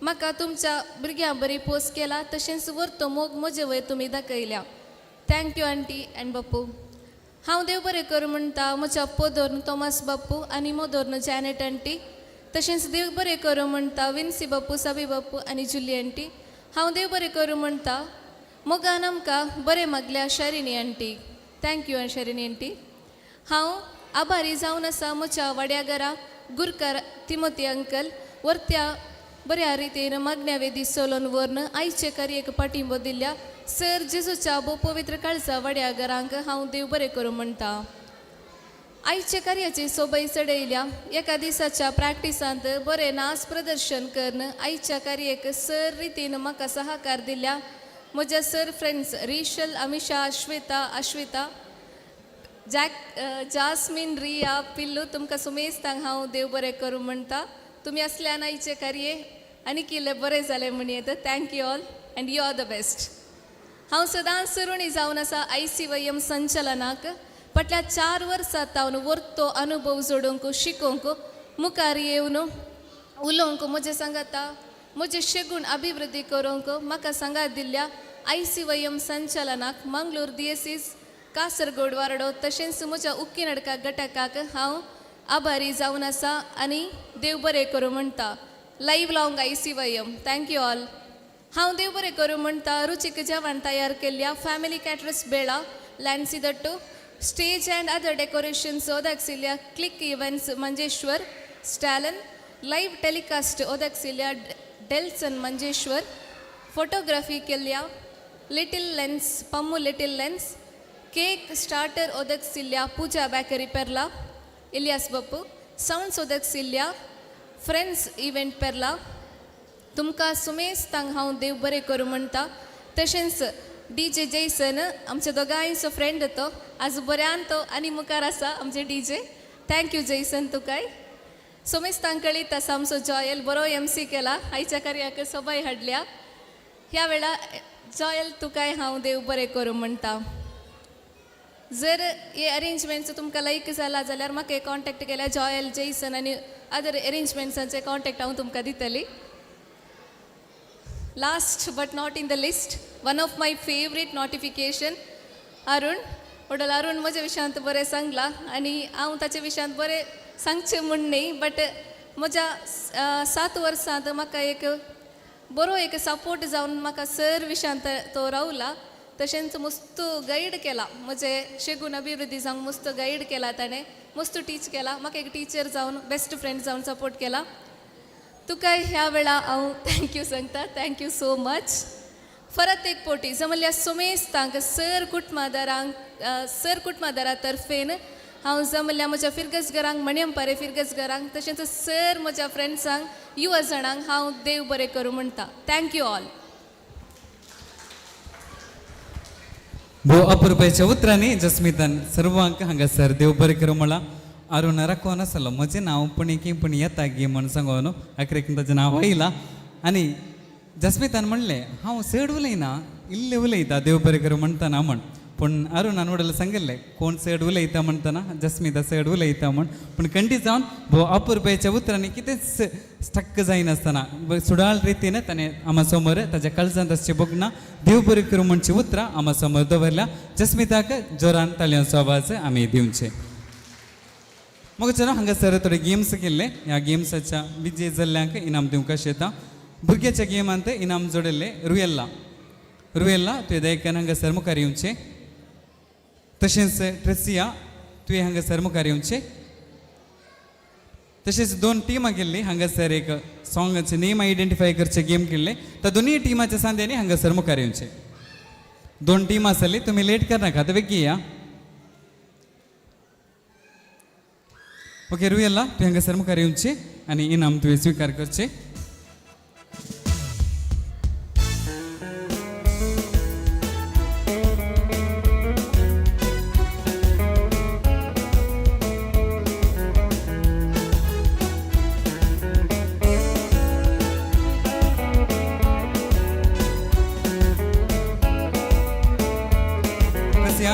म्हाका तुमच्या भुरग्यां बरी पोस्ट केला तशेंच व्हरतो मोग म्हजे वयर तुमी दाखयल्या थँक्यू आंटी अँड बप्पू हांव देव बरें करूं म्हणटा म्हज्या पोदोर्न तोमास बाप्पू आनी मोदोर्न जॅनेट आंटी तशेंच देव बरें करूं म्हणटा विन्सी बाप्पू साबी बाप्पू आनी जुली आंटी हांव देव बरें करूं म्हणटा मोगान आमकां बरें मागल्या शरिणी आंटी थँक्यू शरिणी आंटी हांव आभारी जावन आसा म्हज्या वाड्या घरा गुरकार तिमोती अंकल वर्त्या बऱ्या रितीन मागण्या वेदी सोलोन व्हरून आयचे कार्याक पाठिंबो दिल्ल्या सर जेजूच्या भोव पवित्र काळजा वाड्या घरांक हांव देव बरें करूं म्हणटा आयचे कार्याची सोबय चढयल्या एका दिसाच्या प्रॅक्टिसांत बरे नाच प्रदर्शन करून आयच्या कार्याक सर रितीन म्हाका सहकार दिल्या म्हज्या sir friends Rishal Amisha Ashweta Jasmine Riya Pillu तुमकां सुमेस्तांक हांव देव बरें करूं म्हणटा तुमी असल्यान आयचे कार्ये आनी किल्लें बरें जालें म्हणी येता thank you all and you are the best हांव सदांच सरुणी जावन आसा ICYM संचलनाक फाटल्या 4 वर्सां तावन वर्तो अनुभव जोडूंक शिकोवंक मुखार येवन उलोवंक म्हजे सांगाता म्हजे शेगूण अभिवृद्धी करूंक म्हाका सांगात दिल्ल्या ICYM संचलनाक मंगळूर DSS कासरगोड वारडो तशेंच म्हज्या उक्की नडका घटकाक हांव आभारी जावन आसा आनी देव बरें करूं म्हणटा live long ICYM thank you all हांव देव बरें करूं म्हणटा रुचीक जेवण तयार केल्ल्या फॅमिली कॅटरर्स बेळा लॅन्सी दट्टू स्टेज अँड अदर डेकोरेशन्स ओदक्सिल्ल्या क्लिक इव्हेंट्स मंजेश्वर स्टॅलन लाईव्ह टेलिकास्ट ओदक्सिल्ल्या डेल्सन मंजेश्वर फोटोग्राफी केल्ल्या Little Lens Pammu Little Lens cake starter ओदक्सिल्ल्या पूजा बेकरी पेर्ला इलियास बप्पू साऊंड्स ओदक्सिल्ल्या फ्रेंड्स इव्हेंट पेर्ला तुमकां सुमेस्तांक हांव देव बरें करूं म्हणटा तशेंच DJ जैसन आमच्या दोगांयचो फ्रेंड तो आज बऱ्यान तो आनी मुखार आसा आमचे DJ थँक्यू जैसन तुकाय सोमेस्तांक कळीत आसा आमचो जॉयल बरो MC केला आयच्या कार्याक सबाय हाडल्या ह्या वेळा जॉयल तुकाय हांव देव बरें करूं म्हणटा जर हे अरेंजमेंट्स तुमकां लायक जाला जाल्यार म्हाका कॉन्टॅक्ट केल्या जॉयल जैसन आनी अदर अरेंजमेंट्सांचे कॉन्टॅक्ट हांव तुमकां दितली last but not in the list one of my favourite notification Arun वडल अरुण म्हज्या विशयांत बरें सांगला आनी हांव ताचे विशयांत बरें सांगचें म्हण न्ही बट म्हज्या 7 वर्सांत म्हाका एक बरो एक सपोर्ट जावन म्हाका सर विशयांत तो रावला तशेंच मस्त गायड केला म्हजे शेगून अभिवृद्धी जावंक मस्त गायड केला ताणें मस्त टीच केला म्हाका एक टीचर जावन बेस्ट फ्रेंड जावन सपोर्ट केला तुका ह्या वेळा हांव थँक्यू सांगता थँक्यू सो मच परत एक पोटी जमल्या सोमेस्तांक सर कुटमादारा तर्फेन हांव जमल्या म्हज्या फिरगसगरांक मणियम पारे फिरगसगरांक तशेंच सर म्हज्या फ्रेंड्सांक युवा जाणांक हांव देव बरें करूं म्हणटा थँक्यू ऑल भोव अपुरबायच्या उतरांनी जस्मितान सर्वांक हांगासर देव बरें करूं म्हणला अरुण राखो नासलो म्हजें नांव पण येता गे म्हण सांगून आखरेक ताजें नांव आयलां आनी जस्मितान म्हणलें हांव चड उलयना इल्लें उलयता देव बरें करूं म्हणटना म्हण पूण अरुणान वडल सांगिल्लें कोण चड उलयता म्हणटना जस्मिता चड उलयता म्हण पूण खंडी जावन भोव अपुरबायच्या उतरांनी कितेंच स्टक्क जायनासतना सुडाळ रितीन ताणें आमा समोर ताज्या काळजांत आसचें बघना देव बरें करूं म्हणची उतरां आमा समोर दवरल्या जस्मिताक जोरान ताळयांचो आवाज आमी दिवचे मग चलो हांगासर थोडे गेम्स केल्ले ह्या गेम्साच्या विजय जाल्ल्यांक इनाम दिवंक अशें येता भुरग्याच्या गेमांत इनाम जोडिल्ले रुयेल्ला तुवें दयेकान हांगासर मुखार येवचें तशेंच ट्रेसिया तुवें हांगासर मुखार येवचें तशेंच 2 टिमां केल्ली हांगासर एक सॉंगाचे नेम आयडेंटिफाय करचे गेम केल्ले त्या दोनूय टिमाच्या सांद्यांनी हांगासर मुखार येवचें 2 टीम आसली तुमी लेट करनाका आतां बेगी या ओके रुयेल्ला तुवें हांगासर मुखार येवचें आनी इनाम तुवें स्विकार करचें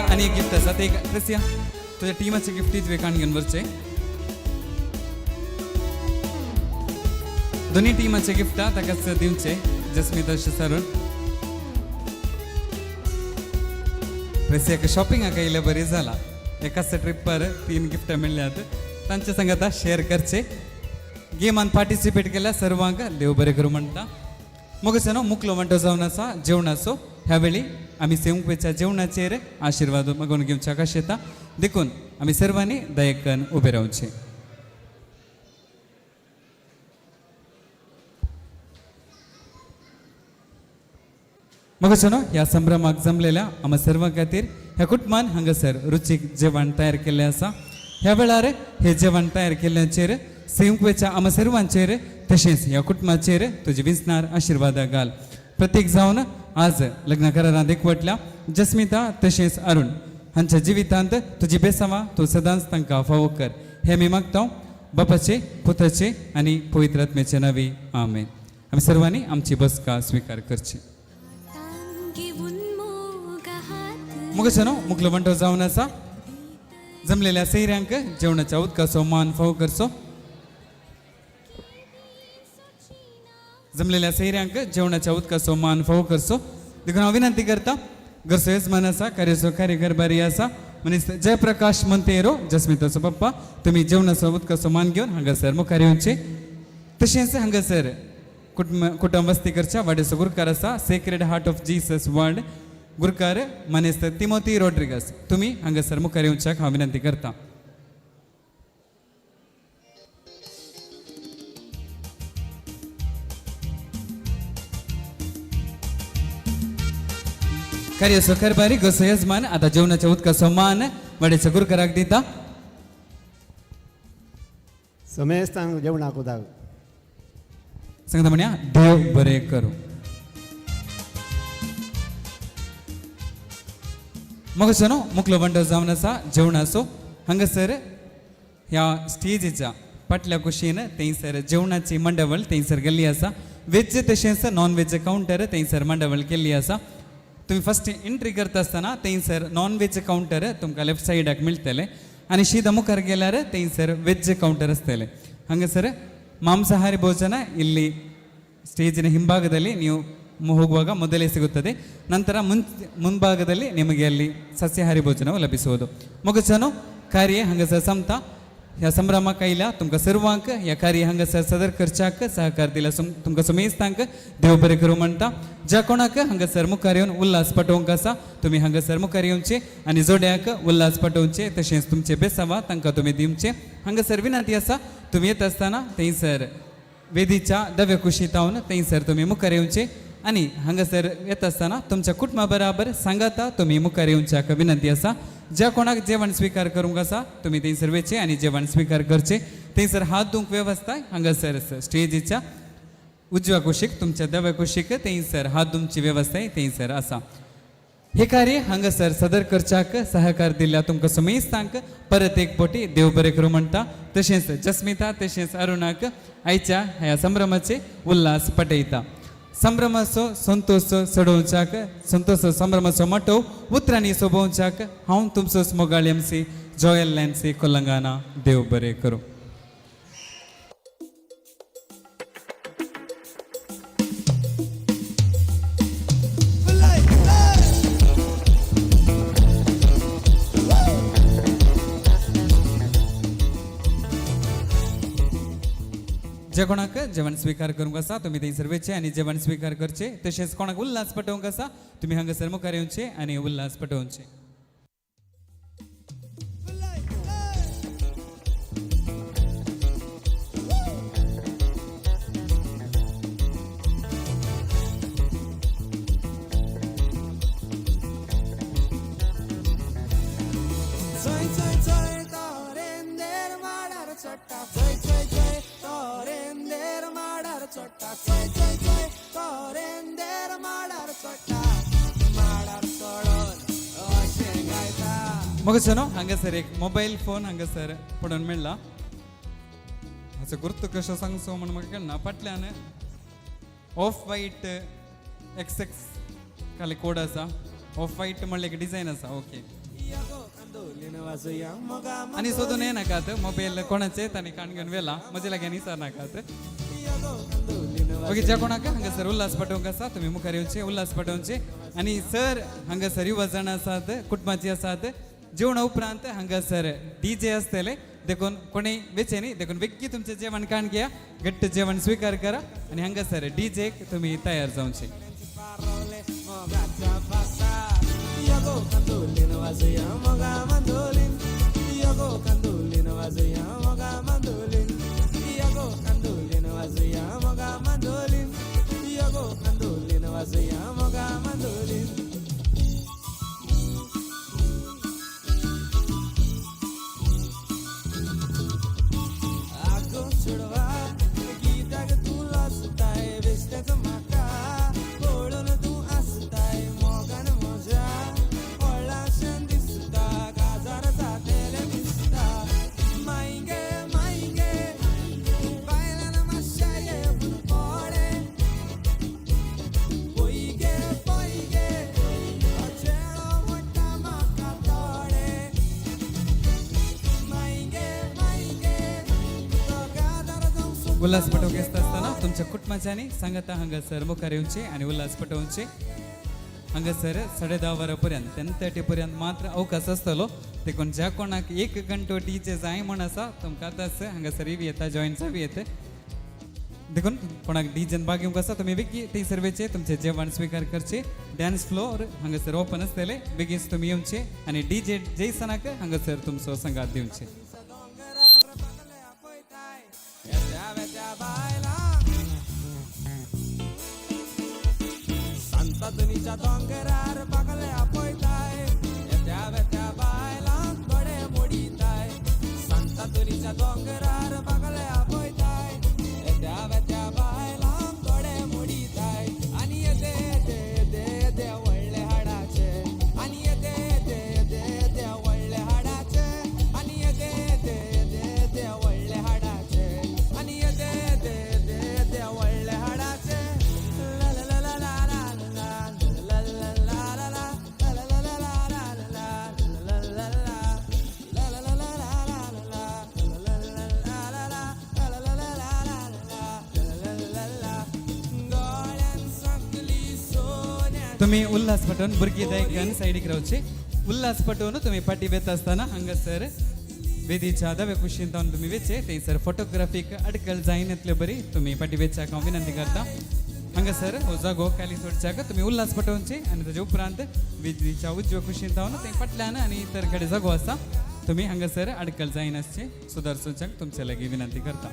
आणि एक गिफ्ट आसा ते ट्रेसिया तुझ्या टिमाचे गिफ्ट तुवें काण घेवन वरचें दोनी टिमाचे गिफ्ट ताकाच दिवचे जस्मिता सरून ट्रेसियाक शॉपिंगाक येयलें बरें जाला एकाच ट्रिपार 3 गिफ्टां मेळ्ळ्यात तांचे संग आतां शेअर करचे गेमान पार्टिसिपेट केल्या सर्वांक देव बरें करूं म्हणटा मोगसनो मुकलो म्हणटो जावन आसा जेवणाचो ह्या वेळी आमी सेवंकवेच्या जेवणाचेर आशिर्वाद मागून घेवचे कशें येता देखून आमी सर्वांनी दयेकन उबे रावचें मगचनो ह्या संभ्रमाक जमलेल्या आम्हा सर्वां खातीर ह्या कुटुंबान हांगासर रुचीक जेवण तयार केल्लें आसा ह्या वेळार हे जेवण तयार केल्ल्याचेर संयुक्तच्या आम्हा सर्वांचेर तशेंच ह्या कुटुंबाचेर तुजी विस्नार आशिर्वाद घाल. प्रत्येक जावन आज लग्न करारांत एकवटल्या जस्मिता तशेंच अरुण हांच्या जिवितांत तुजी बेसावां तूं सदांच तांकां फावो कर. हे मी मागता बापाचे पुताचे आनी पवित्र आत्म्याचे नांवे आमेन. आमी सर्वांनी आमची बसका स्वीकार करची. मुगसनो मुखलो वंटो जावन आसा. जमलेल्या सैऱ्यांक जेवणाच्या उदकाचो मान फावो करचो. जमलेल्या सैऱ्यांक जेवणाच्या उदकाचो मान फावो करचो. देखून हांव विनंती करता घरचो येजमान आसा कार्याचो कार्यकारभारी आसा मनीस जयप्रकाश मंतेरो जस्मिताचो पप्पा तुमी जेवणाचो उदकाचो मान घेवन हांगासर मुखार येवचे. तशेंच हांगासर कुटुंब वस्तीकरच्या वाड्याचो गुरकार आसा Sacred Heart of Jesus ward गुरकार मनीस तिमोथी रॉड्रिगस तुमी हांगासर मुखार येवच्याक हांव विनंती करता. कार्याचो कारभारी घरचो येजमान आता जेवणाच्या उदकाचो मान वाड्याच्या गुरकाराक दिता. समेस्तांक जेवणाक उदक सांगता म्हण्या देव बरें करूं. मगसनो मुखलो बंडो जावन आसा जेवणाचो. हांगासर ह्या स्टेजीच्या फाटल्या कुशीन थंयसर जेवणाची मंडवळ थंयसर गेल्ली आसा. वेज तशेंच नॉन वेज कावंटर थंयसर मंडवळ केल्ली आसा. तुम्ही फर्स्ट एंट्री करता आसतना थंयसर नॉन वेज कावंटर तुमकां लेफ्ट सायडाक मेळटले आनी सीदा मुखार गेल्यार थंयसर वेज कावंटर आसतले. हांगासर ಮಾಂಸಾಹಾರಿ ಭೋಜನ ಇಲ್ಲಿ ಸ್ಟೇಜಿನ ಹಿಂಭಾಗದಲ್ಲಿ ನೀವು ಹೋಗುವಾಗ ಮೊದಲೇ ಸಿಗುತ್ತದೆ. ನಂತರ ಮುಂಭಾಗದಲ್ಲಿ ನಿಮಗೆ ಅಲ್ಲಿ ಸಸ್ಯಾಹಾರಿ ಭೋಜನವು ಲಭಿಸುವುದು. मगचनो कार्य हांगासर संपता. ह्या संभ्रमा कायल्या तुमकां सर्वांक ह्या कार्य हांगासर सदर करच्याक सहकार दिला तुमकां समेस्तांक देव बरें करूं म्हणटा. ज्या कोणाक हांगासर मुखार येवन उल्हास पटोवंक आसा तुमी हांगासर मुखार येवचे आनी जोड्याक उल्हास पटोवचे तशेंच तुमचे बेसावा तांकां तुमी दिवचे. हांगासर विनंती आसा तुमी येत आसतना थंयसर वेदीच्या दव्या कुशीत रावन थंयसर तुमी मुखार येवचे आनी हांगासर येत आसतना तुमच्या कुटुंबा बराबर सांगाता तुमी मुखार येवच्याक विनंती आसा. ज्या कोणाक जेवण स्वीकार करूंक आसा तुमी थंयसर वेचे आनी जेवण स्वीकार करचे. थंयसर हात धुवंक वेवस्था हांगासर स्टेजीच्या उजव्या कुशीक तुमच्या दव्या कुशीक थंयसर हात धुवची वेवस्था थंयसर आसा. हे कार्य हांगासर सदर करच्याक सहकार दिल्या तुमकां समेस्तांक परत एक पोटी देव बरें करूं म्हणटा. तशेंच जस्मिता तशेंच अरुणाक आयच्या ह्या संभ्रमाचे उल्हास पटयता. संभ्रमाचो संतोष सडोवच्याक संतोष संभ्रमाचो मोठो उतरांनी सोबोवच्याक हांव तुमचो मोगाळ एमसी जॉयल लॅन्सी कोलंगाना देव बरें करूं. जे कोणाक जेवण स्वीकार करूंक आसा तुमी थंयसर वेचे आनी जेवण स्वीकार करचे. तशेंच कोणाक उल्हास पटोवंक आसा तुमी हांगासर मुखार येवचे आनी Ulhas पटोवचे. Soy, soy, soy, torender madar chotta. Soy, soy, soy, torender madar chotta. Soy, soy, soy, torender madar chotta. Madar सोडून अशें गायता. मगचनो हांगासर एक मोबायल फोन हांगासर पडून मेळ्ळा. हाचो गुर्त कशें सांगचो म्हण म्हाका कळना. फाटल्यान ऑफ वायट एक्सेक्स खाली कोड आसा. ऑफ वायट म्हणल्यार एक डिझायन आसा. ओके आनी सोदून येनाकात मोबायल कोणाचे तांणी काण घेवन वेला म्हजे लागीं विचार नाकात. ओके ज्या कोणाक हांगासर उल्हास पटोवंक आसा तुमी मुखार येवचे उल्हास पटोवचे. आनी सर हांगासर युवा जाण आसात कुटुंबाची आसात. जेवणा उपरांत हांगासर DJ आसतले देखून कोणी वेचे न्ही देखून वेगळी तुमचें जेवण काण घेया घट्ट जेवण स्वीकार करा आनी हांगासर DJक तुमी तयार जावचे. Yago candolin wazuya moga mandolin. Yago candolin wazuya moga mandolin. Yago candolin wazuya moga mandolin. Yago candolin wazuya moga mandolin. Ulhas पटोवंक आसतना तुमच्या कुटुंबाचे आनी सांगाता हांगासर मुखार येवचे आनी उल्हास पटोवचे हांगासर 10:30 वरांपर्यंत 10:30 पर्यंत मात्र अवकाश आसतलो देखून ज्या कोणाक 1 घंटो टीचे जाय म्हण आसा तुमकां आतांच हांगासर येता जॉईन जावी येते देखून कोणाक डीजेन भाग घेवंक आसा तुमी बेगी थंयसर वेचे तुमचे जेवण स्वीकार करचे डान्स फ्लोर हांगासर ओपन आसतले बेगीच तुमी येवचे आनी डीजे जैसनाक हांगासर तुमचो संगात दिवचे सांतातुनीच्या दोंगरार बागले आपयताय येत्या वेत्या बायलांक गडे मोडीताय सांतातुनीच्या दोंगरार बागले आपयताय येत्या वेत्या बायलांक गडे मोडीताय आनी येते येते येते येते व्हडले हाडाचे आनी येते येते येते येते व्हडले हाडाचे आनी येते येते येते येते व्हडले हाडाचे आनी येते येते येते येते व्हडले हाडाचे ला ला ला ला ला ला तुम्ही उल्हास पटोवन भुरगीं दायकन सायडीक रावचे उल्हास पटोवन तुम्ही पाटी वेता आसतना हांगासर वेदीच्या दाव्या कुशीन जावन तुम्ही वेचे थंयसर फोटोग्राफीक अडकल जायन येतले बरी तुम्ही पाटी वेचाक हांव विनंती करता हांगासर हो जागो खाली सोडच्याक तुम्ही उल्हास पटोवचे आनी ताचे उपरांत वेदीच्या उजव्या कुशीन जावन थंय फाटल्यान आनी इतर कडेन जागो आसा तुम्ही हांगासर अडकल जायन आसचे सुदारसूच्याक तुमचे लागीं विनंती करता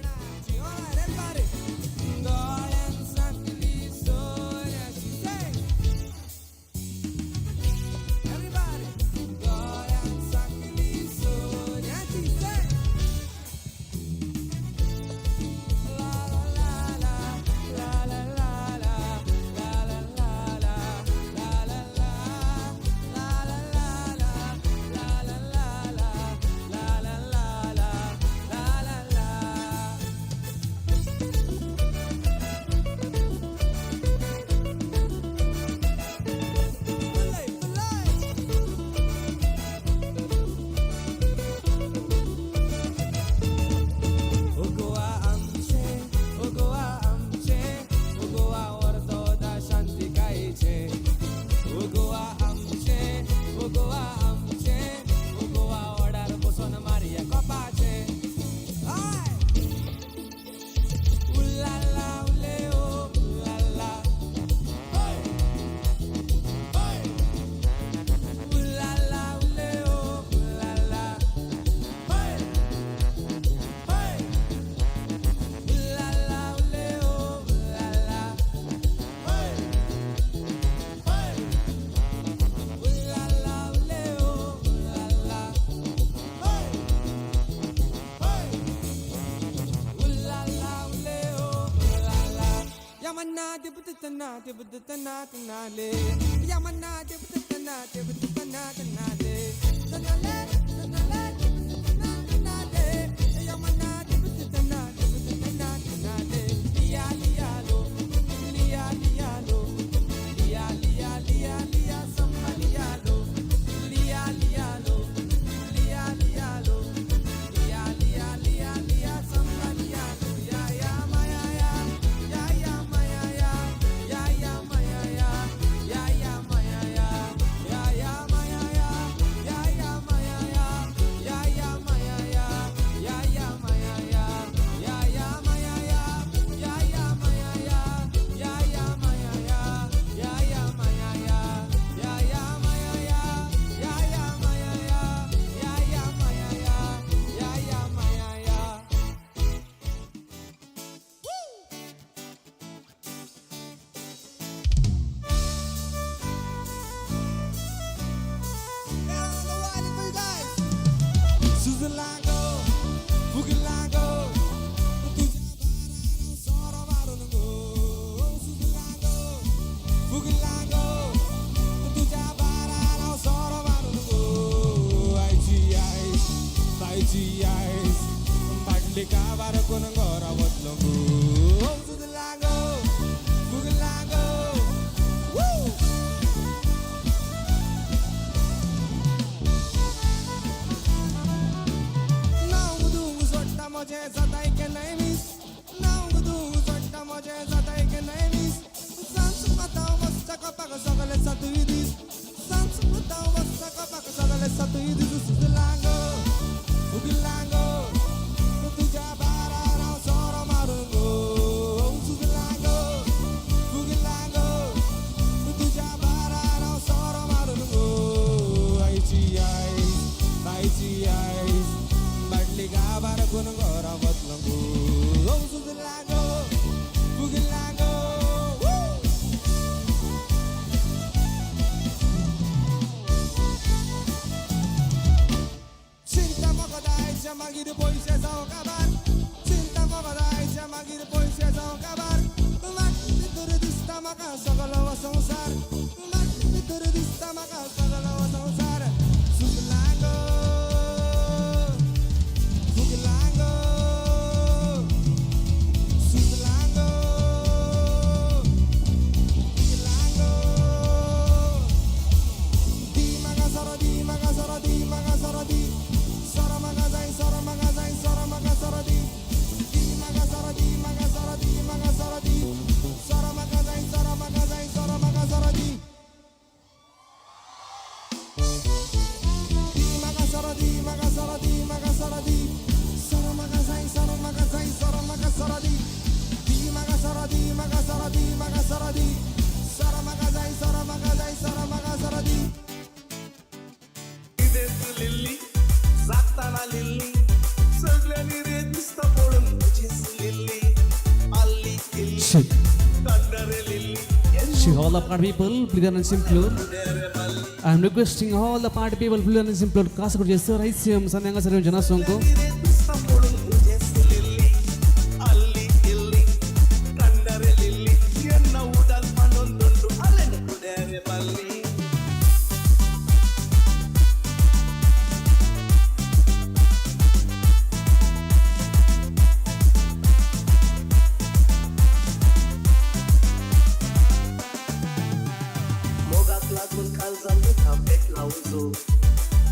to all the party people, please and simple. I am requesting all the party people, please and simple. Kasur Jesser, I see him, Sananga Sarajana Sonko.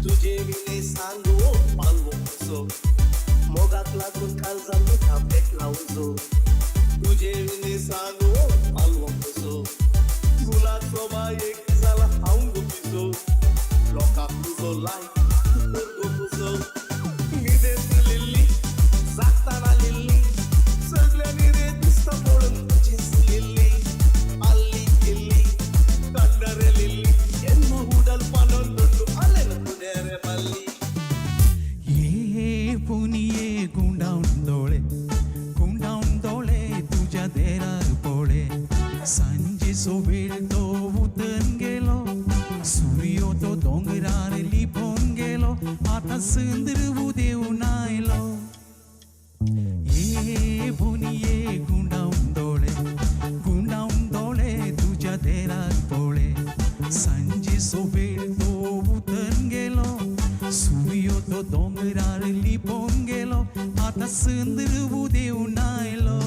तुझे विने सांगो पालवो मोगात लागून काळजा मिठा पेटलावजो तुझे विने सांगो पालवो गुलाचो बायेक जाला हांव गुपिजो लोकांक तुजो लायक गुपिजो निदेत लिल्ली जागताना लिल्ली सगळ्यांनी रे दिसता पळून तुझीच लिल्ली आल्ली गिल्ली कंडरे लिल्ली एन्नो हुडल पानोन दुंडू आलेन कुडेरे बल्ली ये पुनिये गुंडाऊन डोळे तुझ्या देरार पोळे सांजे सोवेळ तो उतन गेलो सूर्यो तो डोंगरार लिपोन गेलो आता संद्र उदेऊन आयलो ये पुनिये गुंडाऊन डोळे तुझ्या देरार पोळे सांजे सोवेळ तो उतन गेलो सूर्यो तो डोंगरार लिपोन गेलो आता संद्र उदेऊन आयलो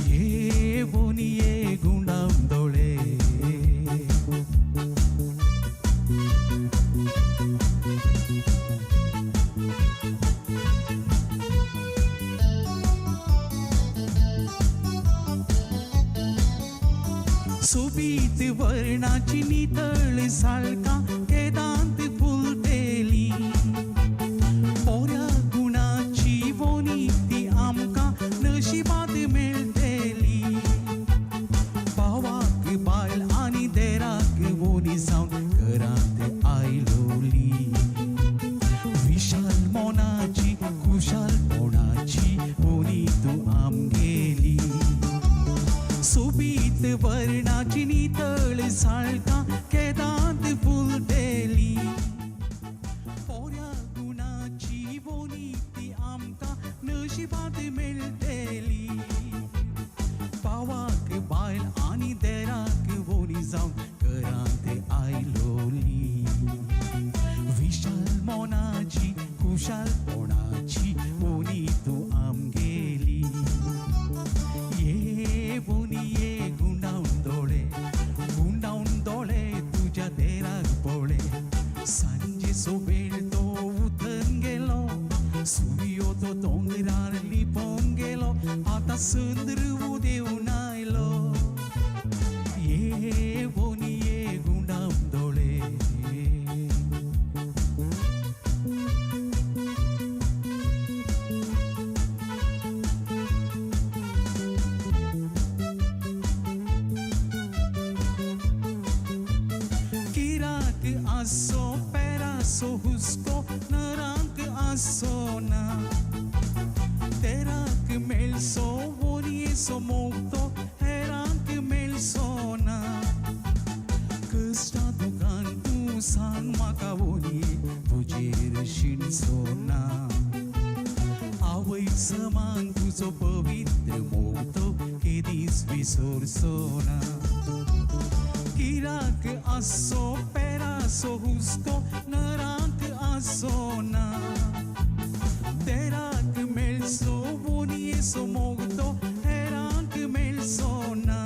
ये बोनिये गुंडाऊन डोळे सोबीत वर्णाची नितळ साळका केदांत फुलतेली पोऱ्या गुणाची वोनी ती आमकां नशिबात मेळटेली भावाक बायल आनी देराक वोनी जावन घरांत आयलोली विशाल मोनाची खुशाल मोनाची वोनी तूं आमगेली सोबीत वर्णाची नितळ साळका केदांत फुलतेली पोऱ्या गुणाची वोनी ती आमकां नशिबात मेळटेली भावाक बायल आनी देराक वोनी जावन घरांत आयलोली विशाल मोनाची खुशाल मोनाची वोनी तूं आमगेली ये बोनिये गुंडाऊन डोळे तुझ्या देराक पोळे सांजे सोवेळ तो उतन गेलो सूर्यो तो डोंगरार लिपोन गेलो आता संद्र उदेऊन आयलो ये बोनिये गुंडाऊन डोळे किराक आसो पेरासो हुस्को नरांक आसो ना तेराक मेळसो वोनयेसो मोगतो हेरांक मेळसो ना कश्टा दुकान तूं सांग म्हाका वोनये तुजेर शिणसो ना आवय समान तुजो पवित्र मोगतो केदीस विसरसो ना किराक आसो पेरासो हुस्को नरांक आसो ना तेराक मेळसो वोनयेसो मोगतो हेरांक मेळसो ना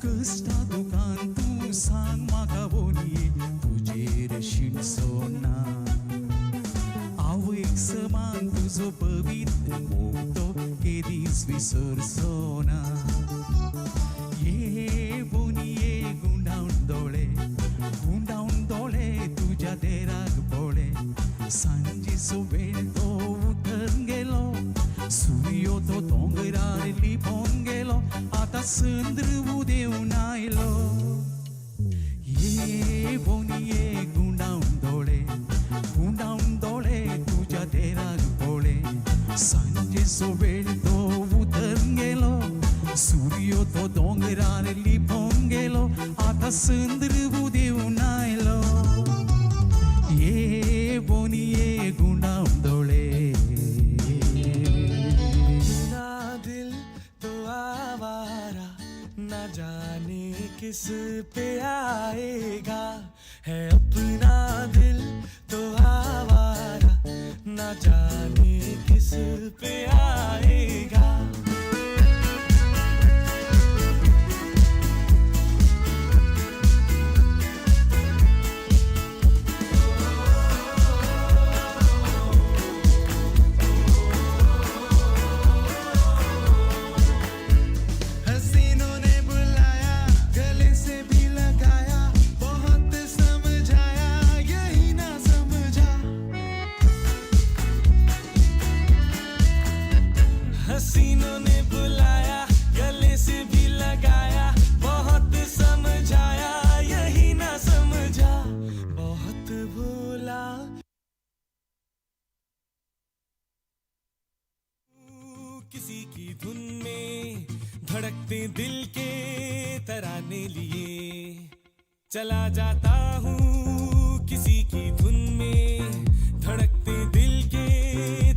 कश्टा दुकान तूं सांग म्हाका वोनये तुजेर शिणसो ना आवयक समान तुजो पवित्र मोगतो केदीस विसरसो ना ये बोनिये गुंडाऊन डोळे तुझ्या देराक पोळे सांजे सोवेळ तो उतन गेलो सूर्यो तो डोंगरार लिपोन गेलो आता संद्र उदेऊन आयलो ये बोनिये गुंडाऊन डोळे तुझ्या देराक पोळे सांजे सोवेळ तो उतन गेलो सूर्यो सूर्यो तो डोंगरार लिपून गेलो आता संद्र देऊन आयलो ये बोनी ये गुंडावडोळे ना दिल तो आवारा ना जाने किस पे आएगा है अपना दिल तो आवारा ना जाने किस पे आएगा हसीनों ने बुलाया गले से भी लगाया बहुत समझाया यही ना समझा हसीनों ने बुलाया गले से भी लगाया बहुत समझाया यही ना समझा बहुत भूला किसी की धुन में धड़कते दिल के तराने लिए चला जाता हूँ किसी की धुन में धड़कते दिल के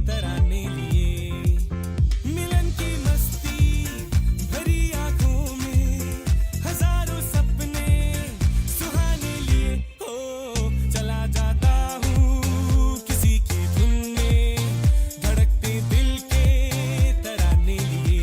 तराने लिए मिलन की मस्ती भरी आंखों में हजारों सपने सुहाने लिए ओ चला जाता हूँ किसी की धुन में धड़कते दिल के तराने लिए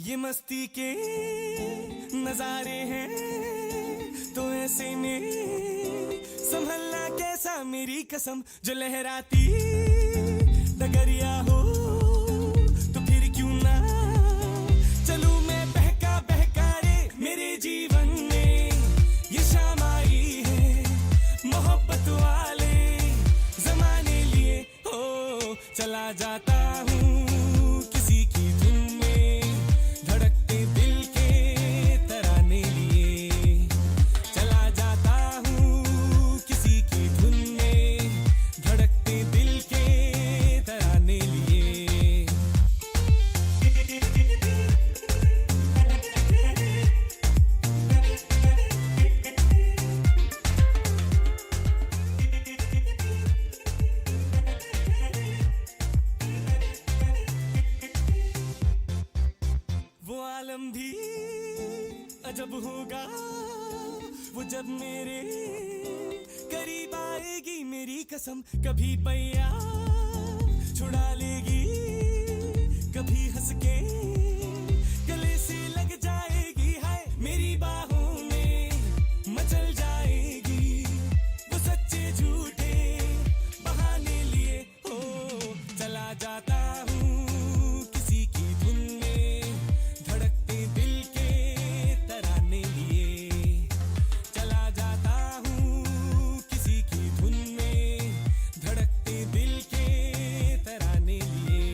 ये मस्ती के नजारे हैं तो ऐसे में संभलना कैसा मेरी कसम जो लहराती डगरिया हो तो फिर क्यों ना चलूं मैं बहका बहका रे मेरे जीवन में ये शाम आई है मोहब्बत वाले जमाने लिए हो चला जाता हूँ किसी की धुन में धड़कते दिल के तराने लिए चला जाता हूँ किसी की धुन में धड़कते दिल के तराने लिए वो आलम भी अजब होगा वो जब मेरे करीब आएगी मेरी कसम कभी पैया छुड़ा लेगी कभी हंस के गले से लग जाएगी हाय मेरी बाहों में मचल जाएगी वो सच्चे झूठे बहाने लिए हो चला जाता हूँ किसी की धुन में धड़कते दिल के तराने लिए चला जाता हूँ किसी की धुन में धड़कते दिल के तराने लिए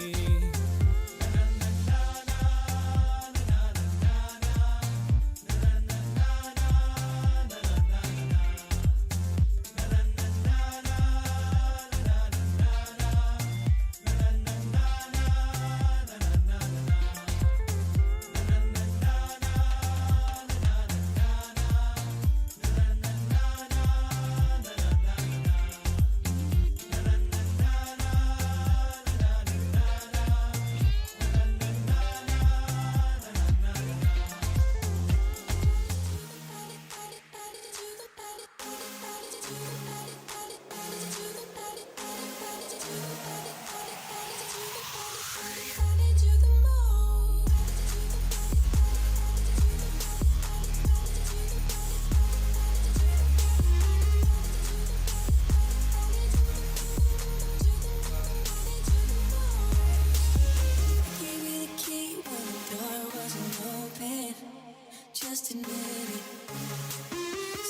just admit it.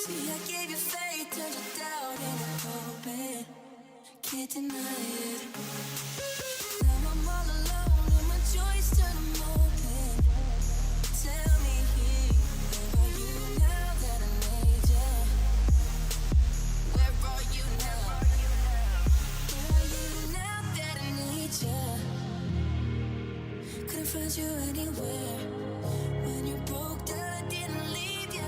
See, I gave you faith, turned you down and I'm hoping. Can't deny it. Now I'm all alone and my choice find you anywhere. When you broke down, I didn't leave you.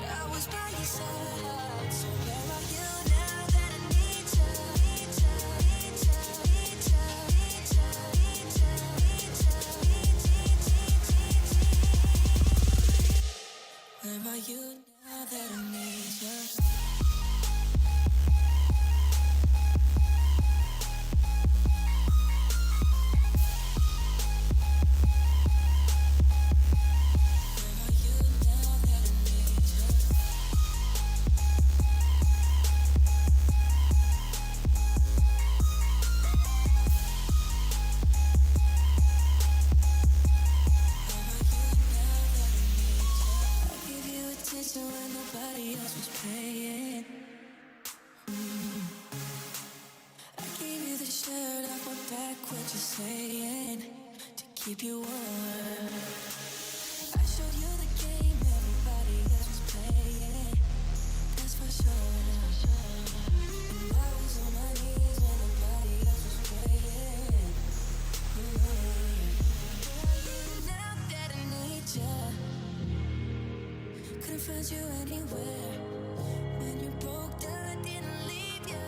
I was by your side. So where are you now that I need you? Need you, need you, need you, need you, need you, need you, need you. Where are you now that I need you? When nobody else was paying, I gave you the shirt off my back. What you saying to keep you warm? I showed you the game everybody else was playing. That's for sure. And I was on my knees when nobody else was praying. Now that I need you. Couldn't find you anywhere. When you broke down, I didn't leave you.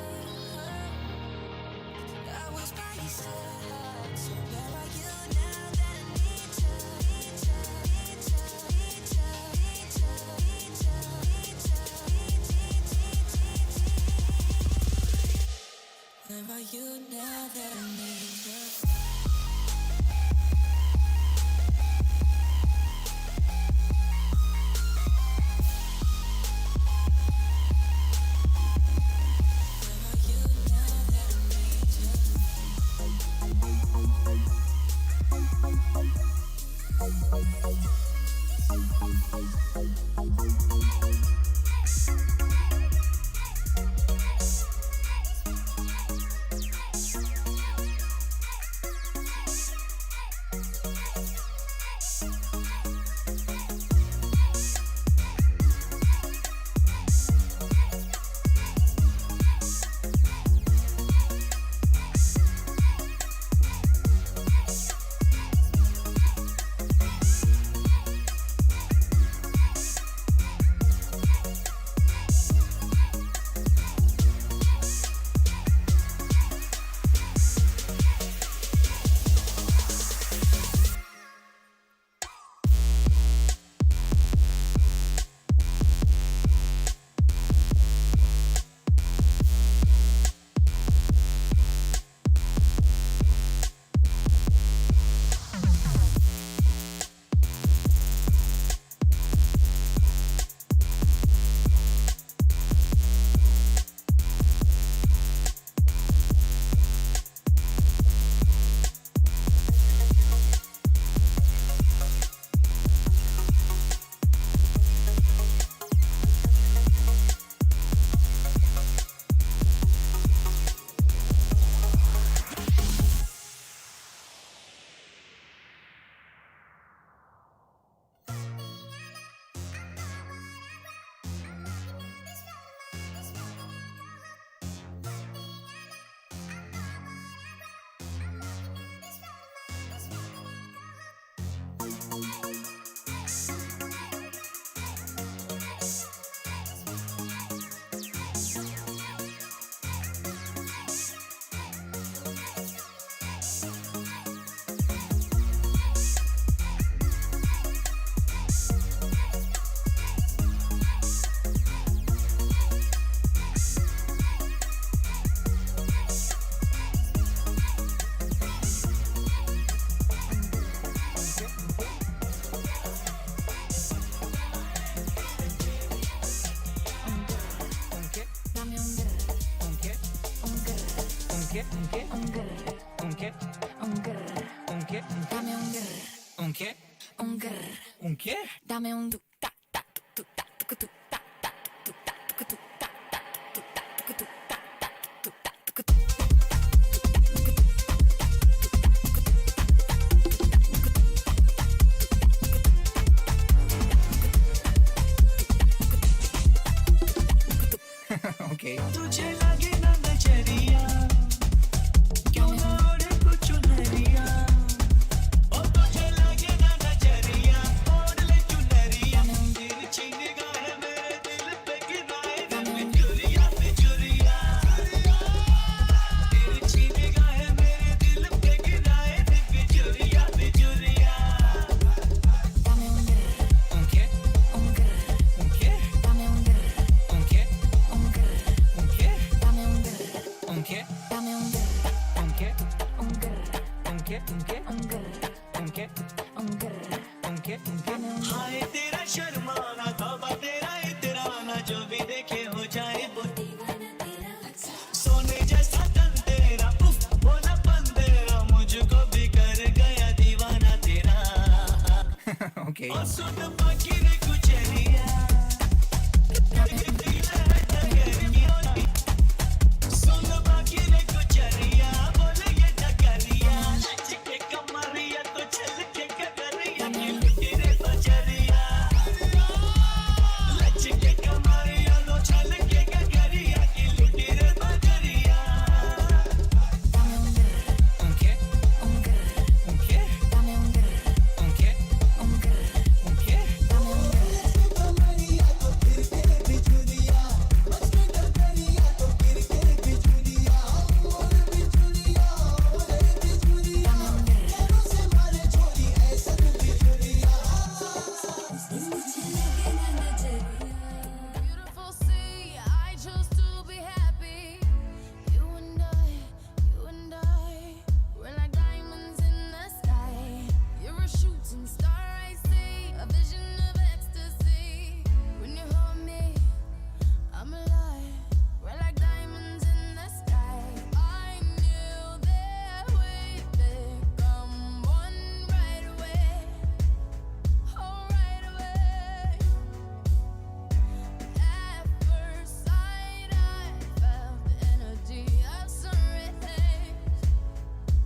I was by your side. So where are you now that I need you? Need you, need you, need you, need you, need you, need you, need you. Where are you now that I need you? ¿Un qué? Dame un du ta ta tu ta tu tu ta ta tu ta tu ta ta tu ta tu ta ta tu ta tu ta. Okay. तुझे लगे ना नजरिया क्यों ना उड़े कुछ लहरिया हाय तेरा शर्माना तौबा तेरा इतराना जो भी देखे हो जाए सोने जैसा तन तेरा उफ बोला पन तेरा मुझको भी कर गया दीवाना तेरा और सुन बाकी रे कुचलिया सुन बाकी रे कुचलिया बोले ये डकरिया लचके कमरिया तो चल के कगरिया तेरे बजरिया लचके कमरिया तो चल के कगरिया की लुटी रे बजरिया Beautiful sea, I chose to be happy. You and I, we're like diamonds in the sky. You're a shooting star, I see, a vision of ecstasy. When you hold me, I'm alive. We're like diamonds in the sky. I knew that we'd become one right away. Oh, right away. At first sight, I felt the energy of sun rays.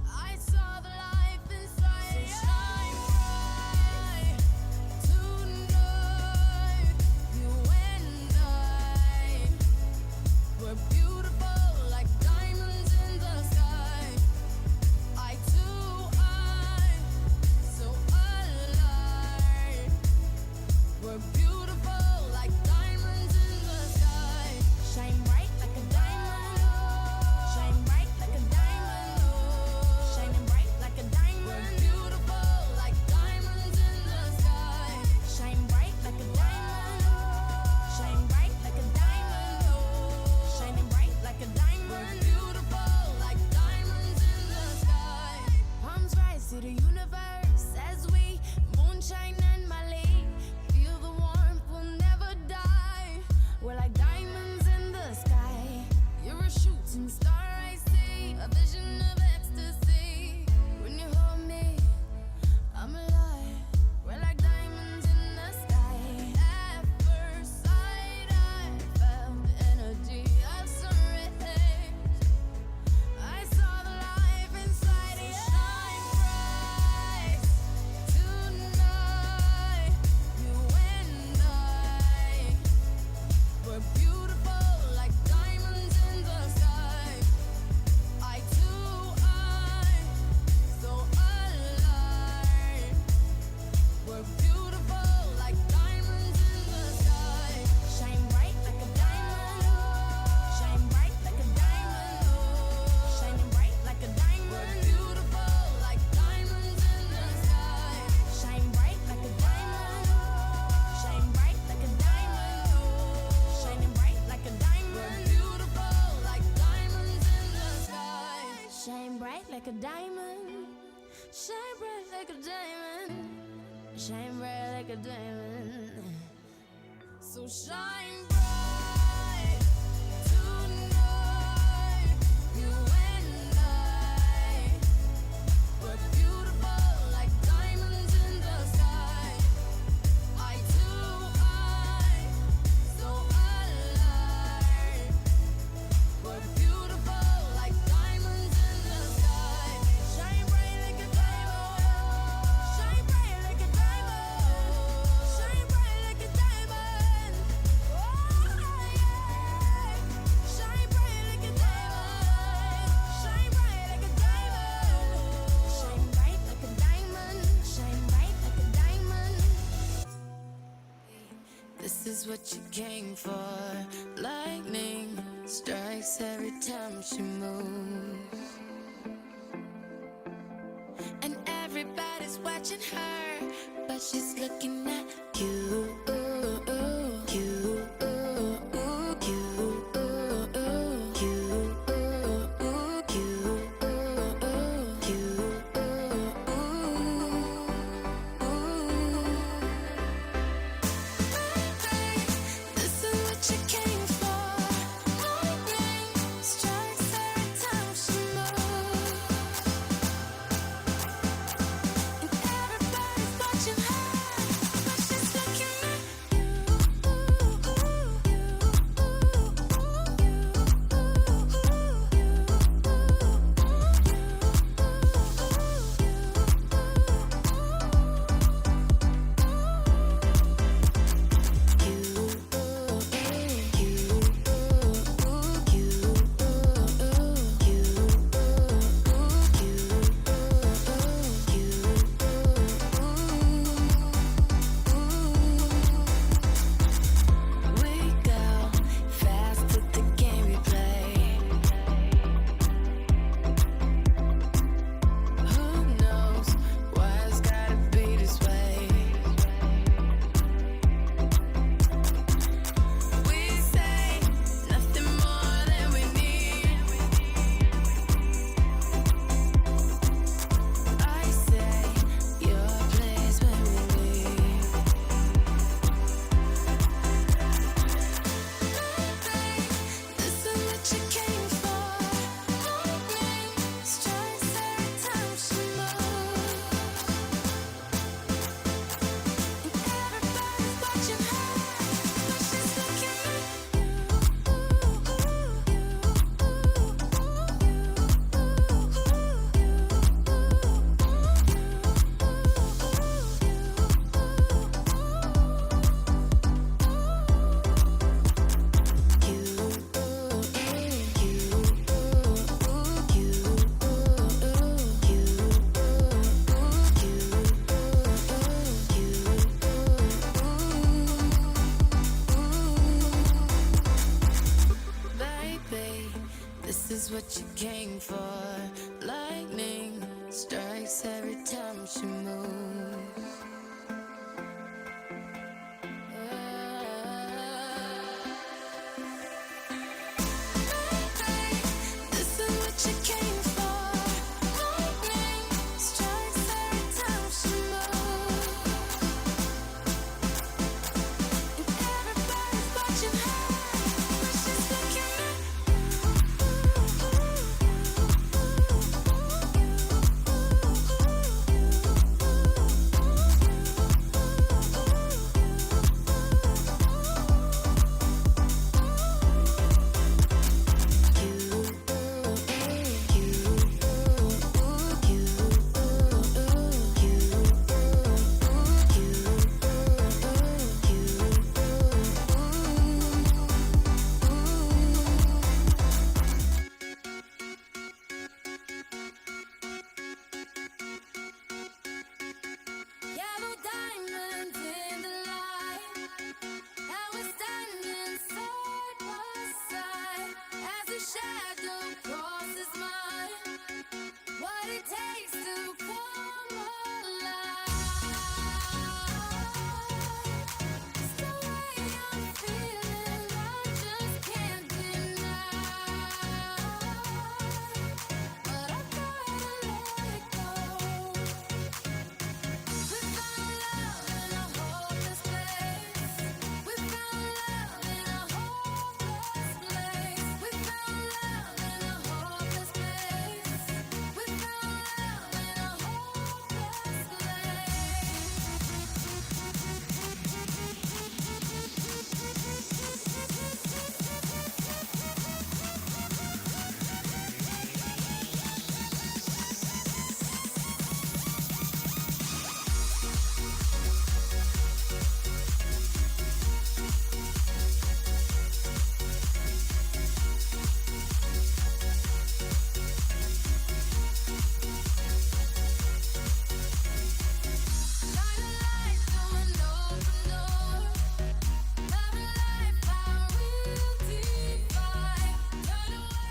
I saw the life inside. So shine bright tonight. You and I, we're beautiful like diamonds in the sky. Eye to eye, so alive. We're beautiful like diamonds in the sky. Shine bright like a diamond. Shine bright like a diamond. Shining bright like a diamond. We're beautiful like diamonds in the sky. Shine bright like a diamond. Shine bright like a diamond. Shining bright like a diamond. We're beautiful like diamonds in the sky. Palms rise to the universe as we moonshine and Mali. Feel the warmth, we'll never die. We're like diamonds in the sky. You're a shooting star, I see, a vision of ecstasy. When you hold me, I'm alive. We're like diamonds in the sky. At first sight, I felt the energy of sun rays. I saw the life inside you. Shine bright tonight. You and I, we're beautiful like diamonds in the sky. Eye to eye, so alive. We're beautiful like diamonds in the sky. Shine bright like a diamond. Shine bright like a diamond. Shining bright like a diamond. We're beautiful like diamonds in the sky. Shine bright like a diamond. Shine bright like a diamond. Shining bright like a diamond. We're beautiful like diamonds in the sky. Shine bright like a diamond. Shine bright like a diamond. Shine bright like a diamond. So shine bright tonight. You and I, we're beautiful like diamonds in the sky. Eye to eye, so alive. We're beautiful like diamonds in the sky. Shine bright like a diamond. Shine bright like a diamond. Shine bright like a diamond. Oh yeah. Shine bright like a diamond. Shine bright like a diamond. Shine bright like a diamond. Shine bright like a diamond. This is what you came for. Lightning strikes every time she moves. And everybody's watching her, but she's looking at you.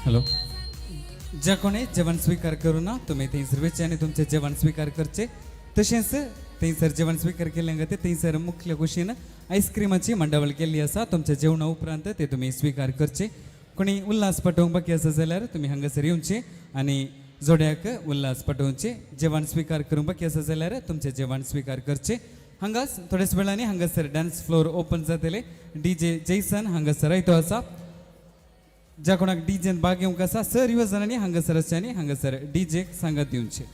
Hello ज्या कोणी जेवण स्वीकार करू ना तुम्ही थंयसर वेचे आनी तुमचे जेवण स्वीकार करचे तशेंच थंयसर जेवण स्वीकार केले ते थंयसर मुख्य कुशीन आईस्क्रीमाची मंडावळ केल्ली आसा तुमच्या जेवणा उपरांत ते तुम्ही स्वीकार करचे कोणी उल्हास पटोवंक बाकी आसा जाल्यार तुम्ही हांगासर येवचे आनी जोड्याक उल्हास पटोवचे जेवण स्वीकार करूंक बाकी आसा जाल्यार तुमचे जेवण स्वीकार करचे हांगाच थोड्याच वेळांनी हांगासर डान्स फ्लोर ओपन जातले DJ जैसन हांगासर आयतो आसा ज्या कोणाक डीजेन भाग घेवंक आसा सर्व जाणांनी हांगासर आसचे आनी हांगासर डीजेक सांगत दिवचे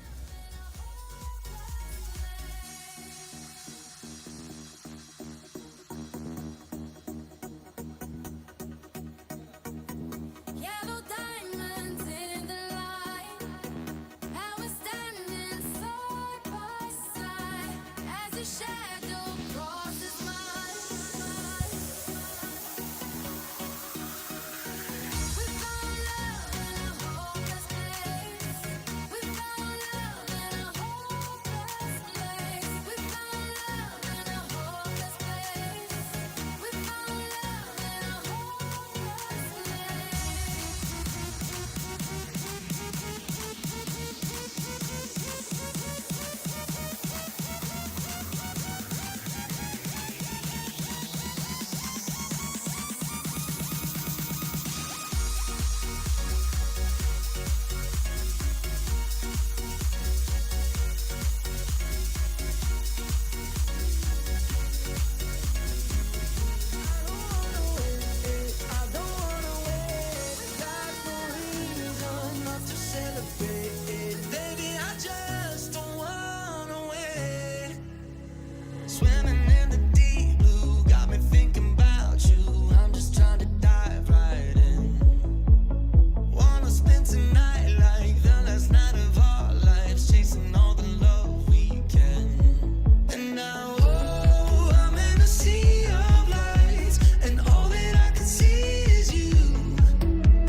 Yellow diamonds in the light, and we're standing side by side as your shadow crosses mine. We found love in a hopeless place. We found love in a hopeless place. We found love in a hopeless place. We found love in a hopeless place. I don't wanna wait. Got no reason not to celebrate. Baby, I just don't wanna wait. Swimming in the deep blue, got me thinking about you. I'm just trying to dive right in. Wanna spend tonight like the last night of our lives, chasing all the love we can. And now, oh, I'm in a sea of lights, and all that I can see is you.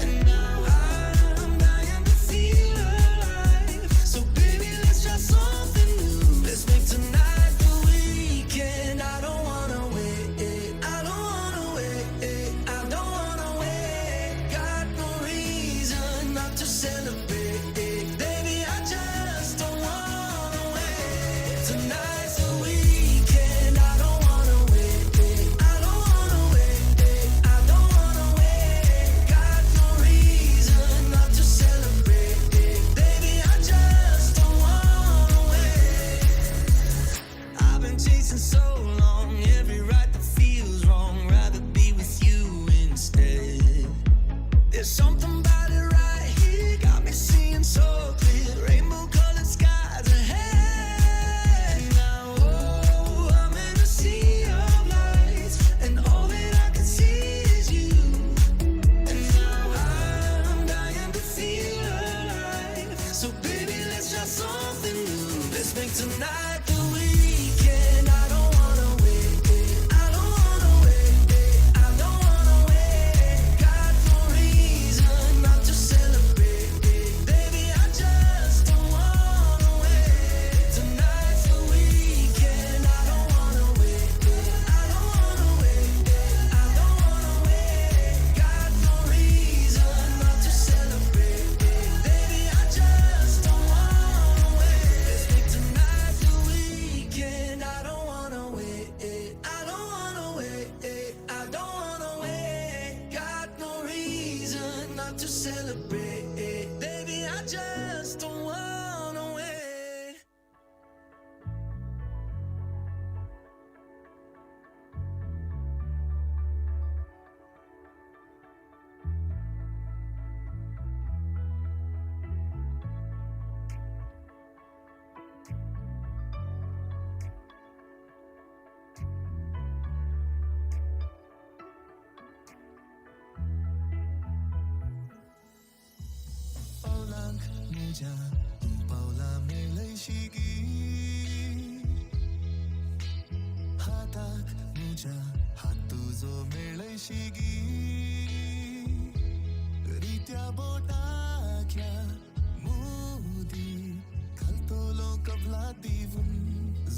And now I'm dying to feel alive. So baby, let's try something new. Let's make tonight the weekend. I don't wanna wait. I don't wanna wait. I don't wanna wait. Got no reason not to celebrate. Baby, I just don't wanna wait. Tonight's the weekend. I don't wanna wait. I don't wanna wait. I don't wanna wait. Got no reason not to celebrate. Baby, I just don't wanna wait. I've been chasing so long, every right that feels wrong. Rather be with you instead. There's something about it right here, got me seeing so clear. Rainbow colored skies ahead. Now, oh, I'm in a sea of lights, and all that I can see is you. And now I'm dying to feel alive. So baby, let's try something new. Let's make tonight the weekend. I don't wanna wait. I don't wanna wait. I don't wanna wait. Got no reason not to celebrate. Baby, I just don't wanna wait. Tonight's the weekend. I don't wanna wait. I don't wanna wait. I don't wanna wait. Got no reason not to celebrate. Baby, I just don't wanna wait. Let's make tonight the weekend. I don't wanna wait. I don't wanna wait. I don't wanna wait. Got no reason not to celebrate. Baby, I just don't wanna wait. पावलांक म्हज्या तूं पावला मेळशिकी हाताक म्हज्या हात तुजो मेळशिकी रित्या बोटाच्या मोदी घालतलो कबला दिवून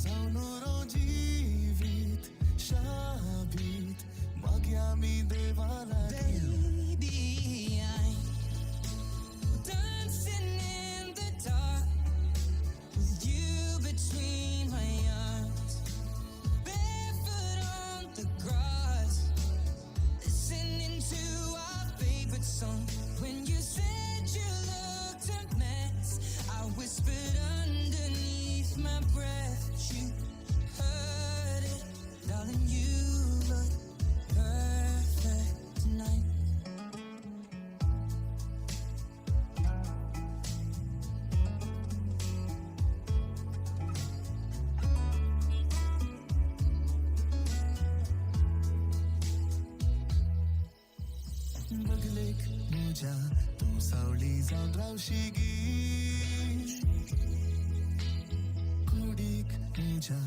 जावन जीवित शाबीत मागया मी देवाला तुझ्या तू सावली जाऊन रावशिगी कुडीक तुझ्या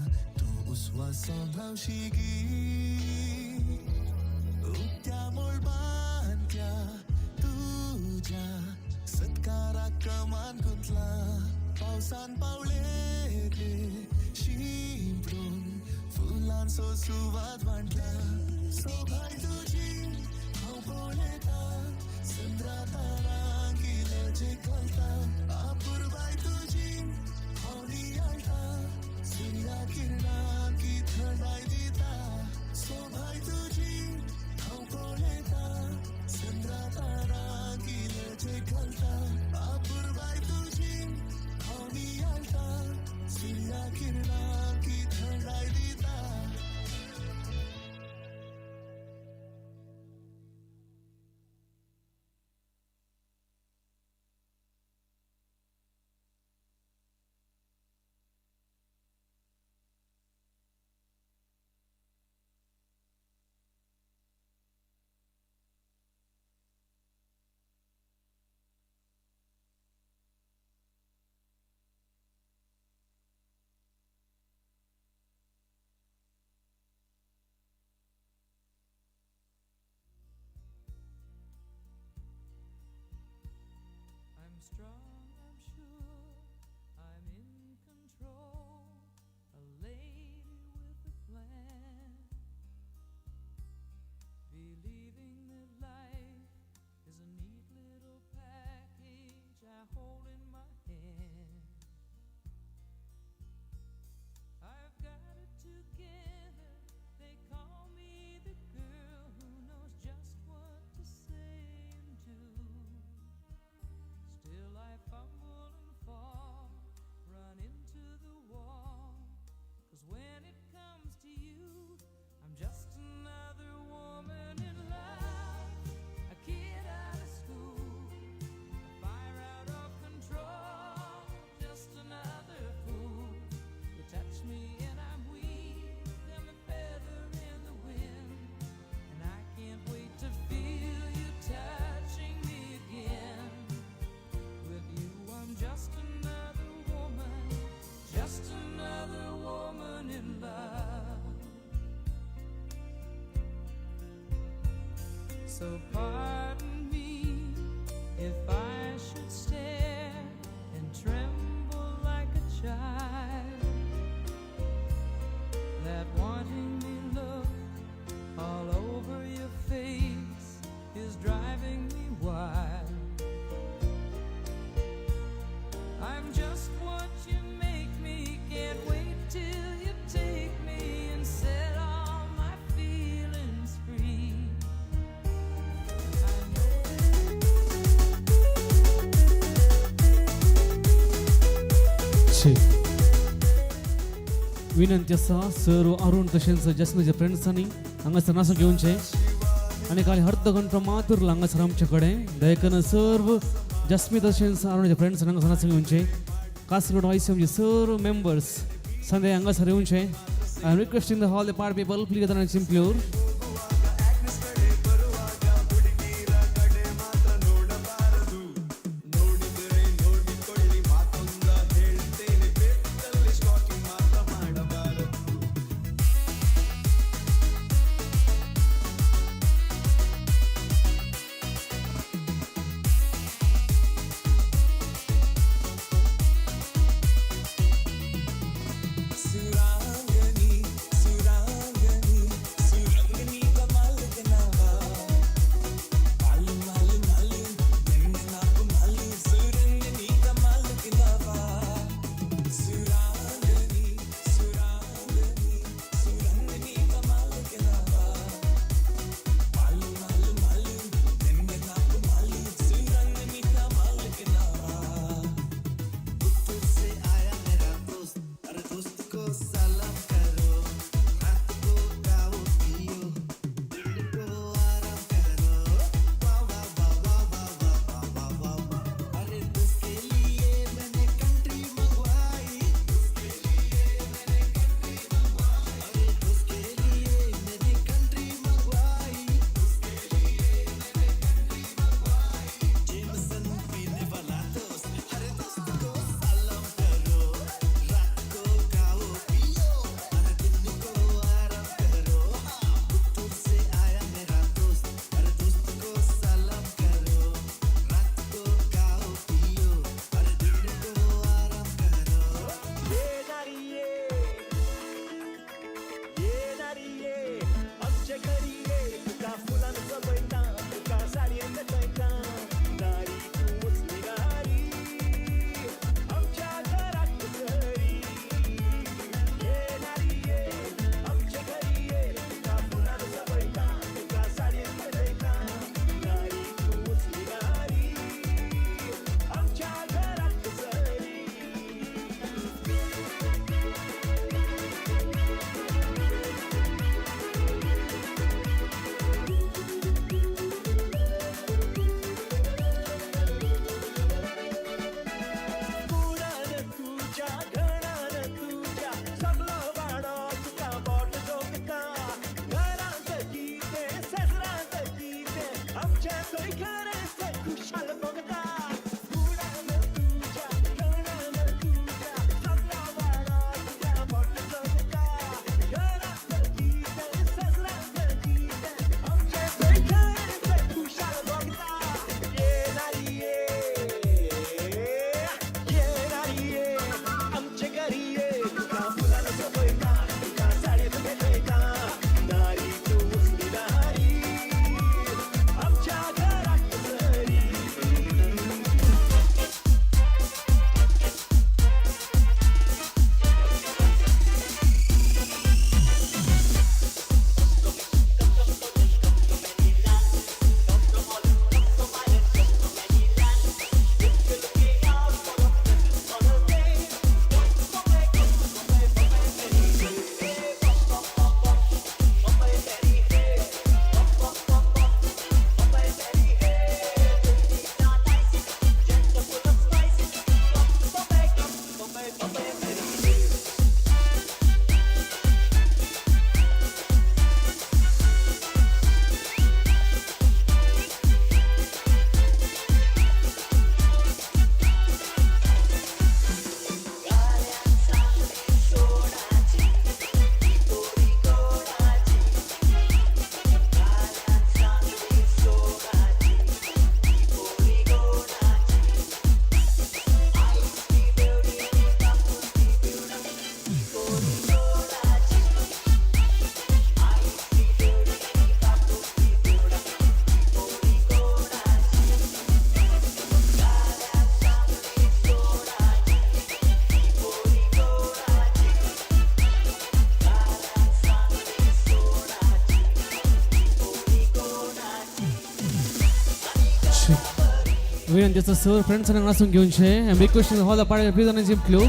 तू उस्वास जाऊन रावशिगी उक्त्या मोळबांतल्या तुझ्या सत्काराक कमान गुंतला पावसान पावले ते शिंपडून फुलांचो सुवात वांटला सोभाय तुझी हांव पळयता चंद्रा तारांकिले जे कळटा आपुरबाय तुझी हांव नियाळटा सुर्या किरणांकी थंडाय दिता सोभाय तुझी हांव पळयता चंद्रा तारांकिले जे कळटा आपुरबाय तुझी हांव नियाळटा सुर्या किरणांकी थंडाय दिता I'm strong, I'm sure, I'm in control, a lady with a plan, believing that life is a neat little package I hold in my hand. I've got it together, they call me the girl who knows just what to say and do. Still I fumble and fall, run into the wall, 'cause when it comes to you, I'm just another woman in love, a kid out of school, a fire out of control, just another fool. You touch me and I'm weak, I'm a feather in the wind, and I can't wait to feel you touching me again. With you I'm just another woman in love. So pardon me if I should stare and tremble like a child. That wanting me look all over your face is driving me wild. I'm just what you make me, can't wait till you take me and set all my feelings free. I know विनंती आसा sir Arun तशेंच जस्मीचे फ्रेंड्सांनी हांगासर नाचून घेवचे आनी काल अर्ध घंटो मात्र हांगासर आमचे कडेन दयकन सर्व जस्मी तशेंच अरुणाचे फ्रेंड्स हांगासर नाचून घेवचे कासरगोड ICMचे सर्व मेंबर्स संडे हांगासर येवचे I am requesting the all the part people please gather and सिम्प्लोर सुरांगनी सुरांगनी सुरंगनी विनंती असं सर फ्रेंड्सांना नासून घेऊन शे I am requesting all the party please on जिम क्लू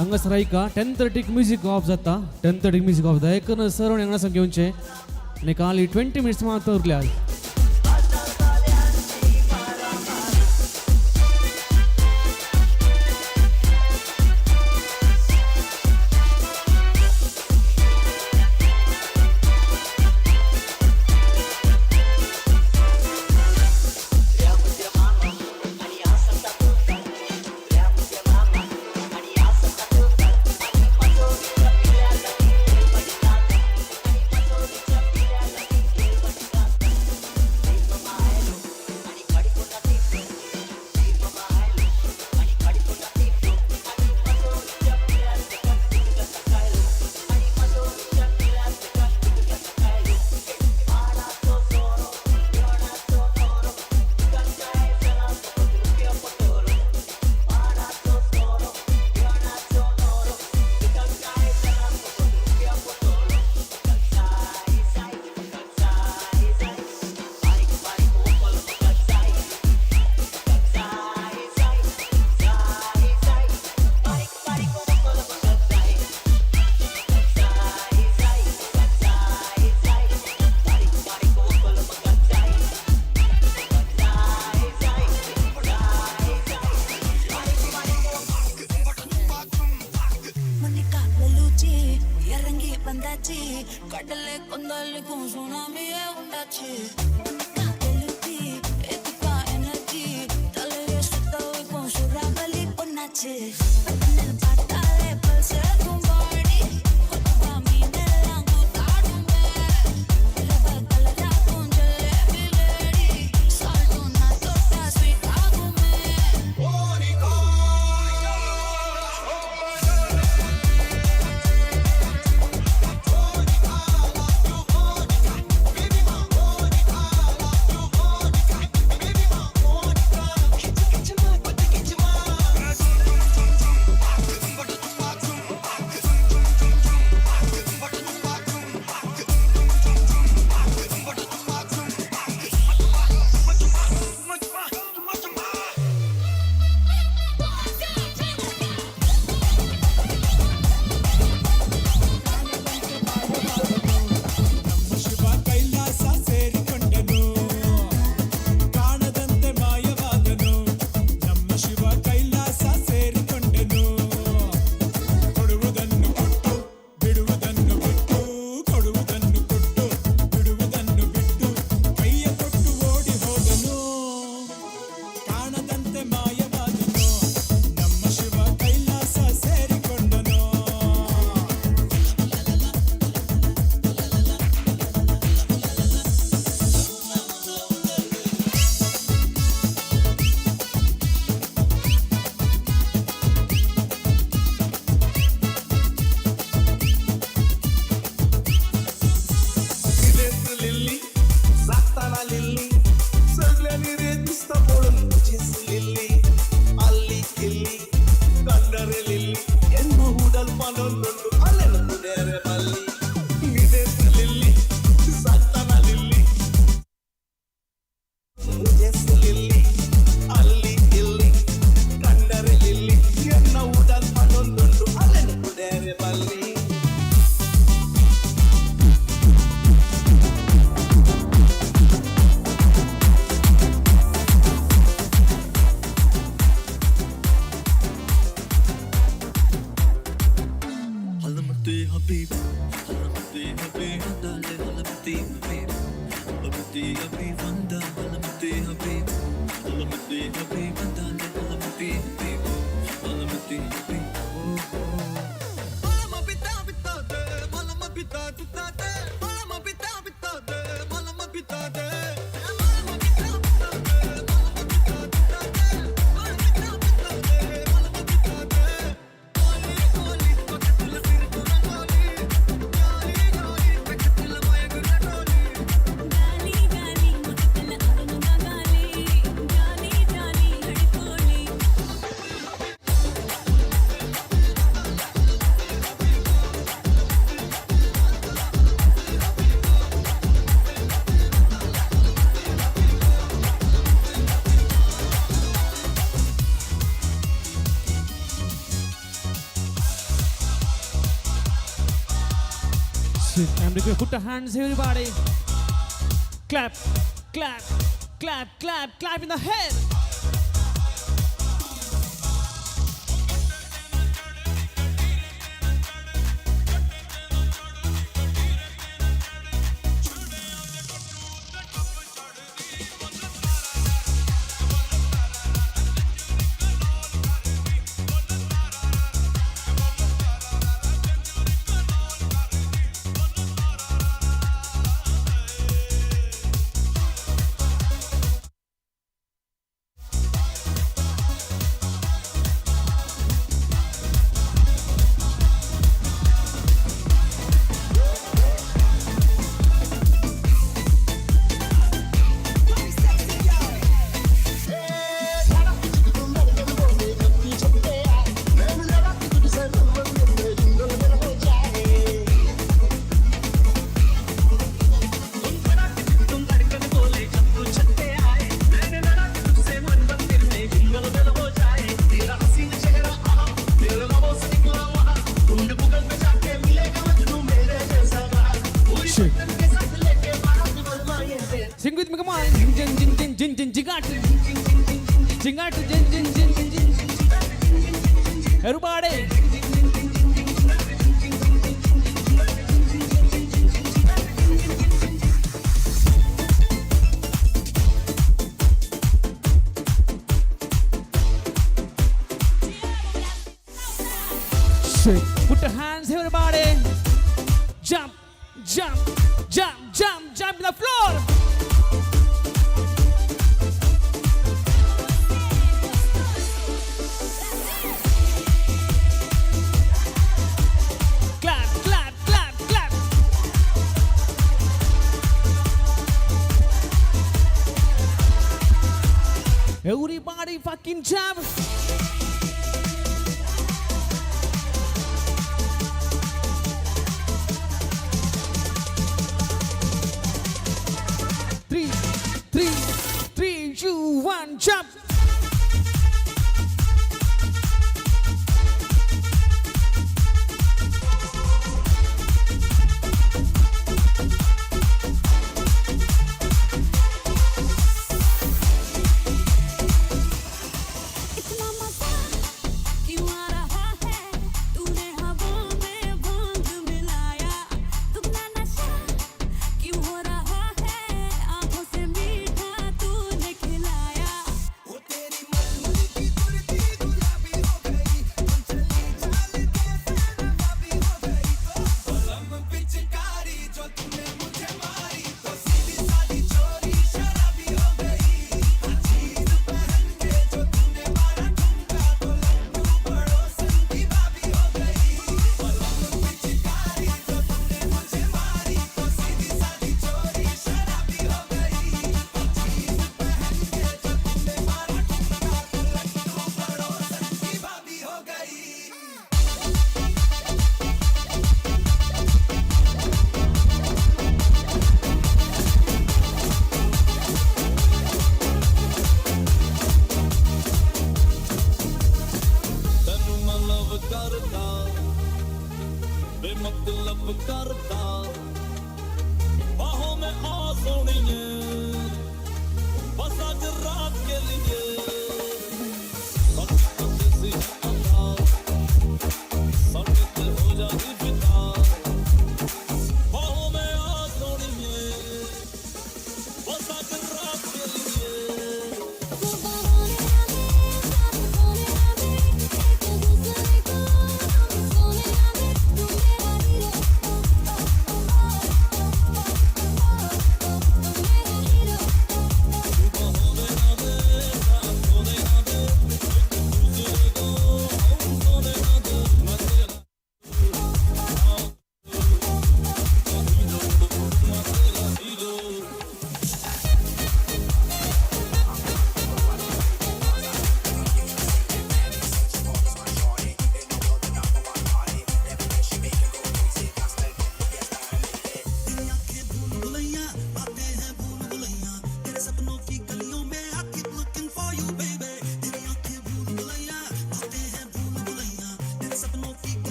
हांगासर 10:30 म्युझिक ऑफ जाता 10:30 म्युझिक ऑफ जाता एकूण सर हांगा घेवचे आनी खाली 20 मिनिट्स मात्र उरल्या Kadale kondale con tsunami e ondaci energy dale sutta con surabali onaci nel battale pulse con body camine langu tadume raba kalala con jalebi lady salto na torta sweet agume Habib, Habib, Habib, Habib, Habib, Habib, Habib, I'm requesting put your hands everybody. Clap, clap, clap, clap, clap in the head. Sing with me, come on. Jing, jing, jing, jing, jing, jing, jingat. Jingat, jing, jing, jing, jing, jing. Everybody. Shake. Put your hands, everybody. Jump, jump, jump, jump, jump in the floor. Clap, clap, clap, clap. Everybody fucking jump. Three, two, one, jump.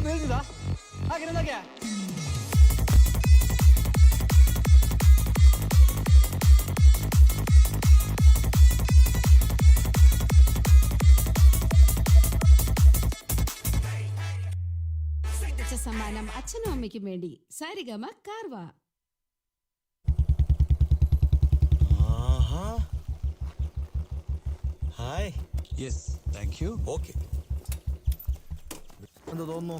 ಹೇಳ್ತಿದ್ದ ಹಾಗೆ സമ്മാനം അച്ഛനും അമ്മയ്ക്കും വേണ്ടി സാരിഗമ കാർവ. Hi yes thank you okay എന്ത് തോന്നുന്നു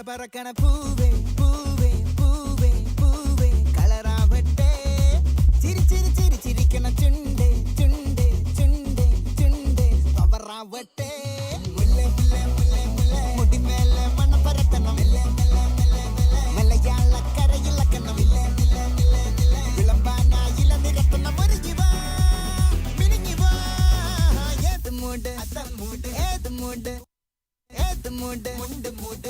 പറക്കണ പൂവേ പൂവേ പൂവേ പൂവേ കളറാവട്ടെ ചിരി ചിരി ചിരി ചിരിക്കണ ചുണ്ടേ ചുണ്ടേ ചുണ്ടേ ചുണ്ടേ പവറാവട്ടെ മുല്ലേ മുല്ലേ മുല്ലേ മുല്ലേ മുടി മേലെ മണം പരത്തണം മലയാളക്കരയിലക്കണം വിളമ്പാനായില നിരത്തണം ഒരുങ്ങിവാ മിനിങ്ങിവാ ഏത് മൂട് അത്തം മൂട് ഏത് മൂട് ഏത് മൂട് മുണ്ട് മൂട്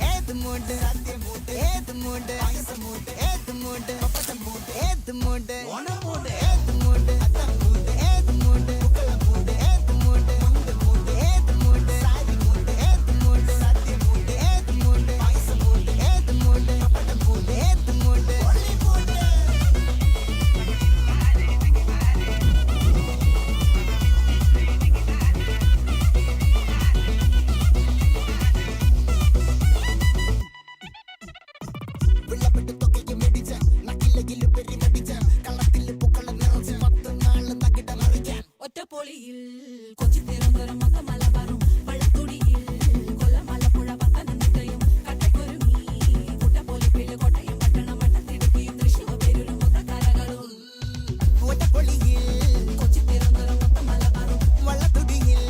ഏത് മൂട് സത്യം മൂട് ഏത് മൂട് പായസം മൂട് ഏത് മൂട് പപ്പടം മൂട് ഏത് മൂട് ഓണം മൂട് ഏത് മൂട് അത്തം മൂട് ഏത് മൂട് പൂക്കളം മൂട് ഏത് മൂട് മുണ്ട് മൂട് ഏത് മൂട് സാരി മൂട് ഏത് മൂട് സത്യം മൂട് ഏത് മൂട് പായസം മൂട് ഏത് മൂട് പപ്പടം മൂട് ഏത് മൂട് ഒളി മൂട് ഒറ്റപ്പൊളിയിൽ കൊച്ചി തിരുവനന്തപുരം മൊത്തം മലബാറും വള്ളത്തുടിയിൽ കൊല്ലം ആലപ്പുഴ പത്തനംതിട്ടയും കട്ടക്കുരുമി കുട്ടപ്പൊലിപ്പിള്ളി കോട്ടയം പട്ടണം വട്ടത്തിടുക്കിയും തൃശ്ശൂർ പേരൂരും മൊത്തക്കാരകളും ഒറ്റപ്പൊളിയിൽ കൊച്ചി തിരുവനന്തപുരം മൊത്തം മലബാറും വള്ളത്തുടിയിൽ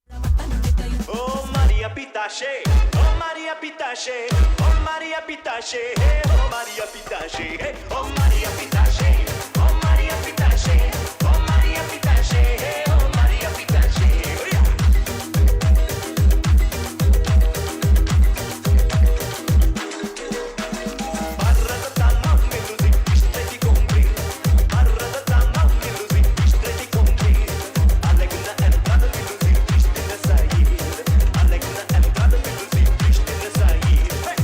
പത്തനംതിട്ടയും Oh Maria Pitache, oh Maria Pitache, oh Maria Pitache, hey oh Maria Pitache, hey oh Maria Pitache, oh Maria Pitache, oh Maria Pitache, hey oh Maria Pitache. Oh yeah. Arradatana music, ishteti compri. Arradatana music, ishteti compri. Alegna entrada music, ishtena sair. Alegna entrada music, ishtena sair. Hey.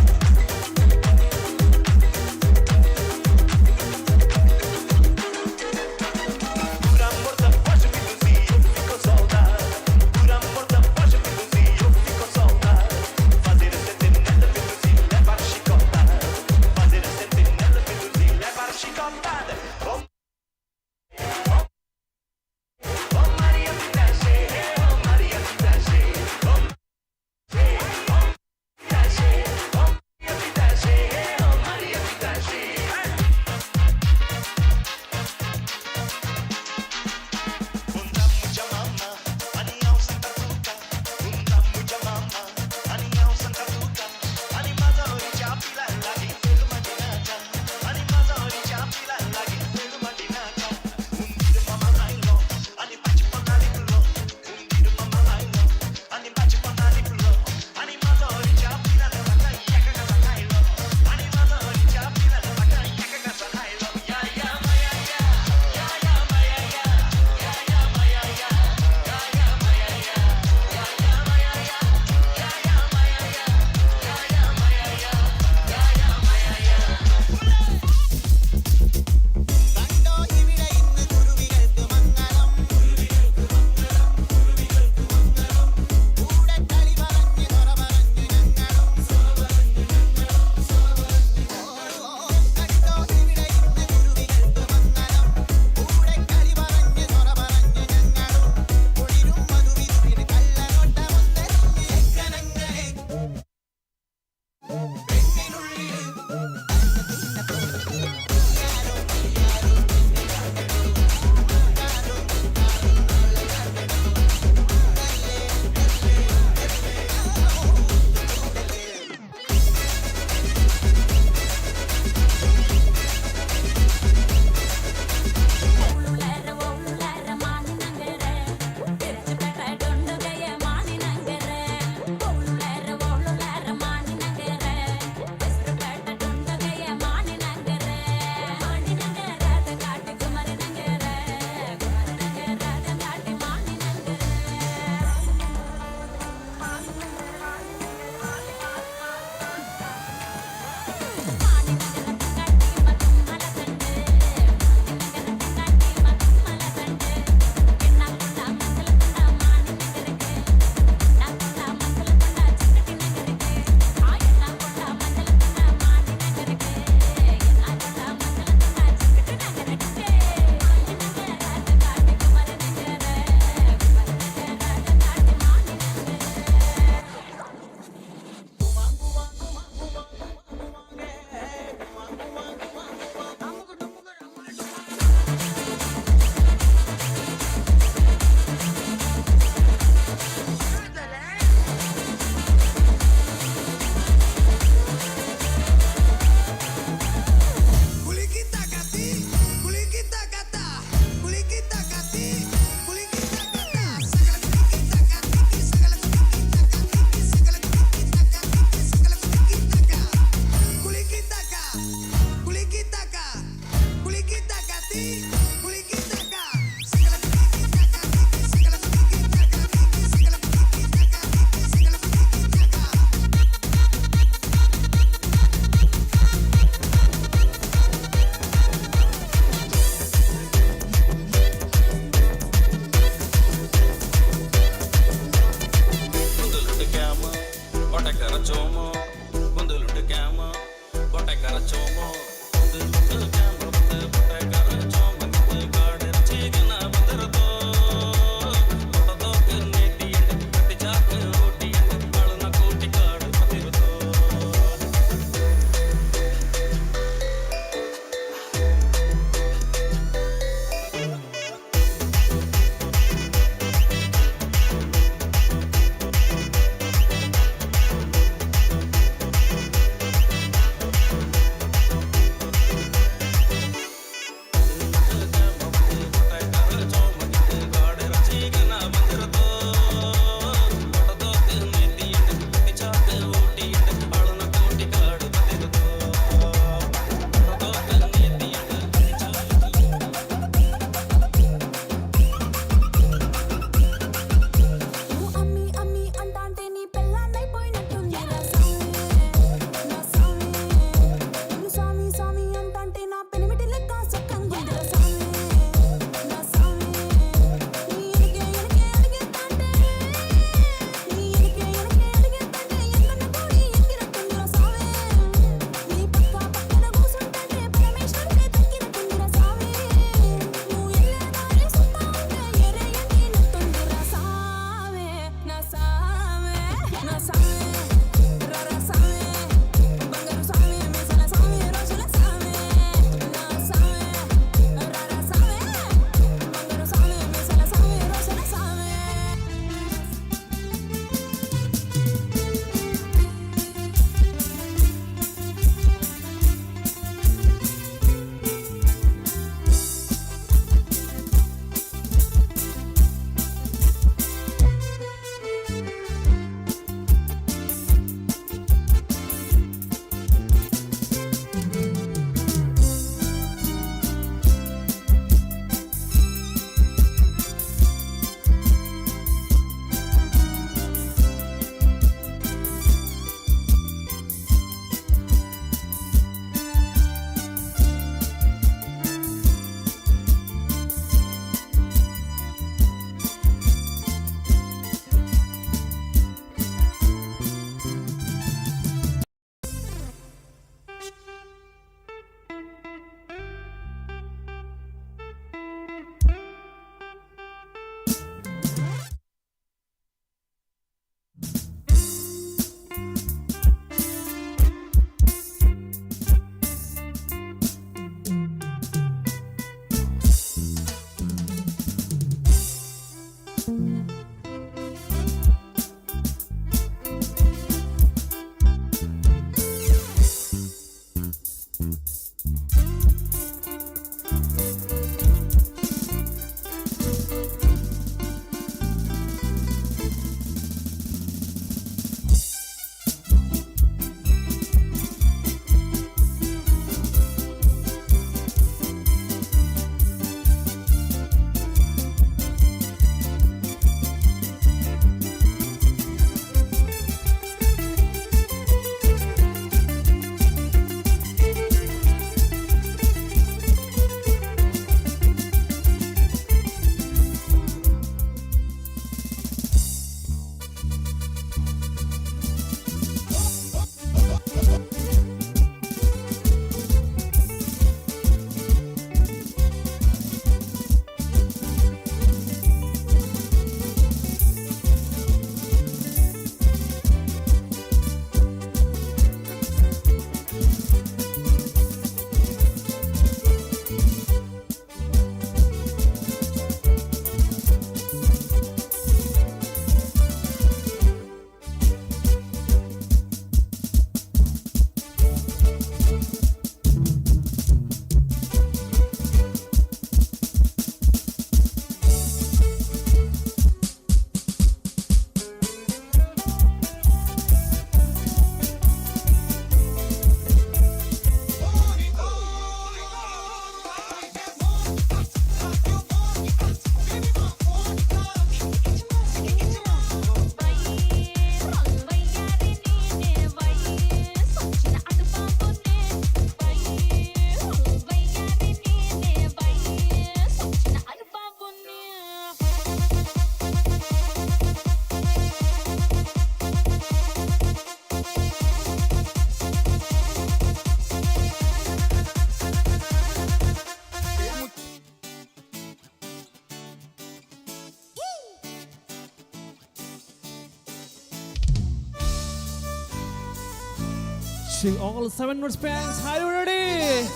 Sing all 7 notes, friends. Are you ready?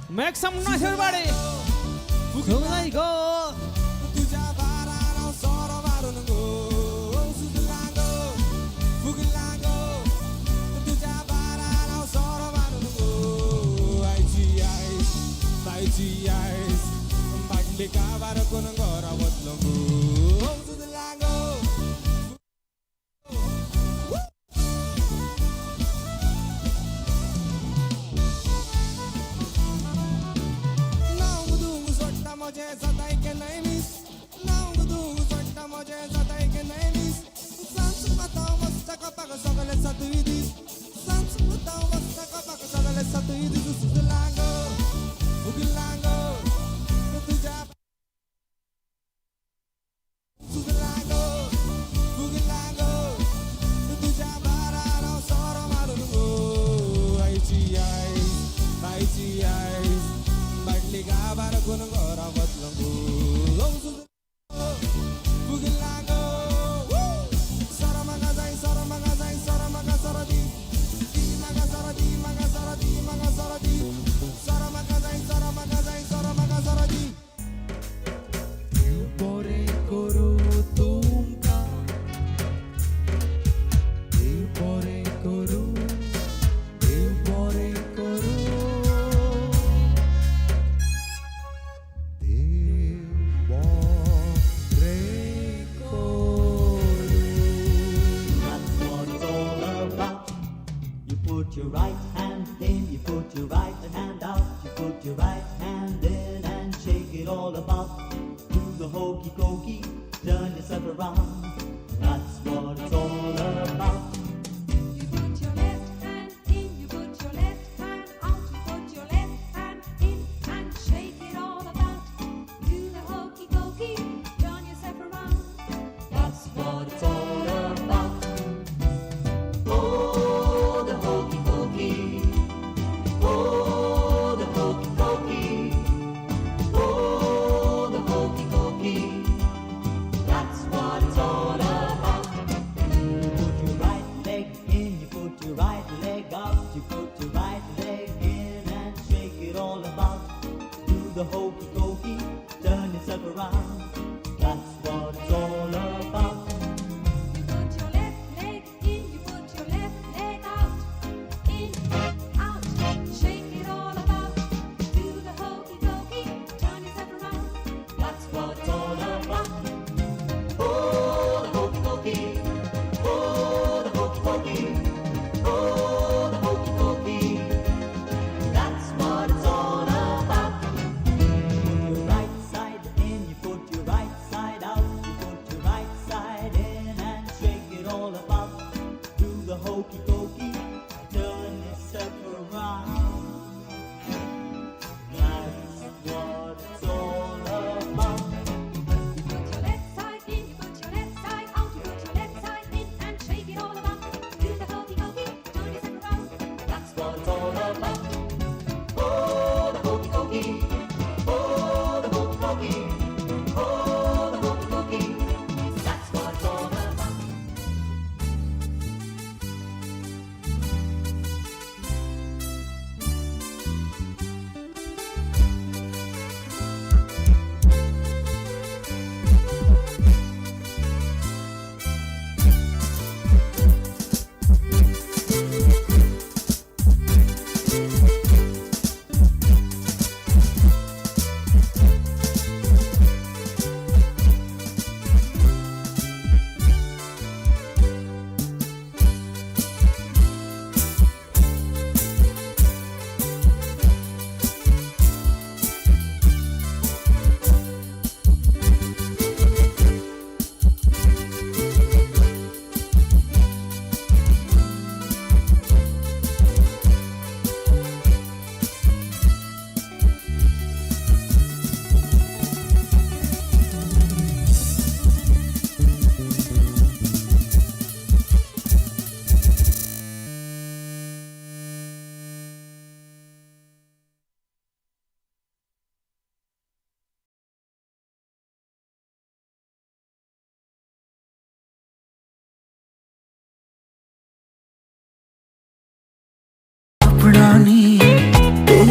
Make some noise, everybody. Go, like, go. तुझ्या बाराला सोर मारून गो सुजला गो फुगला गो तुझ्या बाराला सोर मारून गो आईची ice बाईची ice बाटली का बार कोण गोरा बदलो गो सुजला गो मजे सदाई के नहीं मिस नाउ दू सोटा मजे सदाई के नहीं मिस सांस बताओ मस्त का पग सगले सतुई दिस सांस बताओ मस्त का पग सगले सतुई दिस सुजलांगो उगलांगो तुझा सुजलांगो उगलांगो तुझा बाराला सोर मारून गो आईची आईस बाटली गाभार कोण गोरा बदलंगो फुगलांगो सरमगा जाई सरमगा सरदी मगा सरदी मगा सरदी मगा सरदी सरमगा जाई सरदी पोरे करू तुमका पोरे करू पोरे करू Your right hand in, you put your right hand out, you put your right hand in and shake it all about. Do the hokey pokey, turn yourself around. That's what it's all about. You put your left hand in, you put your left hand out, you put your left hand in and shake it all about. Do the hokey pokey, turn yourself around. That's what it's all about. Oh, the hokey pokey. Oh, the hokey pokey. Oh, the hokey pokey. That's what it's all about. You put your right leg in, you put your right leg out, you put your right leg in and shake it all about. Do the hokey pokey, turn yourself around. That's what it's all about. You put your left leg in, you put your left leg out, in, out, shake it all about. Do the hokey pokey, turn yourself around. That's what it's all about. Oh, the hokey pokey. Oh, the hokey pokey. Oh, the hokey pokey. That's what it's all about.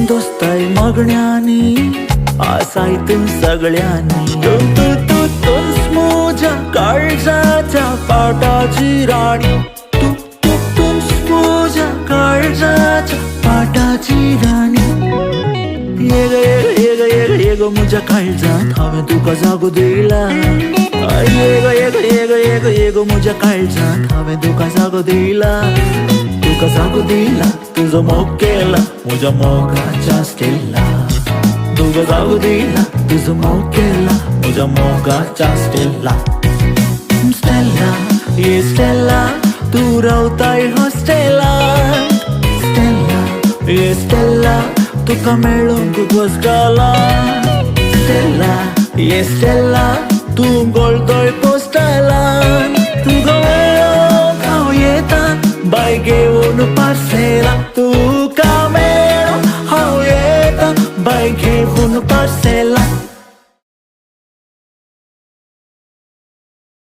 दोस्ताय मागण्यांनी आसायत सगळ्यांनी तूच मोजा काळजाच्या पाटाची राणी तूच मोजा काळजाच्या पाटाची राणी ये ग मुझ्या काळजात हांवें तुका जागो दिला ये ग मुझ्या काळजात हांवें तुका जागो दिला तुजो मोग केला म्हज्या मोगाच्या स्टेला तुका जागो दिला तुजो मोग केला म्हज्या मोगाच्या स्टेला स्टेला ये स्टेला तू रावताय हॉस्टेलान स्टेला ये स्टेला तुका मेळूंक घोस्टला स्टेला ये स्टेला तू गोळतोय पोस्टलान तुका मेळूंक हांव येता बाय घेवन पार्सेला तुका मेळूंक हांव येता बाय घेवन पार्सेला